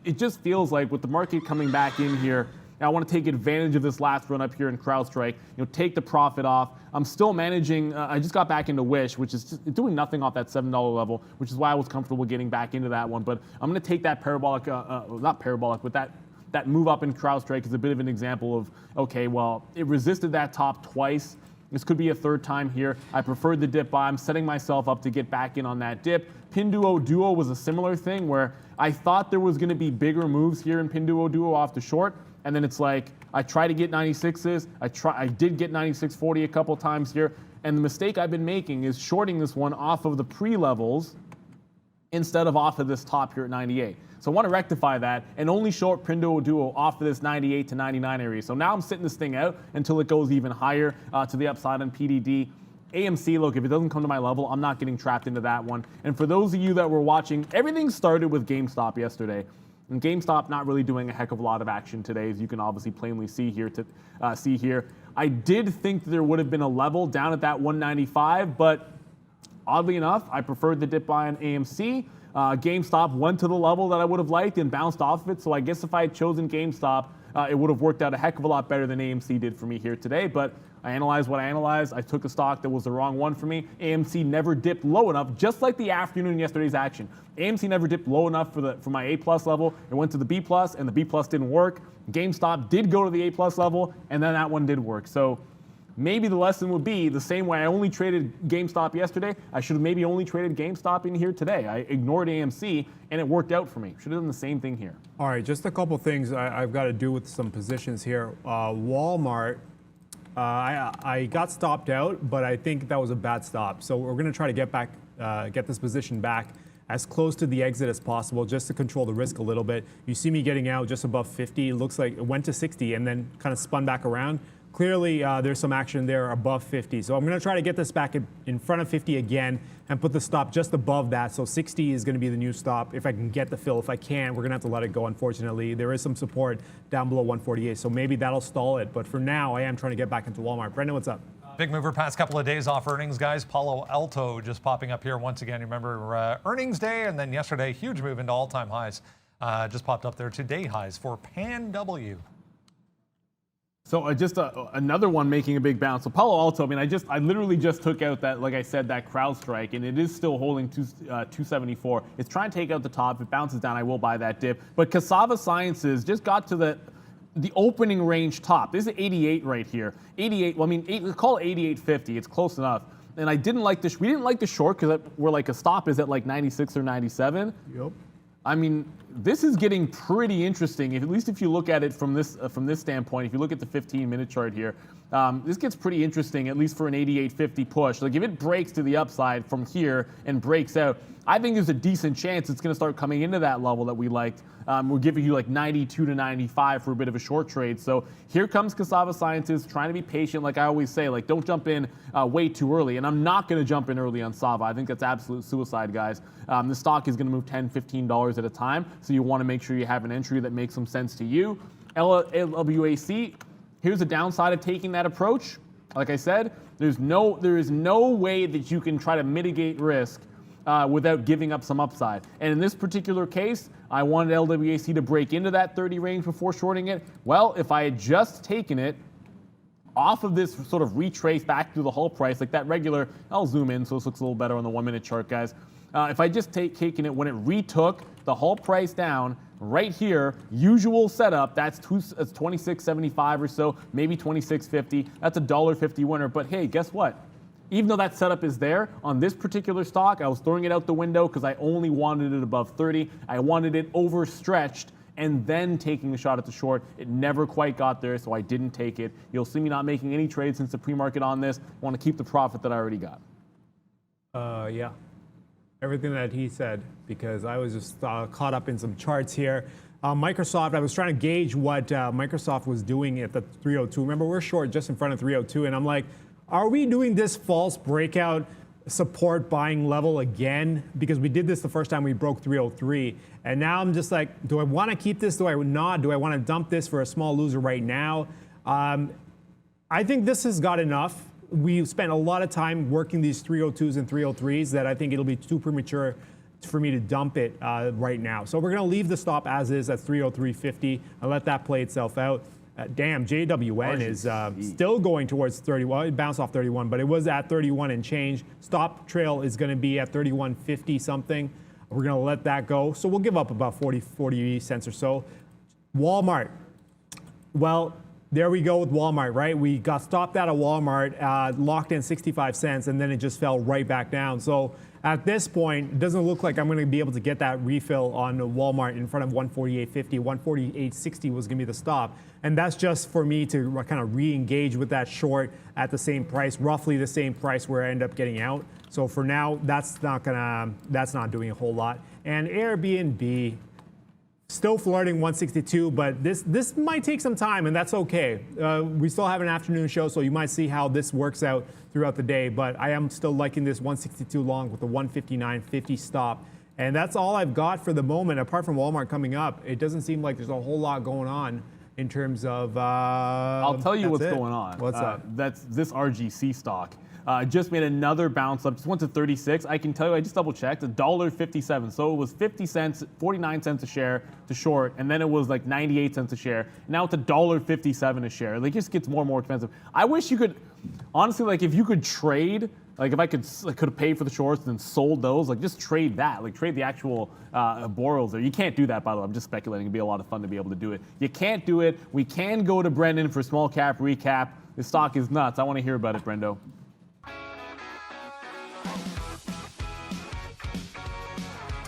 it just feels like with the market coming back in here, I want to take advantage of this last run up here in CrowdStrike, take the profit off. I'm still managing, I just got back into Wish, which is just doing nothing off that $7 level, which is why I was comfortable getting back into that one. But I'm going to take that parabolic, not parabolic, but that move up in CrowdStrike is a bit of an example of, okay, well, it resisted that top twice. This could be a third time here. I preferred the dip buy. I'm setting myself up to get back in on that dip. Pinduo Duo was a similar thing where I thought there was going to be bigger moves here in Pinduo Duo off the short. And then it's like, I try to get 96s. I did get 96.40 a couple times here. And the mistake I've been making is shorting this one off of the pre-levels instead of off of this top here at 98. So I want to rectify that and only short Pinduo Duo off of this 98 to 99 area. So now I'm sitting this thing out until it goes even higher to the upside on PDD. AMC, look, if it doesn't come to my level, I'm not getting trapped into that one. And for those of you that were watching, everything started with GameStop yesterday. And GameStop not really doing a heck of a lot of action today, as you can obviously plainly see here. I did think there would have been a level down at that 195, but oddly enough, I preferred the dip buy on AMC. GameStop went to the level that I would have liked and bounced off of it. So I guess if I had chosen GameStop, it would have worked out a heck of a lot better than AMC did for me here today. But I analyzed what I analyzed. I took a stock that was the wrong one for me. AMC never dipped low enough, just like the afternoon yesterday's action. AMC never dipped low enough for my A+ level. It went to the B+, and the B+ didn't work. GameStop did go to the A+ level, and then that one did work. So maybe the lesson would be the same way I only traded GameStop yesterday, I should have maybe only traded GameStop in here today. I ignored AMC, and it worked out for me. Should have done the same thing here. All right, just a couple things I've got to do with some positions here. Walmart. I got stopped out, but I think that was a bad stop. So we're going to try to get this position back as close to the exit as possible, just to control the risk a little bit. You see me getting out just above 50. It looks like it went to 60 and then kind of spun back around. Clearly, there's some action there above 50. So I'm going to try to get this back in front of 50 again and put the stop just above that. So 60 is going to be the new stop if I can get the fill. If I can't, we're going to have to let it go, unfortunately. There is some support down below 148, so maybe that'll stall it. But for now, I am trying to get back into Walmart. Brendan, what's up? Big mover past couple of days off earnings, guys. Palo Alto just popping up here once again. You remember earnings day, and then yesterday, huge move into all-time highs. Just popped up there to day highs for Pan W. So just another one making a big bounce. So Palo Alto, I mean, I literally just took out that, like I said, that CrowdStrike, and it is still holding 274. It's trying to take out the top. If it bounces down, I will buy that dip. But Cassava Sciences just got to the opening range top. This is 88 right here. 88. Well, I mean, call it 88.50. It's close enough. And I didn't like this. We didn't like the short because we're like a stop is at like 96 or 97. Yep. I mean, this is getting pretty interesting. At least if you look at it from this standpoint, if you look at the 15-minute chart here, this gets pretty interesting. At least for an 88.50 push. Like if it breaks to the upside from here and breaks out, I think there's a decent chance it's going to start coming into that level that we liked. We're giving you like 92 to 95 for a bit of a short trade. So here comes Cassava Sciences trying to be patient. Like I always say, like don't jump in way too early. And I'm not going to jump in early on Sava. I think that's absolute suicide, guys. The stock is going to move $10, $15 at a time. So you want to make sure you have an entry that makes some sense to you. LWAC, here's the downside of taking that approach. Like I said, there is no way that you can try to mitigate risk without giving up some upside. And in this particular case, I wanted LWAC to break into that 30 range before shorting it. Well, if I had just taken it off of this sort of retrace back through the whole price, like that regular, I'll zoom in so this looks a little better on the 1-minute chart, guys. If I just taken it when it retook the whole price down right here, usual setup, that's 26.75 or so, maybe 26.50. That's a $1.50 winner. But hey, guess what? Even though that setup is there, on this particular stock, I was throwing it out the window because I only wanted it above 30. I wanted it overstretched and then taking a shot at the short. It never quite got there, so I didn't take it. You'll see me not making any trades since the pre-market on this. I want to keep the profit that I already got. Yeah. Everything that he said, because I was just caught up in some charts here. Microsoft, I was trying to gauge what Microsoft was doing at the 302. Remember, we're short just in front of 302, and I'm like, are we doing this false breakout support buying level again, because we did this the first time we broke 303. And now I'm just like, do I want to keep this? Do I not? Do I want to dump this for a small loser right now? I think this has got enough. We spent a lot of time working these 302s and 303s that I think it'll be too premature for me to dump it right now. So we're going to leave the stop as is at 303.50 and let that play itself out. Damn, JWN is still going towards 31. It bounced off 31, but it was at 31 and change. Stop trail is going to be at 31.50 something. We're going to let that go. So we'll give up about 40 cents or so. Walmart. Well, there we go with Walmart, right? We got stopped out of Walmart, locked in 65 cents, and then it just fell right back down. So at this point, it doesn't look like I'm going to be able to get that refill on Walmart in front of 148.50. 148.60 was going to be the stop. And that's just for me to kind of re-engage with that short at the same price, roughly the same price where I end up getting out. So for now, that's not doing a whole lot. And Airbnb, still flirting 162, but this might take some time, and that's okay. We still have an afternoon show, so you might see how this works out throughout the day, but I am still liking this 162 long with the 159.50 stop. And that's all I've got for the moment, apart from Walmart coming up. It doesn't seem like there's a whole lot going on in terms of... I'll tell you what's going on. What's up? That's this RGC stock. Just made another bounce up, just went to 36. I can tell you, I just double checked, $1.57. So it was 50 cents, 49 cents a share to short, and then it was like 98 cents a share. Now it's $1.57 a share. Like, it just gets more and more expensive. I wish you could, honestly, like, if you could trade, like, if I could have paid for the shorts and then sold those, like, just trade that, like, trade the actual borrows there. You can't do that, by the way. I'm just speculating. It'd be a lot of fun to be able to do it. You can't do it. We can go to Brendan for small cap recap. This stock is nuts. I want to hear about it, Brendo.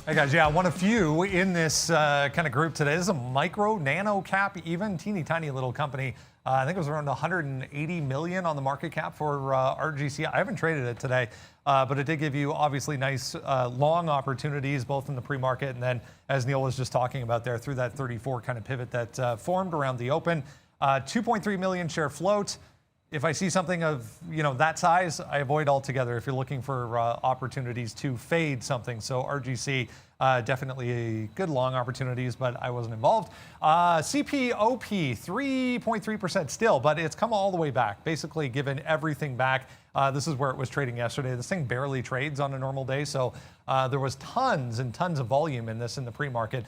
Hey guys, yeah, one of few in this kind of group today. This is a micro, nano cap, even teeny tiny little company. I think it was around 180 million on the market cap for RGC. I haven't traded it today, but it did give you obviously nice long opportunities, both in the pre-market and then, as Neil was just talking about there, through that 34 kind of pivot that formed around the open. 2.3 million share float. If I see something of that size, I avoid altogether if you're looking for opportunities to fade something. So RGC, definitely good long opportunities, but I wasn't involved. CPOP, 3.3% still, but it's come all the way back, basically given everything back. This is where it was trading yesterday. This thing barely trades on a normal day, so there was tons and tons of volume in this in the pre-market.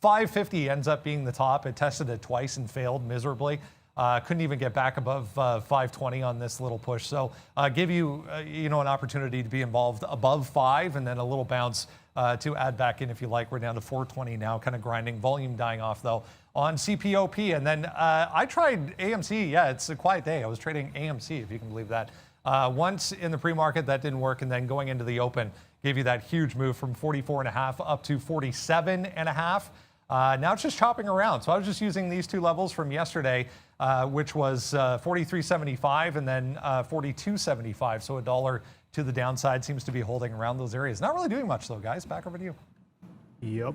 550 ends up being the top. It tested it twice and failed miserably. Couldn't even get back above 520 on this little push. So give you, an opportunity to be involved above 5 and then a little bounce to add back in if you like. We're down to 420 now, kind of grinding. Volume dying off though on CPOP. And then I tried AMC. Yeah, it's a quiet day. I was trading AMC, if you can believe that. Once in the pre-market, that didn't work. And then going into the open, gave you that huge move from 44.5 up to 47.5. Now it's just chopping around. So I was just using these two levels from yesterday, which was 43.75 and then 42.75. So $1 to the downside, seems to be holding around those areas. Not really doing much though, guys. Back over to you. Yep.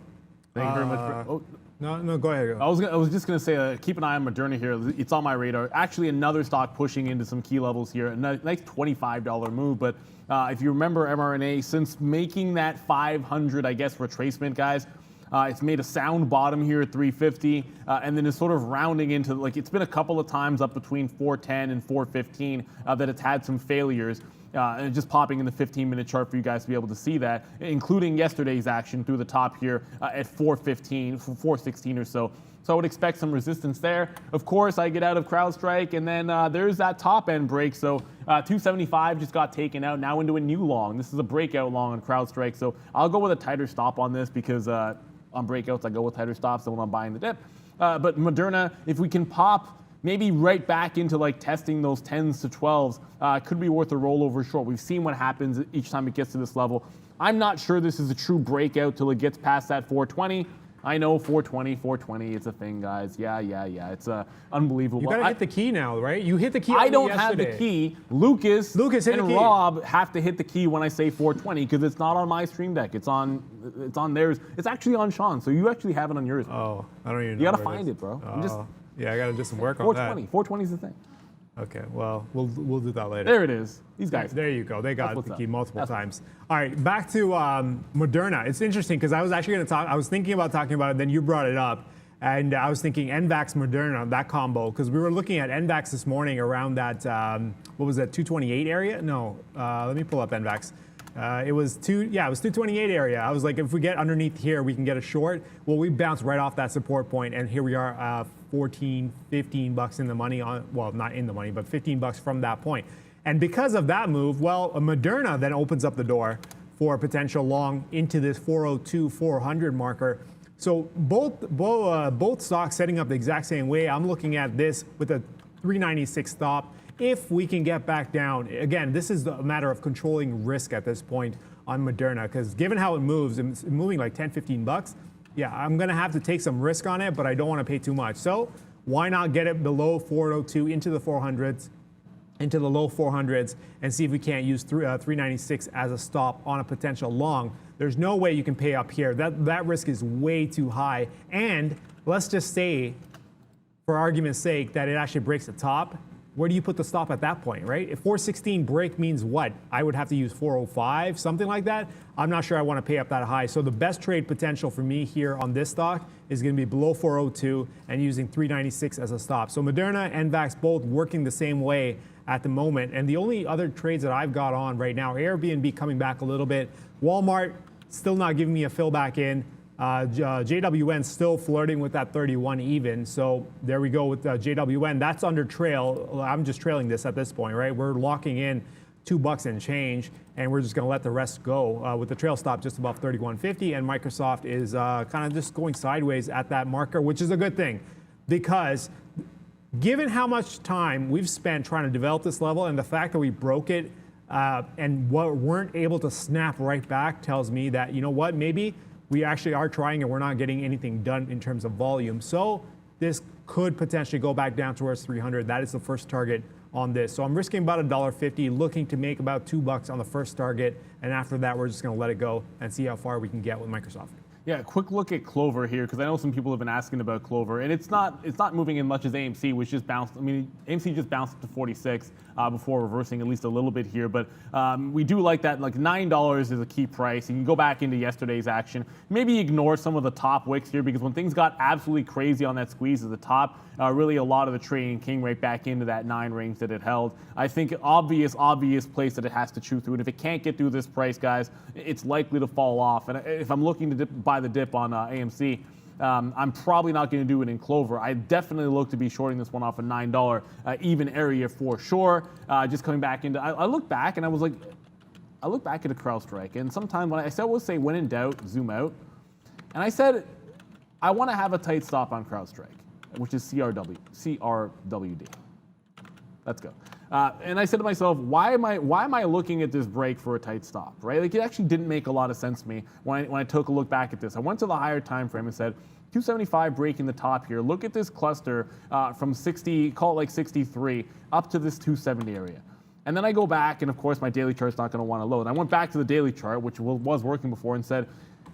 Thank you very much. No, go ahead. I was just going to say, keep an eye on Moderna here. It's on my radar. Actually, another stock pushing into some key levels here. A nice $25 move. But if you remember mRNA, since making that 500, I guess, retracement, guys, it's made a sound bottom here at 350, and then it's sort of rounding into, like, it's been a couple of times up between 410 and 415 that it's had some failures. And just popping in the 15-minute chart for you guys to be able to see that, including yesterday's action through the top here at 415, 416 or so. So I would expect some resistance there. Of course, I get out of CrowdStrike, and then there's that top end break. So 275 just got taken out, now into a new long. This is a breakout long on CrowdStrike. So I'll go with a tighter stop on this because on breakouts, I go with tighter stops than when I'm buying the dip. But Moderna, if we can pop maybe right back into like testing those 10s to 12s, could be worth a rollover short. We've seen what happens each time it gets to this level. I'm not sure this is a true breakout till it gets past that 420. I know 420, it's a thing, guys. Yeah. It's unbelievable. You gotta hit the key now, right? You hit the key. I don't have the key. Lucas hit the and key. Rob have to hit the key when I say 420 because it's not on my stream deck. It's on theirs. It's actually on Sean, so you actually have it on yours. Oh, I don't even know. You gotta find it, bro. Yeah, I gotta do some work on that. 420 is the thing. Okay, well, we'll do that later. There it is. These guys. There you go. They got what's the up. key multiple times. All right, back to Moderna. It's interesting because I was actually going to talk. I was thinking about talking about it, then you brought it up, and I was thinking NVAX Moderna, that combo, because we were looking at NVAX this morning around that what was that 228 area? No, let me pull up NVAX. It was 228 area. I was like, if we get underneath here, we can get a short. Well, we bounced right off that support point, and here we are, 14, 15 bucks in the money on, well, not in the money, but 15 bucks from that point. And because of that move, well, Moderna then opens up the door for a potential long into this 402, 400 marker. So both stocks setting up the exact same way. I'm looking at this with a 396 stop. If we can get back down, again, this is a matter of controlling risk at this point on Moderna, because given how it moves, it's moving like 10, 15 bucks. Yeah, I'm going to have to take some risk on it, but I don't want to pay too much. So why not get it below 402 into the 400s, into the low 400s, and see if we can't use 396 as a stop on a potential long. There's no way you can pay up here. That risk is way too high. And let's just say, for argument's sake, that it actually breaks the top. Where do you put the stop at that point, right? If 416 break means what? I would have to use 405, something like that. I'm not sure I want to pay up that high. So the best trade potential for me here on this stock is going to be below 402 and using 396 as a stop. So Moderna and NVAX both working the same way at the moment. And the only other trades that I've got on right now, Airbnb coming back a little bit, Walmart still not giving me a fill back in. JWN still flirting with that 31 even. So there we go with JWN. That's under trail. I'm just trailing this at this point, right? We're locking in $2 and change, and we're just going to let the rest go with the trail stop just above 31.50. And Microsoft is kind of just going sideways at that marker, which is a good thing, because given how much time we've spent trying to develop this level and the fact that we broke it and weren't able to snap right back tells me that, you know what, maybe we actually are trying and we're not getting anything done in terms of volume. So this could potentially go back down towards 300. That is the first target on this. So I'm risking about $1.50, looking to make about $2 on the first target. And after that, we're just going to let it go and see how far we can get with Microsoft. Yeah, quick look at Clover here, because I know some people have been asking about Clover, and it's not moving in much as AMC, which just bounced. I mean, AMC just bounced up to 46 before reversing at least a little bit here, but we do like that. Like $9 is a key price. You can go back into yesterday's action, maybe ignore some of the top wicks here, because when things got absolutely crazy on that squeeze at the top, really a lot of the trading came right back into that 9 range that it held. I think obvious place that it has to chew through, and if it can't get through this price, guys, it's likely to fall off. And if I'm looking to buy the dip on AMC, I'm probably not going to do it in Clover. I definitely look to be shorting this one off a $9 even area for sure. Just coming back into, I look back and I was like, I look back at a CrowdStrike, and sometimes when I always say when in doubt, zoom out. And I said, I want to have a tight stop on CrowdStrike, which is CRWD. Let's go. And I said to myself, why am I looking at this break for a tight stop, right? Like, it actually didn't make a lot of sense to me when I took a look back at this. I went to the higher time frame and said, 275 breaking the top here. Look at this cluster from 60, call it like 63, up to this 270 area. And then I go back, and of course my daily chart's not going to want to load. I went back to the daily chart, which was working before, and said,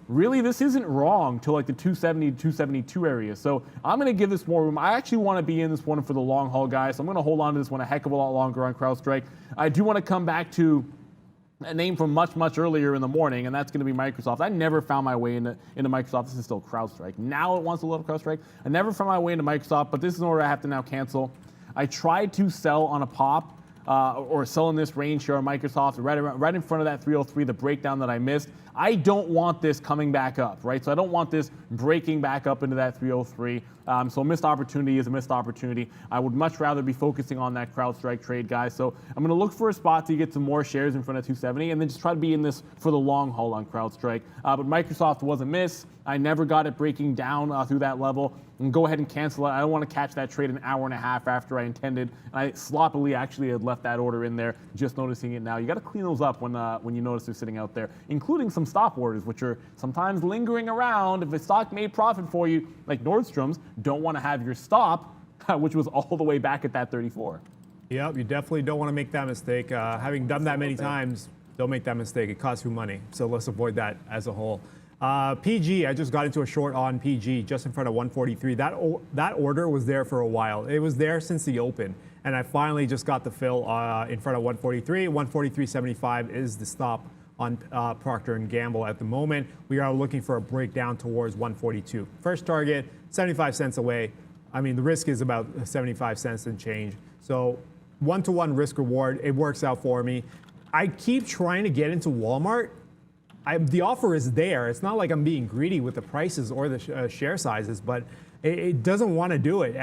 really, this isn't wrong to like the 270 to 272 area. So I'm going to give this more room. I actually want to be in this one for the long haul, guys. So I'm going to hold on to this one a heck of a lot longer on CrowdStrike. I do want to come back to a name from much earlier in the morning, and that's going to be Microsoft. I never found my way into Microsoft. This is still CrowdStrike. Now it wants to load CrowdStrike. I never found my way into Microsoft, but this is an order I have to now cancel. I tried to sell on a pop. Or sell in this range here on Microsoft, right in front of that 303, the breakdown that I missed. I don't want this coming back up, right? So I don't want this breaking back up into that 303. So a missed opportunity is a missed opportunity. I would much rather be focusing on that CrowdStrike trade, guys. So I'm going to look for a spot to get some more shares in front of 270, and then just try to be in this for the long haul on CrowdStrike. But Microsoft was a miss. I never got it breaking down through that level. And go ahead and cancel it. I don't want to catch that trade an hour and a half after I intended. And I sloppily actually had left that order in there, just noticing it now. You got to clean those up when you notice they're sitting out there, including some stop orders, which are sometimes lingering around. If a stock made profit for you, like Nordstrom's, don't want to have your stop, which was all the way back at that 34. Yep, you definitely don't want to make that mistake. Having done that many times, don't make that mistake. It costs you money. So let's avoid that as a whole. PG, I just got into a short on PG just in front of 143. That order was there for a while. It was there since the open. and I finally just got the fill in front of 143. 143.75 is the stop on Procter & Gamble at the moment. We are looking for a breakdown towards 142. First target, 75 cents away. I mean, the risk is about 75 cents and change. So one-to-one risk reward, it works out for me. I keep trying to get into Walmart. The offer is there. It's not like I'm being greedy with the prices or the share sizes, but it doesn't want to do it.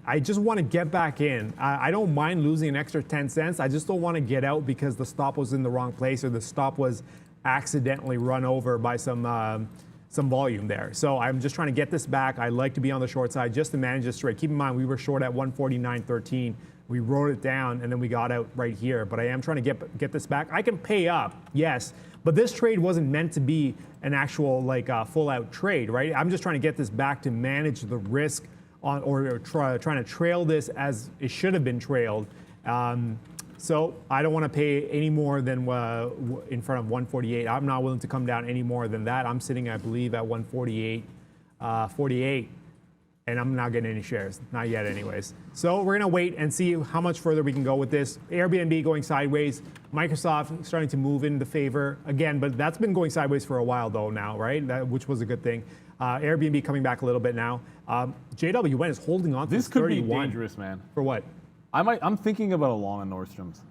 I just want to get back in. I don't mind losing an extra 10 cents. I just don't want to get out because the stop was in the wrong place or the stop was accidentally run over by some volume there. So I'm just trying to get this back. I like to be on the short side just to manage this trade. Keep in mind, we were short at 149.13. We wrote it down and then we got out right here. But I am trying to get this back. I can pay up, yes. But this trade wasn't meant to be an actual full out trade, right? I'm just trying to get this back to manage the risk on, or trying to trail this as it should have been trailed. So I don't want to pay any more than in front of 148. I'm not willing to come down any more than that. I'm sitting, I believe, at 148.48. And I'm not getting any shares, not yet anyways. So we're gonna wait and see how much further we can go with this. Airbnb going sideways, Microsoft starting to move into favor again, but that's been going sideways for a while though now, right? Which was a good thing. Airbnb coming back a little bit now. JWN is holding on to this could 31. be dangerous, man. For what? I'm thinking about a long on Nordstrom's.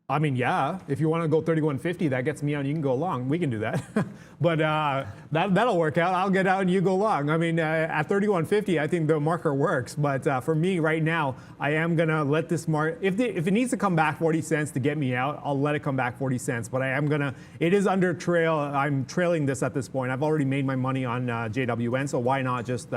I mean, yeah, if you want to go 31.50, that gets me out and you can go long. We can do that. But that'll work out. I'll get out and you go long. I mean, at 31.50, I think the marker works. But for me right now, I am going to let this mark, if it needs to come back 40 cents to get me out, I'll let it come back 40 cents. But I am going to, it is under trail. I'm trailing this at this point. I've already made my money on JWN, so why not just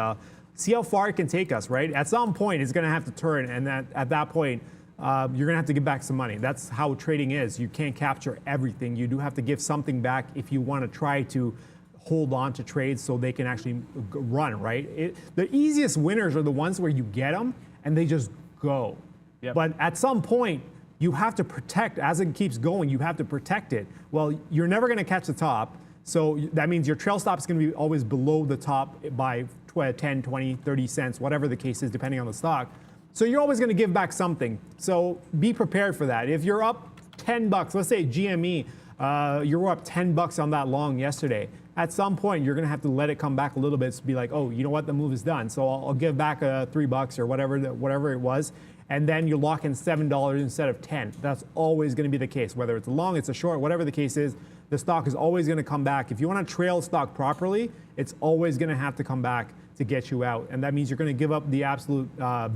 see how far it can take us, right? At some point, it's going to have to turn. And at that point, you're going to have to give back some money. That's how trading is. You can't capture everything. You do have to give something back if you want to try to hold on to trades so they can actually run, right? The easiest winners are the ones where you get them and they just go. Yep. But at some point, you have to protect, as it keeps going, you have to protect it. Well, you're never going to catch the top. So that means your trail stop is going to be always below the top by 10, 20, 30 cents, whatever the case is, depending on the stock. So you're always going to give back something. So be prepared for that. If you're up 10 bucks, let's say GME, you were up 10 bucks on that long yesterday. At some point, you're going to have to let it come back a little bit to be like, oh, you know what, the move is done. So I'll give back 3 bucks or whatever it was. And then you lock in $7 instead of 10. That's always going to be the case. Whether it's a long, it's a short, whatever the case is, the stock is always going to come back. If you want to trail stock properly, it's always going to have to come back to get you out. And that means you're going to give up the absolute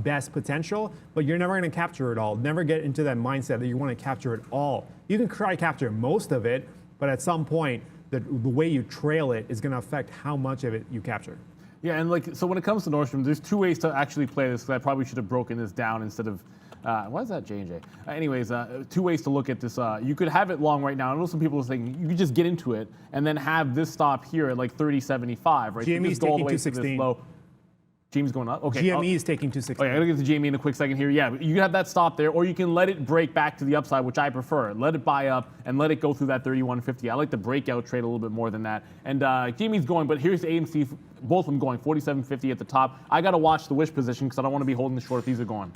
best potential, but you're never going to capture it all. Never get into that mindset that you want to capture it all. You can try to capture most of it, but at some point, the way you trail it is going to affect how much of it you capture. Yeah, and so when it comes to Nordstrom, there's 2 ways to actually play this, because I probably should have broken this down instead of, why is that J&J? Anyways, 2 ways to look at this. You could have it long right now. I know some people are saying you could just get into it and then have this stop here at like 30.75, right? GME is taking 216. GME's going up? Okay. GME is taking 216. Okay, I'm going to get to GME in a quick second here. Yeah, but you can have that stop there, or you can let it break back to the upside, which I prefer. Let it buy up and let it go through that 31.50. I like the breakout trade a little bit more than that. And GME's going, but here's AMC, both of them going, 47.50 at the top. I got to watch the wish position because I don't want to be holding the short if these are going.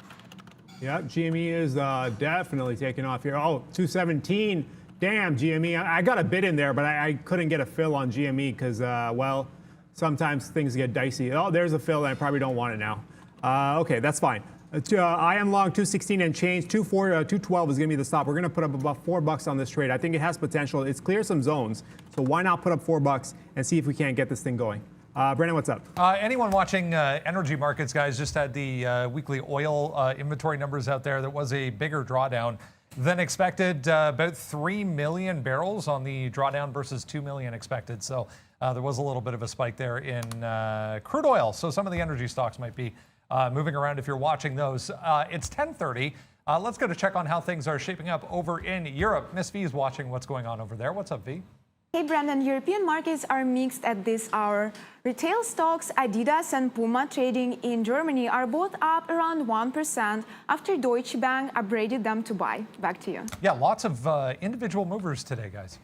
Yeah, GME is definitely taking off here. Oh, 217. Damn, GME. I got a bid in there, but I couldn't get a fill on GME because, well, sometimes things get dicey. Oh, there's a fill, and I probably don't want it now. Okay, that's fine. I am long 216 and change. 212 is going to be the stop. We're going to put up about $4 on this trade. I think it has potential. It's cleared some zones, so why not put up $4 and see if we can't get this thing going? Brandon, what's up? Anyone watching energy markets, guys, just had the weekly oil inventory numbers out there. That was a bigger drawdown than expected, about 3 million barrels on the drawdown versus 2 million expected. So there was a little bit of a spike there in crude oil. So some of the energy stocks might be moving around if you're watching those. It's 10:30. Let's go to check on how things are shaping up over in Europe. Miss V is watching what's going on over there. What's up, V? Hey Brandon, European markets are mixed at this hour. Retail stocks Adidas and Puma trading in Germany are both up around 1% after Deutsche Bank upgraded them to buy. Back to you. Yeah, lots of individual movers today, guys.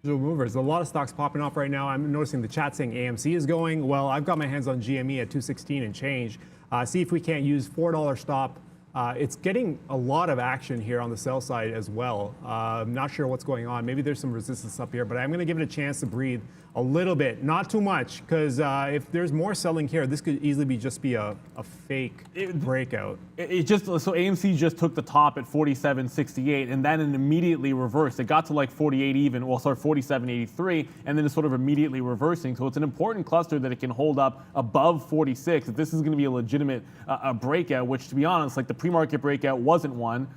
Movers. A lot of stocks popping off right now. I'm noticing the chat saying AMC is going. Well, I've got my hands on GME at 216 and change. See if we can't use $4 stop It's getting a lot of action here on the sell side as well. I'm not sure what's going on. Maybe there's some resistance up here, but I'm going to give it a chance to breathe a little bit, not too much, because if there's more selling here, this could easily be a fake breakout. So AMC just took the top at 47.68, and then it immediately reversed. It got to like 48 even, well, sorry, 47.83, and then it's sort of immediately reversing. So it's an important cluster that it can hold up above 46. If this is going to be a legitimate breakout, which to be honest, like the pre-market breakout wasn't one.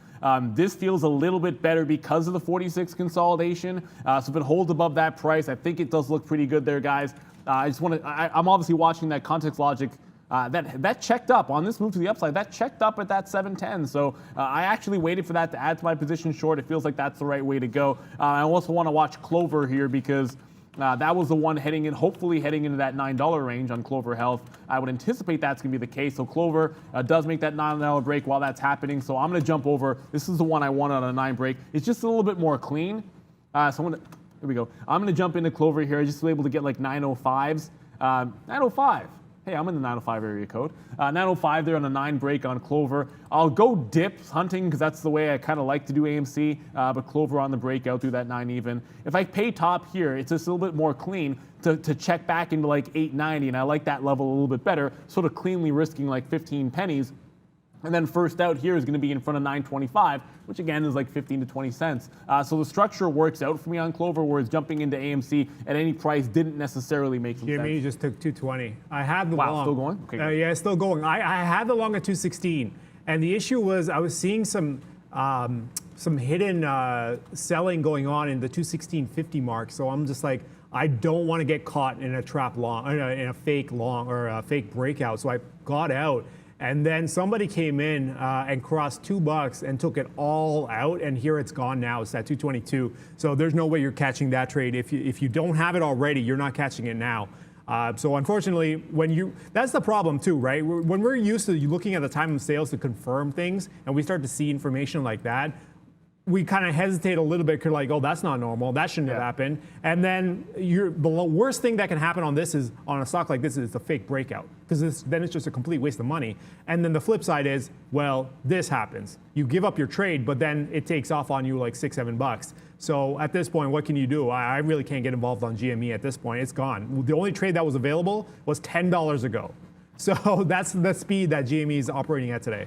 This feels a little bit better because of the 46 consolidation. So if it holds above that price, I think it does look pretty good there, guys. I'm obviously watching that context logic. That checked up on this move to the upside. That checked up at that 710. So I actually waited for that to add to my position short. It feels like that's the right way to go. I also want to watch Clover here because that was the one hopefully heading into that $9 range on Clover Health. I would anticipate that's going to be the case. So Clover does make that $9 break while that's happening. So I'm going to jump over. This is the one I wanted on a 9 break. It's just a little bit more clean. Here we go. I'm going to jump into Clover here. I just was able to get like 905s. 905. Hey, I'm in the 905 area code. 905 there on a 9 break on Clover. I'll go dips hunting because that's the way I kind of like to do AMC, but Clover on the breakout through that 9 even. If I pay top here, it's just a little bit more clean to check back into like 890, and I like that level a little bit better, sort of cleanly risking like 15 pennies. And then first out here is going to be in front of 925, which again is like 15 to 20 cents. So the structure works out for me on Clover, whereas jumping into AMC at any price didn't necessarily make some sense. Jimmy just took 220. I had the long. Wow, still going? Okay, yeah, still going. I had the long at 216, and the issue was I was seeing some hidden selling going on in the 216.50 mark. So I'm just like, I don't want to get caught in a trap long, in a fake long or a fake breakout. So I got out. And then somebody came in and crossed $2 and took it all out, and here it's gone now. It's at 222. So there's no way you're catching that trade. If you don't have it already, you're not catching it now. So unfortunately, that's the problem too, right? When we're used to looking at the time of sales to confirm things, and we start to see information like that, we kind of hesitate a little bit, like, oh, that's not normal. That shouldn't have happened. And then the worst thing that can happen on a stock like this is a fake breakout, because then it's just a complete waste of money. And then the flip side is, well, this happens. You give up your trade, but then it takes off on you like $6, $7. So at this point, what can you do? I really can't get involved on GME at this point. It's gone. The only trade that was available was $10 ago. So that's the speed that GME is operating at today.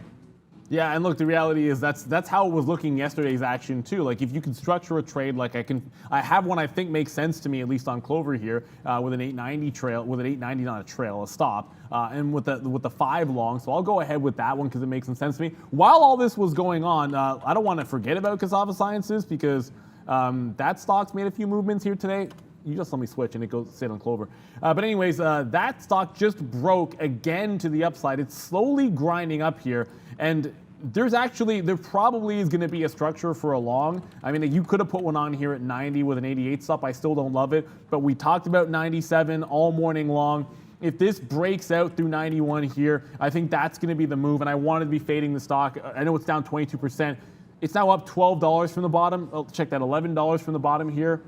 Yeah, and look, the reality is that's how it was looking yesterday's action too. Like if you can structure a trade, like I have one I think makes sense to me, at least on Clover here, with an 890 trail, with an 890 not a trail, a stop, and with the 5 long. So I'll go ahead with that one because it makes some sense to me. While all this was going on, I don't want to forget about Cassava Sciences because that stock's made a few movements here today. You just let me switch and it goes sit on Clover. But anyways, that stock just broke again to the upside. It's slowly grinding up here, and there probably is going to be a structure for a long. I mean, you could have put one on here at 90 with an 88 stop. I still don't love it, but we talked about 97 all morning long. If this breaks out through 91 here, I think that's going to be the move, and I wanted to be fading the stock. I know it's down 22%. It's now up $12 from the bottom. Oh, check that, $11 from the bottom here.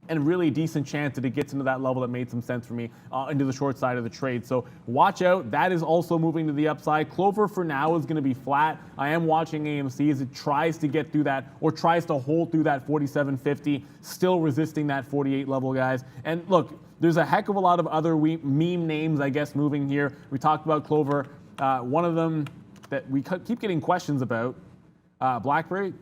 And really decent chance that it gets into that level that made some sense for me into the short side of the trade. So watch out. That is also moving to the upside. Clover for now is going to be flat. I am watching AMC as it tries to get through that or tries to hold through that 47.50, still resisting that 48 level, guys. And look, there's a heck of a lot of other meme names, I guess, moving here. We talked about Clover. One of them that we keep getting questions about, BlackBerry.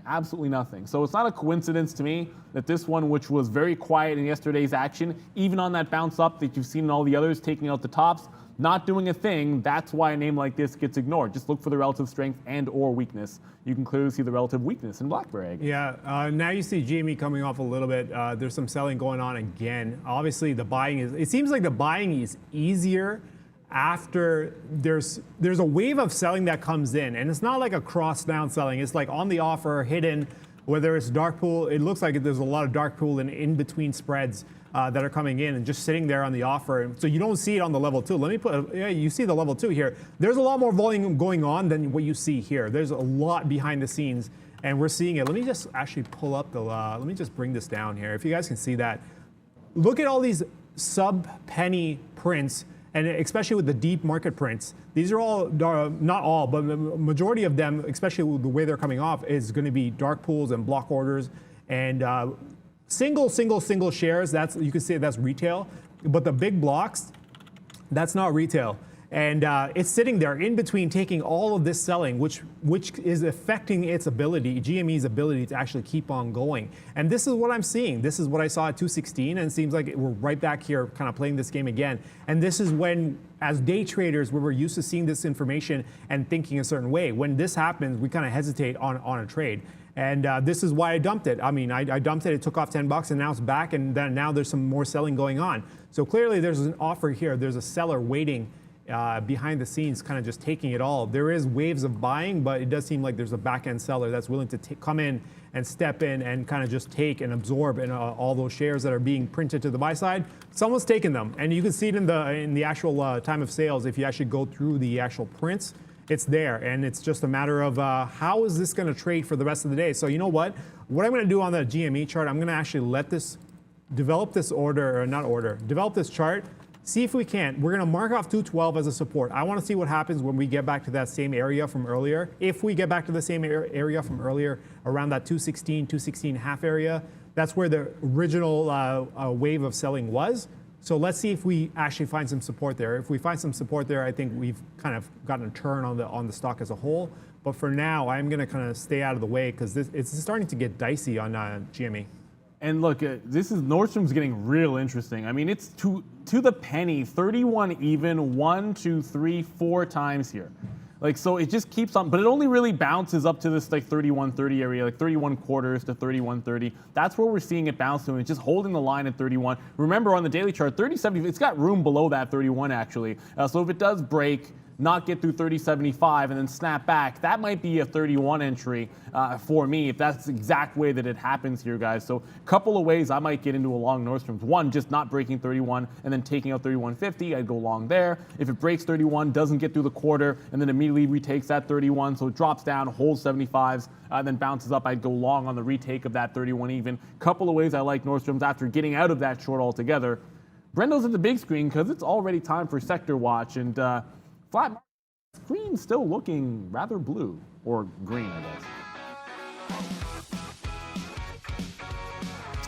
Absolutely nothing. So it's not a coincidence to me that this one, which was very quiet in yesterday's action, even on that bounce up that you've seen in all the others, taking out the tops, not doing a thing. That's why a name like this gets ignored. Just look for the relative strength and or weakness. You can clearly see the relative weakness in BlackBerry. Yeah, now you see GME coming off a little bit. There's some selling going on again. Obviously, it seems like the buying is easier after there's a wave of selling that comes in, and it's not like a cross down selling. It's like on the offer, hidden, whether it's dark pool. It looks like there's a lot of dark pool and in between spreads that are coming in and just sitting there on the offer. So you don't see it on the level 2. You see the level 2 here. There's a lot more volume going on than what you see here. There's a lot behind the scenes, and we're seeing it. Let me just actually pull up let me just bring this down here. If you guys can see that, look at all these sub-penny prints. And especially with the deep market prints, these are all, not all, but the majority of them, especially the way they're coming off, is going to be dark pools and block orders and single shares. That's, you can say that's retail, but the big blocks, that's not retail. And it's sitting there in between taking all of this selling, which is affecting its ability, GME's ability to actually keep on going. And this is what I'm seeing. This is what I saw at 216, and it seems like we're right back here kind of playing this game again. And this is when, as day traders, we were used to seeing this information and thinking a certain way. When this happens, we kind of hesitate on a trade. And this is why I dumped it. I mean, I dumped it, it took off 10 bucks, and now it's back, and then now there's some more selling going on. So clearly there's an offer here. There's a seller waiting behind the scenes, kind of just taking it all. There is waves of buying, but it does seem like there's a back-end seller that's willing to come in and step in and kind of just take and absorb and all those shares that are being printed to the buy side. Someone's taking them, and you can see it in the actual time of sales. If you actually go through the actual prints, it's there, and it's just a matter of how is this going to trade for the rest of the day. So you know what? What I'm going to do on the GME chart, I'm going to actually let this develop this develop this chart. See if we can. We're going to mark off 212 as a support. I want to see what happens when we get back to that same area from earlier. If we get back to the same area from earlier, around that 216.5 area, that's where the original wave of selling was. So let's see if we actually find some support there. If we find some support there, I think we've kind of gotten a turn on the stock as a whole. But for now, I'm going to kind of stay out of the way because it's starting to get dicey on GME. And look, Nordstrom's getting real interesting. I mean, it's to the penny, 31 even, 1, 2, 3, 4 times here. Like, so it just keeps on, but it only really bounces up to this like 31.30 area, like 31 quarters to 31.30. That's where we're seeing it bounce to, and it's just holding the line at 31. Remember on the daily chart, 30.70, it's got room below that 31 actually. So if it does break, not get through 30.75 and then snap back, that might be a 31 entry for me if that's the exact way that it happens here, guys. So a couple of ways I might get into a long Nordstrom's. One, just not breaking 31 and then taking out 31.50, I'd go long there. If it breaks 31, doesn't get through the quarter, and then immediately retakes that 31, so it drops down, holds 75s, then bounces up, I'd go long on the retake of that 31 even. Couple of ways I like Nordstrom's after getting out of that short altogether. Brendo's at the big screen because it's already time for Sector Watch, and flat market screen still looking rather blue, or green, I guess.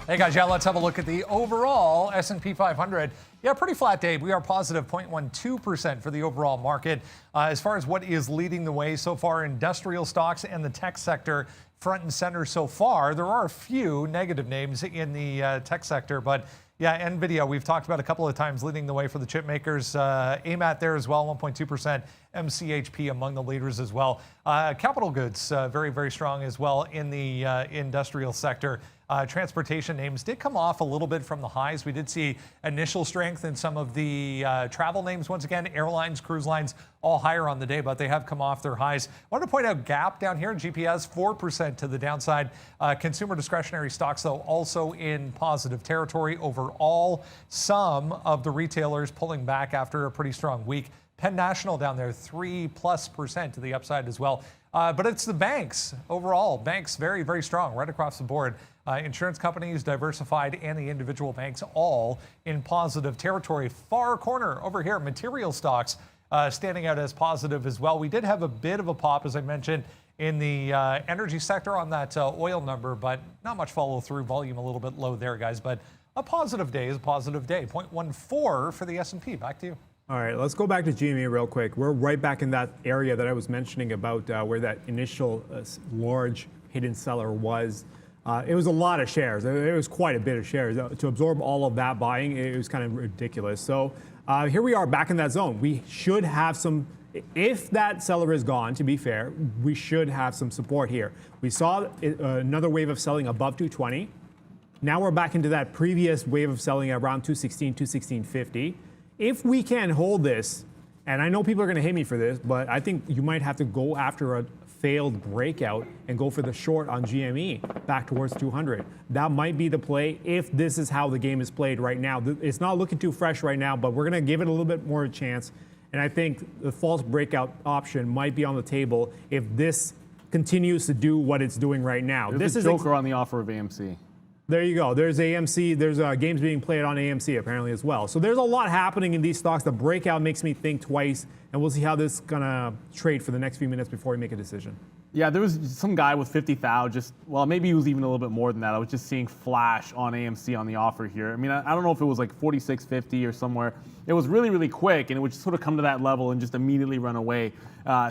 Hey guys, yeah, let's have a look at the overall S&P 500. Yeah, pretty flat day. We are positive 0.12% for the overall market. As far as what is leading the way so far, industrial stocks and the tech sector front and center so far. There are a few negative names in the tech sector, but yeah, NVIDIA, we've talked about a couple of times leading the way for the chip makers. AMAT there as well, 1.2%. MCHP among the leaders as well. Capital goods, very, very strong as well in the industrial sector. Transportation names did come off a little bit from the highs. We did see initial strength in some of the travel names. Once again, airlines, cruise lines, all higher on the day, but they have come off their highs. I want to point out Gap down here, GPS 4% to the downside. Consumer discretionary stocks, though, also in positive territory overall. Some of the retailers pulling back after a pretty strong week. Penn National down there, 3+% to the upside as well. But it's the banks overall. Banks very, very strong right across the board. Insurance companies, diversified, and the individual banks all in positive territory. Far corner over here, material stocks standing out as positive as well. We did have a bit of a pop, as I mentioned, in the energy sector on that oil number, but not much follow through. Volume a little bit low there, guys. But a positive day is a positive day. 0.14 for the S&P. Back to you. All right, let's go back to GME real quick. We're right back in that area that I was mentioning about where that initial large hidden seller was. It was a lot of shares. It was quite a bit of shares. To absorb all of that buying, it was kind of ridiculous. So here we are back in that zone. We should have some, if that seller is gone, to be fair, we should have some support here. We saw another wave of selling above 220. Now we're back into that previous wave of selling at around 216, 216.50. If we can hold this, and I know people are going to hate me for this, but I think you might have to go after a failed breakout and go for the short on GME back towards 200. That might be the play if this is how the game is played right now. It's not looking too fresh right now, but we're going to give it a little bit more chance. And I think the false breakout option might be on the table if this continues to do what it's doing right now. There's this a is joker on the offer of AMC. There you go. There's AMC. There's games being played on AMC apparently as well. So there's a lot happening in these stocks. The breakout makes me think twice, and we'll see how this is gonna trade for the next few minutes before we make a decision. Yeah, there was some guy with 50,000, well, maybe he was even a little bit more than that. I was just seeing flash on AMC on the offer here. I mean, I don't know if it was like 46.50 or somewhere. It was really, really quick, and it would just sort of come to that level and just immediately run away.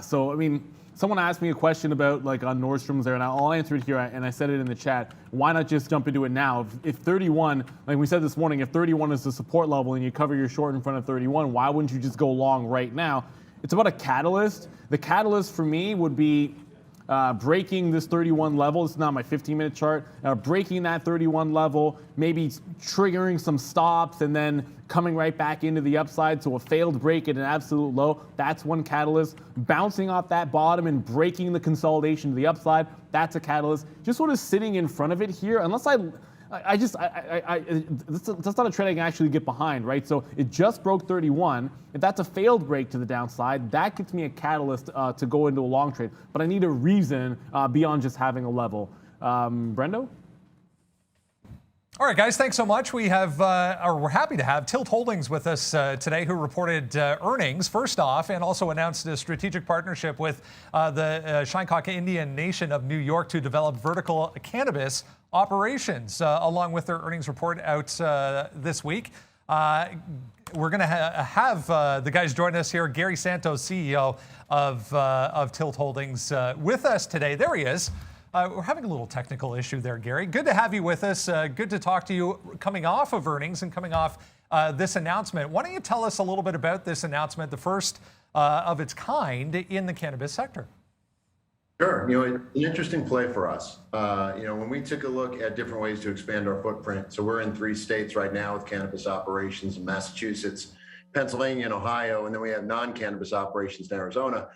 So, I mean, someone asked me a question about like on Nordstrom's there, and I'll answer it here, and I said it in the chat. Why not just jump into it now? If 31, like we said this morning, if 31 is the support level and you cover your short in front of 31, why wouldn't you just go long right now? It's about a catalyst. The catalyst for me would be breaking this 31 level. This is not my 15-minute chart. Breaking that 31 level, maybe triggering some stops, and then coming right back into the upside. So a failed break at an absolute low, that's one catalyst. Bouncing off that bottom and breaking the consolidation to the upside, that's a catalyst. Just sort of sitting in front of it here, unless that's not a trend I can actually get behind, right? So it just broke 31. If that's a failed break to the downside, that gets me a catalyst to go into a long trade. But I need a reason beyond just having a level. Brendo? All right, guys, thanks so much. We're happy to have Tilt Holdings with us today, who reported earnings first off, and also announced a strategic partnership with the Shinnecock Indian Nation of New York to develop vertical cannabis operations, along with their earnings report out this week. We're going to have the guys join us here. Gary Santos, CEO of Tilt Holdings, with us today. There he is. We're having a little technical issue there, Gary. Good to have you with us. Good to talk to you coming off of earnings and coming off this announcement. Why don't you tell us a little bit about this announcement, the first of its kind in the cannabis sector? Sure. It's an interesting play for us. When we took a look at different ways to expand our footprint, so we're in 3 states right now with cannabis operations in Massachusetts, Pennsylvania, and Ohio, and then we have non-cannabis operations in Arizona.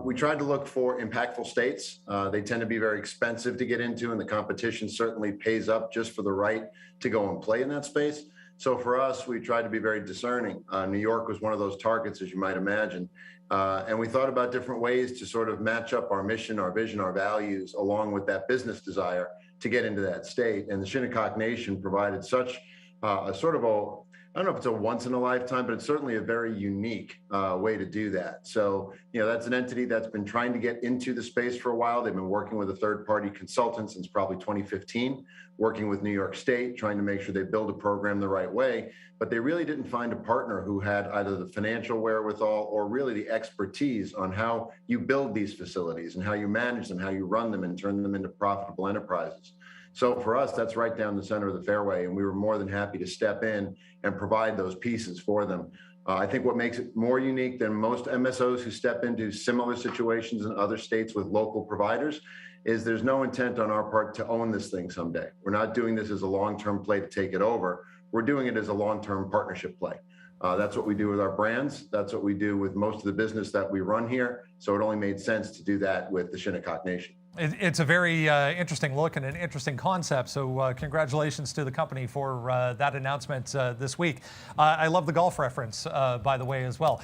We tried to look for impactful states. They tend to be very expensive to get into, and the competition certainly pays up just for the right to go and play in that space. So for us, we tried to be very discerning. New York was one of those targets, as you might imagine. And we thought about different ways to sort of match up our mission, our vision, our values, along with that business desire to get into that state. And the Shinnecock Nation provided such a sort of I don't know if it's a once in a lifetime, but it's certainly a very unique way to do that. So, that's an entity that's been trying to get into the space for a while. They've been working with a third-party consultant since probably 2015, working with New York State, trying to make sure they build a program the right way. But they really didn't find a partner who had either the financial wherewithal or really the expertise on how you build these facilities and how you manage them, how you run them and turn them into profitable enterprises. So for us, that's right down the center of the fairway, and we were more than happy to step in and provide those pieces for them. I think what makes it more unique than most MSOs who step into similar situations in other states with local providers is there's no intent on our part to own this thing someday. We're not doing this as a long-term play to take it over. We're doing it as a long-term partnership play. That's what we do with our brands. That's what we do with most of the business that we run here. So it only made sense to do that with the Shinnecock Nation. It's a very interesting look and an interesting concept. So congratulations to the company for that announcement this week. I love the golf reference, by the way, as well.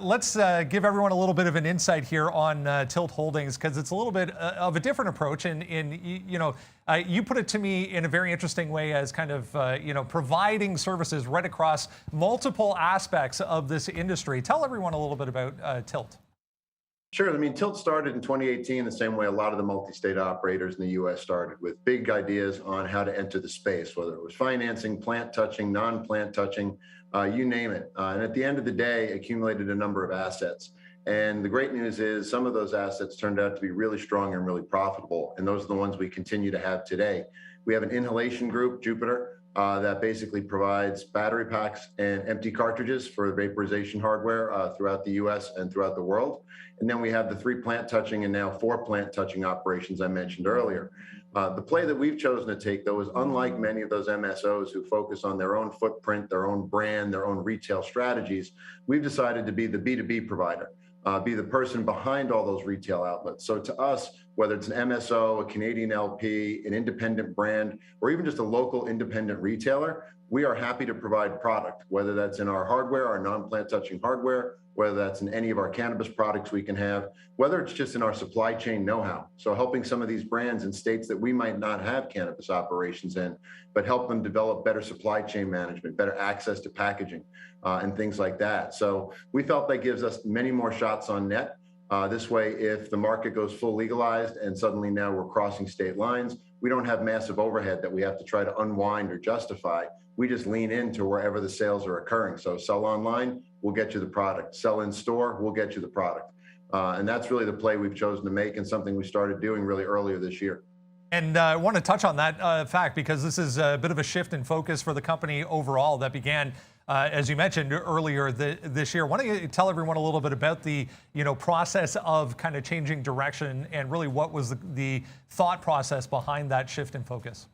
Let's give everyone a little bit of an insight here on Tilt Holdings, because it's a little bit of a different approach. And you put it to me in a very interesting way as kind of providing services right across multiple aspects of this industry. Tell everyone a little bit about Tilt. Sure. I mean, Tilt started in 2018 the same way a lot of the multi-state operators in the U.S. started, with big ideas on how to enter the space, whether it was financing, plant touching, non-plant touching, you name it. And at the end of the day, accumulated a number of assets. And the great news is some of those assets turned out to be really strong and really profitable. And those are the ones we continue to have today. We have an inhalation group, Jupiter, that basically provides battery packs and empty cartridges for vaporization hardware throughout the U.S. and throughout the world. And then we have the 3 plant touching and now 4 plant touching operations I mentioned earlier. The play that we've chosen to take, though, is unlike many of those MSOs who focus on their own footprint, their own brand, their own retail strategies. We've decided to be the B2B provider, be the person behind all those retail outlets. So to us, whether it's an MSO, a Canadian LP, an independent brand, or even just a local independent retailer, we are happy to provide product, whether that's in our hardware, our non-plant touching hardware, whether that's in any of our cannabis products we can have, whether it's just in our supply chain know-how. So helping some of these brands in states that we might not have cannabis operations in, but help them develop better supply chain management, better access to packaging, and things like that. So we felt that gives us many more shots on net. This way, if the market goes full legalized and suddenly now we're crossing state lines, we don't have massive overhead that we have to try to unwind or justify. We just lean into wherever the sales are occurring. So sell online, we'll get you the product. Sell in store, we'll get you the product. And that's really the play we've chosen to make and something we started doing really earlier this year. And I want to touch on that fact because this is a bit of a shift in focus for the company overall that began, as you mentioned earlier this year. Why don't you tell everyone a little bit about the process of kind of changing direction and really what was the thought process behind that shift in focus?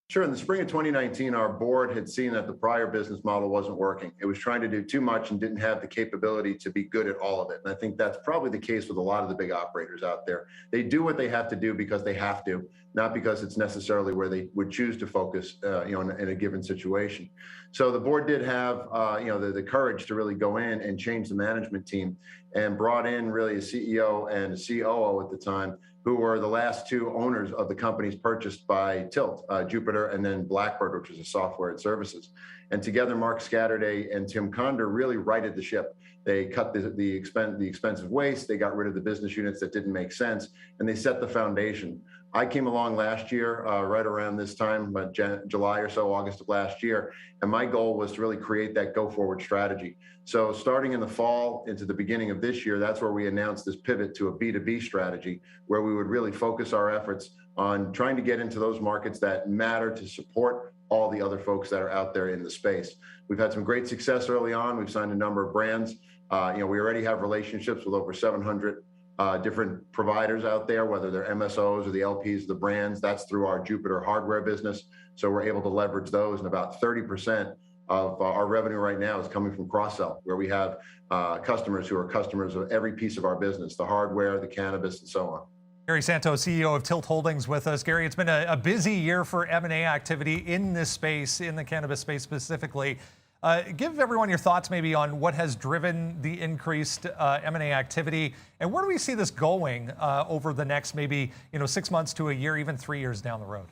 Sure. In the spring of 2019, our board had seen that the prior business model wasn't working. It was trying to do too much and didn't have the capability to be good at all of it. And I think that's probably the case with a lot of the big operators out there. They do what they have to do because they have to, not because it's necessarily where they would choose to focus, in a given situation. So the board did have, the courage to really go in and change the management team and brought in really a CEO and a COO at the time, who were the last two owners of the companies purchased by Tilt, Jupiter, and then Blackbird, which is a software and services. And together, Mark Scatterday and Tim Conder really righted the ship. They cut the expensive waste, they got rid of the business units that didn't make sense, and they set the foundation. I came along last year, right around this time, but July or so, August of last year, and my goal was to really create that go-forward strategy. So starting in the fall into the beginning of this year, that's where we announced this pivot to a B2B strategy, where we would really focus our efforts on trying to get into those markets that matter to support all the other folks that are out there in the space. We've had some great success early on. We've signed a number of brands. We already have relationships with over 700 different providers out there, whether they're MSOs or the LPs, the brands. That's through our Jupiter hardware business. So we're able to leverage those, and about 30% of our revenue right now is coming from cross-sell, where we have customers who are customers of every piece of our business, the hardware, the cannabis, and so on. Gary Santos, CEO of Tilt Holdings, with us. Gary, it's been a busy year for M&A activity in this space, in the cannabis space specifically. Give everyone your thoughts maybe on what has driven the increased M&A activity, and where do we see this going over the next maybe 6 months to a year, even 3 years down the road?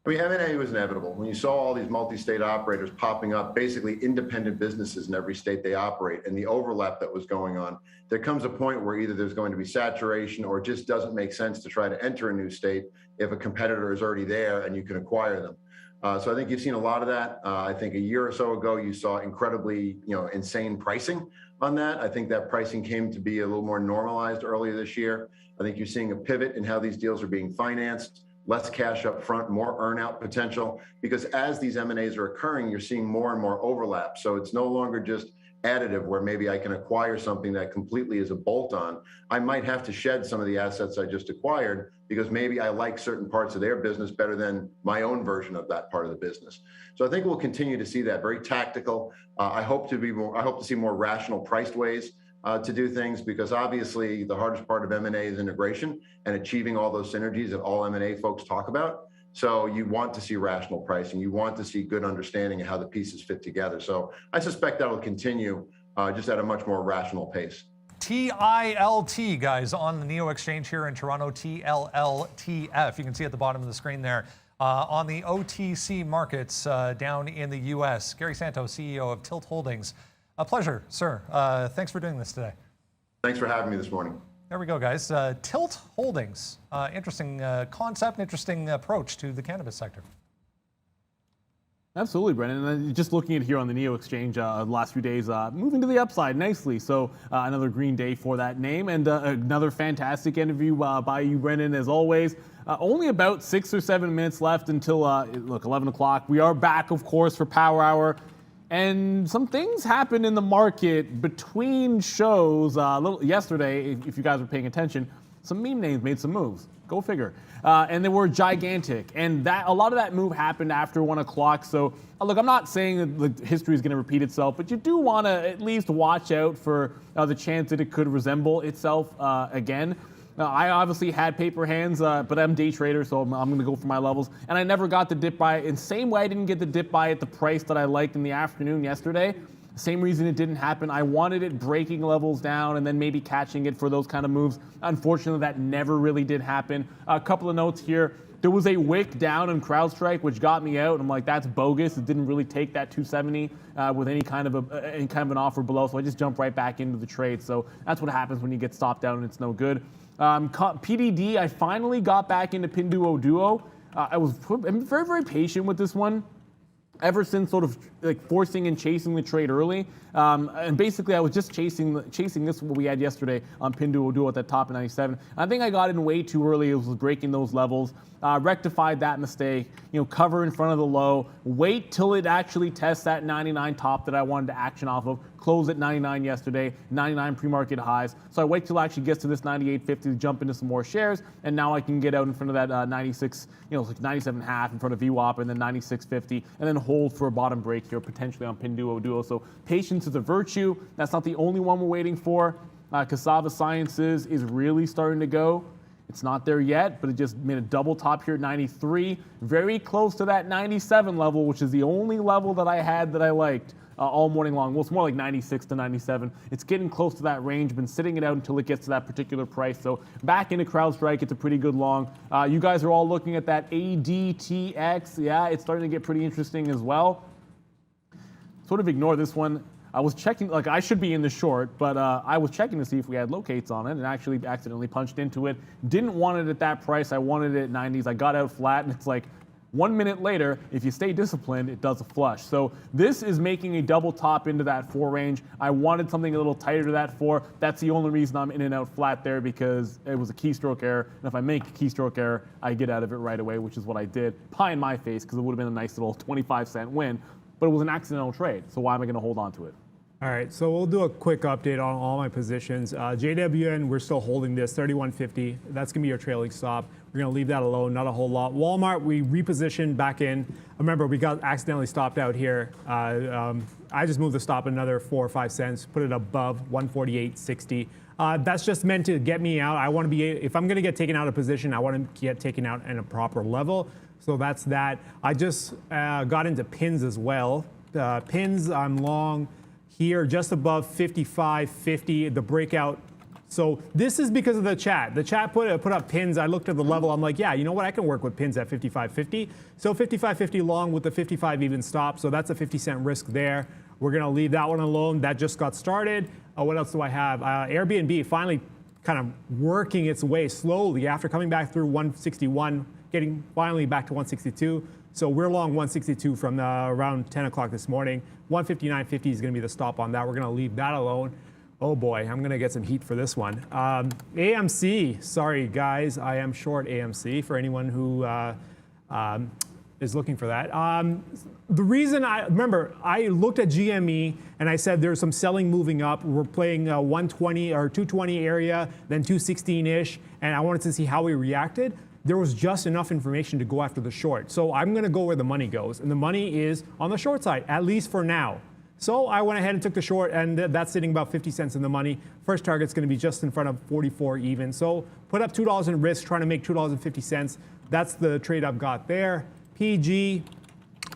I mean, M&A was inevitable. When you saw all these multi-state operators popping up, basically independent businesses in every state they operate, and the overlap that was going on, there comes a point where either there's going to be saturation or it just doesn't make sense to try to enter a new state if a competitor is already there and you can acquire them. So I think you've seen a lot of that. I think a year or so ago, you saw incredibly, insane pricing on that. I think that pricing came to be a little more normalized earlier this year. I think you're seeing a pivot in how these deals are being financed, less cash up front, more earnout potential, because as these M&As are occurring, you're seeing more and more overlap. So it's no longer just additive where maybe I can acquire something that completely is a bolt-on. I might have to shed some of the assets I just acquired because maybe I like certain parts of their business better than my own version of that part of the business. So I think we'll continue to see that very tactical. I hope to see more rational priced ways to do things, because obviously the hardest part of M&A is integration and achieving all those synergies that all M&A folks talk about. So you want to see rational pricing. You want to see good understanding of how the pieces fit together. So I suspect that will continue just at a much more rational pace. TILT, guys, on the NEO Exchange here in Toronto, TLLTF. You can see at the bottom of the screen there. On the OTC markets down in the U.S. Gary Santos, CEO of Tilt Holdings. A pleasure, sir. Thanks for doing this today. Thanks for having me this morning. There we go, guys. Tilt Holdings. Interesting concept, interesting approach to the cannabis sector. Absolutely, Brendan. And just looking at here on the NEO Exchange the last few days, moving to the upside nicely. So another green day for that name, and another fantastic interview by you, Brendan, as always. Only about 6 or 7 minutes left until, 11 o'clock. We are back, of course, for Power Hour. And some things happened in the market between shows. Yesterday, if you guys were paying attention, some meme names made some moves. Go figure. And they were gigantic. And a lot of that move happened after 1 o'clock. So, look, I'm not saying that the history is going to repeat itself, but you do want to at least watch out for the chance that it could resemble itself again. I obviously had paper hands, but I'm day trader, so I'm going to go for my levels. And I never got the dip buy. In the same way I didn't get the dip buy at the price that I liked in the afternoon yesterday, same reason it didn't happen. I wanted it breaking levels down and then maybe catching it for those kind of moves. Unfortunately, that never really did happen. A couple of notes here. There was a wick down in CrowdStrike, which got me out. I'm like, that's bogus. It didn't really take that 270 with any kind of an offer below, so I just jumped right back into the trade. So that's what happens when you get stopped out and it's no good. PDD, I finally got back into Pinduoduo. I'm very, very patient with this one ever since sort of like forcing and chasing the trade early. And basically I was just chasing this, what we had yesterday on Pinduoduo at the top of 97. I think I got in way too early. It was breaking those levels. Rectified that mistake, cover in front of the low, wait till it actually tests that 99 top that I wanted to action off of, close at 99 yesterday, 99 pre-market highs. So I wait till it actually gets to this 98.50 to jump into some more shares, and now I can get out in front of that 96, like 97.5 in front of VWAP, and then 96.50, and then hold for a bottom break here, potentially on Pinduoduo. So patience is a virtue. That's not the only one we're waiting for. Cassava Sciences is really starting to go. It's not there yet, but it just made a double top here at 93, very close to that 97 level, which is the only level that I had that I liked all morning long. Well, it's more like 96 to 97. It's getting close to that range, been sitting it out until it gets to that particular price. So back into CrowdStrike, it's a pretty good long. You guys are all looking at that ADTX. Yeah, it's starting to get pretty interesting as well. Sort of ignore this one. I was checking, like I should be in the short, but I was checking to see if we had locates on it and actually accidentally punched into it. Didn't want it at that price. I wanted it at 90s. I got out flat and it's like 1 minute later, if you stay disciplined, it does a flush. So this is making a double top into that 4 range. I wanted something a little tighter to that 4. That's the only reason I'm in and out flat there, because it was a keystroke error. And if I make a keystroke error, I get out of it right away, which is what I did. Pie in my face, because it would have been a nice little 25-cent win. But it was an accidental trade, so why am I going to hold on to it? All right, so we'll do a quick update on all my positions. JWN, we're still holding this, 31.50. That's going to be our trailing stop. We're going to leave that alone, not a whole lot. Walmart, we repositioned back in. Remember, we got accidentally stopped out here. I just moved the stop another 4 or 5 cents, put it above 148.60. That's just meant to get me out. I want to be, if I'm going to get taken out of position, I want to get taken out in a proper level. So that's that. I just got into pins as well. Pins, I'm long here, just above 55.50, the breakout. So this is because of the chat. The chat put up pins. I looked at the level. I'm like, yeah, you know what? I can work with pins at 55.50. So 55.50 long with the 55 even stop. So that's a 50-cent risk there. We're going to leave that one alone. That just got started. What else do I have? Airbnb finally kind of working its way slowly after coming back through 161, getting finally back to 162. So we're long 162 from around 10 o'clock this morning. 159.50 is going to be the stop on that. We're going to leave that alone. Oh boy, I'm going to get some heat for this one. AMC, sorry guys, I am short AMC for anyone who is looking for that. The reason remember, I looked at GME and I said there's some selling moving up. We're playing 120 or 220 area, then 216-ish, and I wanted to see how we reacted. There was just enough information to go after the short. So I'm going to go where the money goes. And the money is on the short side, at least for now. So I went ahead and took the short, and that's sitting about 50 cents in the money. First target's going to be just in front of 44 even. So put up $2 in risk, trying to make $2.50. That's the trade I've got there. PG,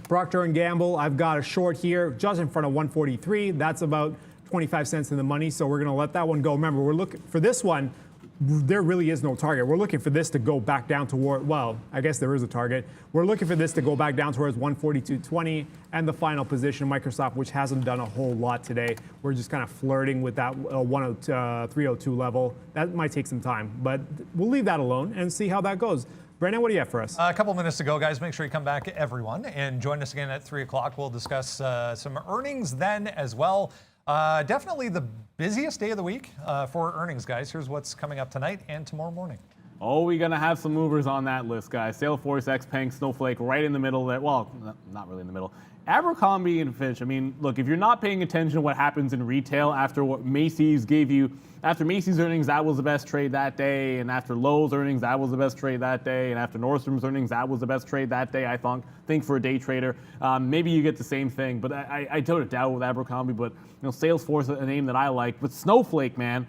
Procter & Gamble, I've got a short here just in front of 143. That's about 25 cents in the money. So we're going to let that one go. Remember, we're looking for this one. There really is no target. We're looking for this to go back down toward, well, I guess there is a target. We're looking for this to go back down towards 142.20, and the final position, Microsoft, which hasn't done a whole lot today. We're just kind of flirting with that 302 level. That might take some time, but we'll leave that alone and see how that goes. Brandon, what do you have for us? A couple minutes to go, guys. Make sure you come back, everyone, and join us again at 3 o'clock. We'll discuss some earnings then as well. Definitely the busiest day of the week for earnings, guys. Here's what's coming up tonight and tomorrow morning. Oh, we're going to have some movers on that list, guys. Salesforce, XPeng, Snowflake, right in the middle there. Well, not really in the middle. Abercrombie and Fitch. I mean, look, if you're not paying attention to what happens in retail after what Macy's gave you, after Macy's earnings, that was the best trade that day, and after Lowe's earnings, that was the best trade that day, and after Nordstrom's earnings, that was the best trade that day, I think for a day trader. Maybe you get the same thing, but I don't doubt with Abercrombie, but Salesforce, a name that I like. But Snowflake, man,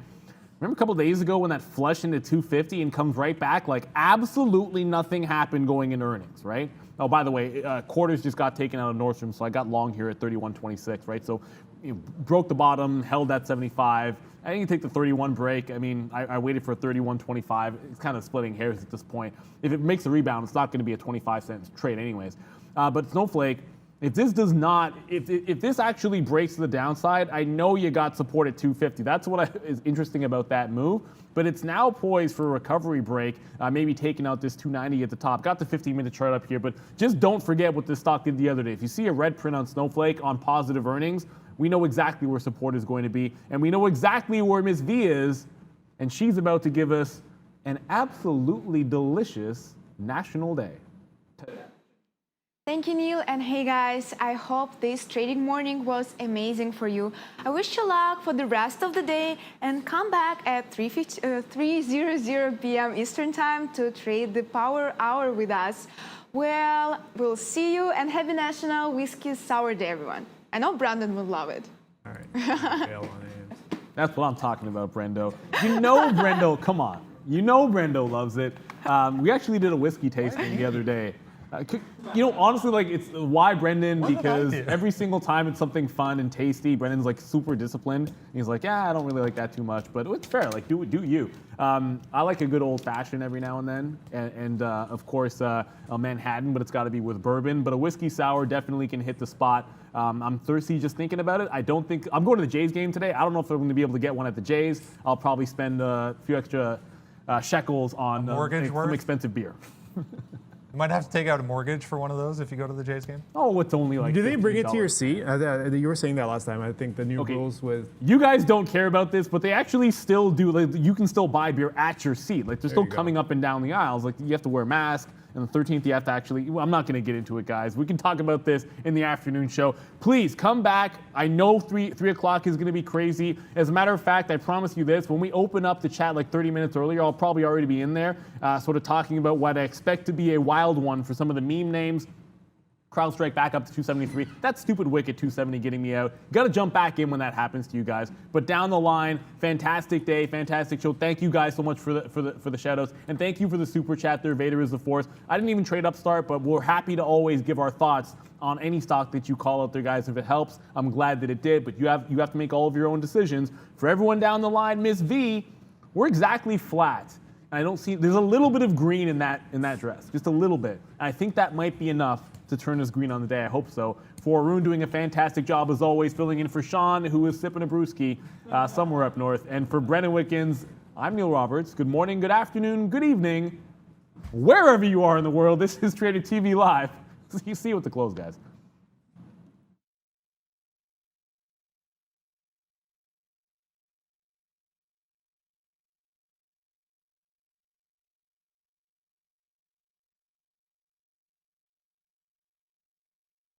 Remember a couple days ago when that flushed into 250 and comes right back? Like absolutely nothing happened going into earnings, right? Oh, by the way, quarters just got taken out of Nordstrom, so I got long here at 31.26, right? So broke the bottom, held that 75. I didn't take the 31 break. I mean, I waited for a 31.25. It's kind of splitting hairs at this point. If it makes a rebound, it's not going to be a 25-cent trade anyways. But Snowflake, if this does not, if this actually breaks to the downside, I know you got support at 250. That's what is interesting about that move. But it's now poised for a recovery break, maybe taking out this 290 at the top. Got the 15-minute chart up here, but just don't forget what this stock did the other day. If you see a red print on Snowflake on positive earnings, we know exactly where support is going to be, and we know exactly where Ms. V is, and she's about to give us an absolutely delicious National Day. Thank you, Neil. And hey guys, I hope this trading morning was amazing for you. I wish you luck for the rest of the day and come back at 3:00 p.m. Eastern Time to trade the Power Hour with us. Well, we'll see you and happy National Whiskey Sour Day, everyone. I know Brandon would love it. All right. Bail on it. That's what I'm talking about, Brendo. You know Brendo, come on. You know Brendo loves it. We actually did a whiskey tasting the other day. Honestly, like, it's why Brendan, because every single time it's something fun and tasty. Brendan's like super disciplined. He's like, yeah, I don't really like that too much, but it's fair. Like, do you? I like a good old fashioned every now and then, and of course a Manhattan, but it's got to be with bourbon. But a whiskey sour definitely can hit the spot. I'm thirsty just thinking about it. I don't think I'm going to the Jays game today. I don't know if I'm going to be able to get one at the Jays. I'll probably spend a few extra shekels on some expensive beer. You might have to take out a mortgage for one of those if you go to the Jays game. Oh, it's only like. Do they bring it $15. to your seat? You were saying that last time. I think the new rules with. You guys don't care about this, but they actually still do. Like, you can still buy beer at your seat. Like, they're still coming up and down the aisles. Like, you have to wear a mask. And the 13th, you have to actually. Well, I'm not going to get into it, guys. We can talk about this in the afternoon show. Please come back. I know 3 o'clock is going to be crazy. As a matter of fact, I promise you this: when we open up the chat like 30 minutes earlier, I'll probably already be in there, sort of talking about what I expect to be a wild one for some of the meme names. CrowdStrike back up to 273. That stupid wick at 270 getting me out. Got to jump back in when that happens to you guys. But down the line, fantastic day, fantastic show. Thank you guys so much for the shout outs. And thank you for the super chat there. Vader is the force. I didn't even trade Upstart, but we're happy to always give our thoughts on any stock that you call out there, guys. If it helps, I'm glad that it did. But you have to make all of your own decisions. For everyone down the line, Miss V, we're exactly flat. And I don't see, there's a little bit of green in that dress, just a little bit. And I think that might be enough to turn us green on the day. I hope so. For Arun doing a fantastic job as always, filling in for Sean, who is sipping a brewski somewhere up north. And for Brennan Wickens, I'm Neil Roberts. Good morning, good afternoon, good evening, wherever you are in the world. This is Trader TV Live. See you at the close, guys.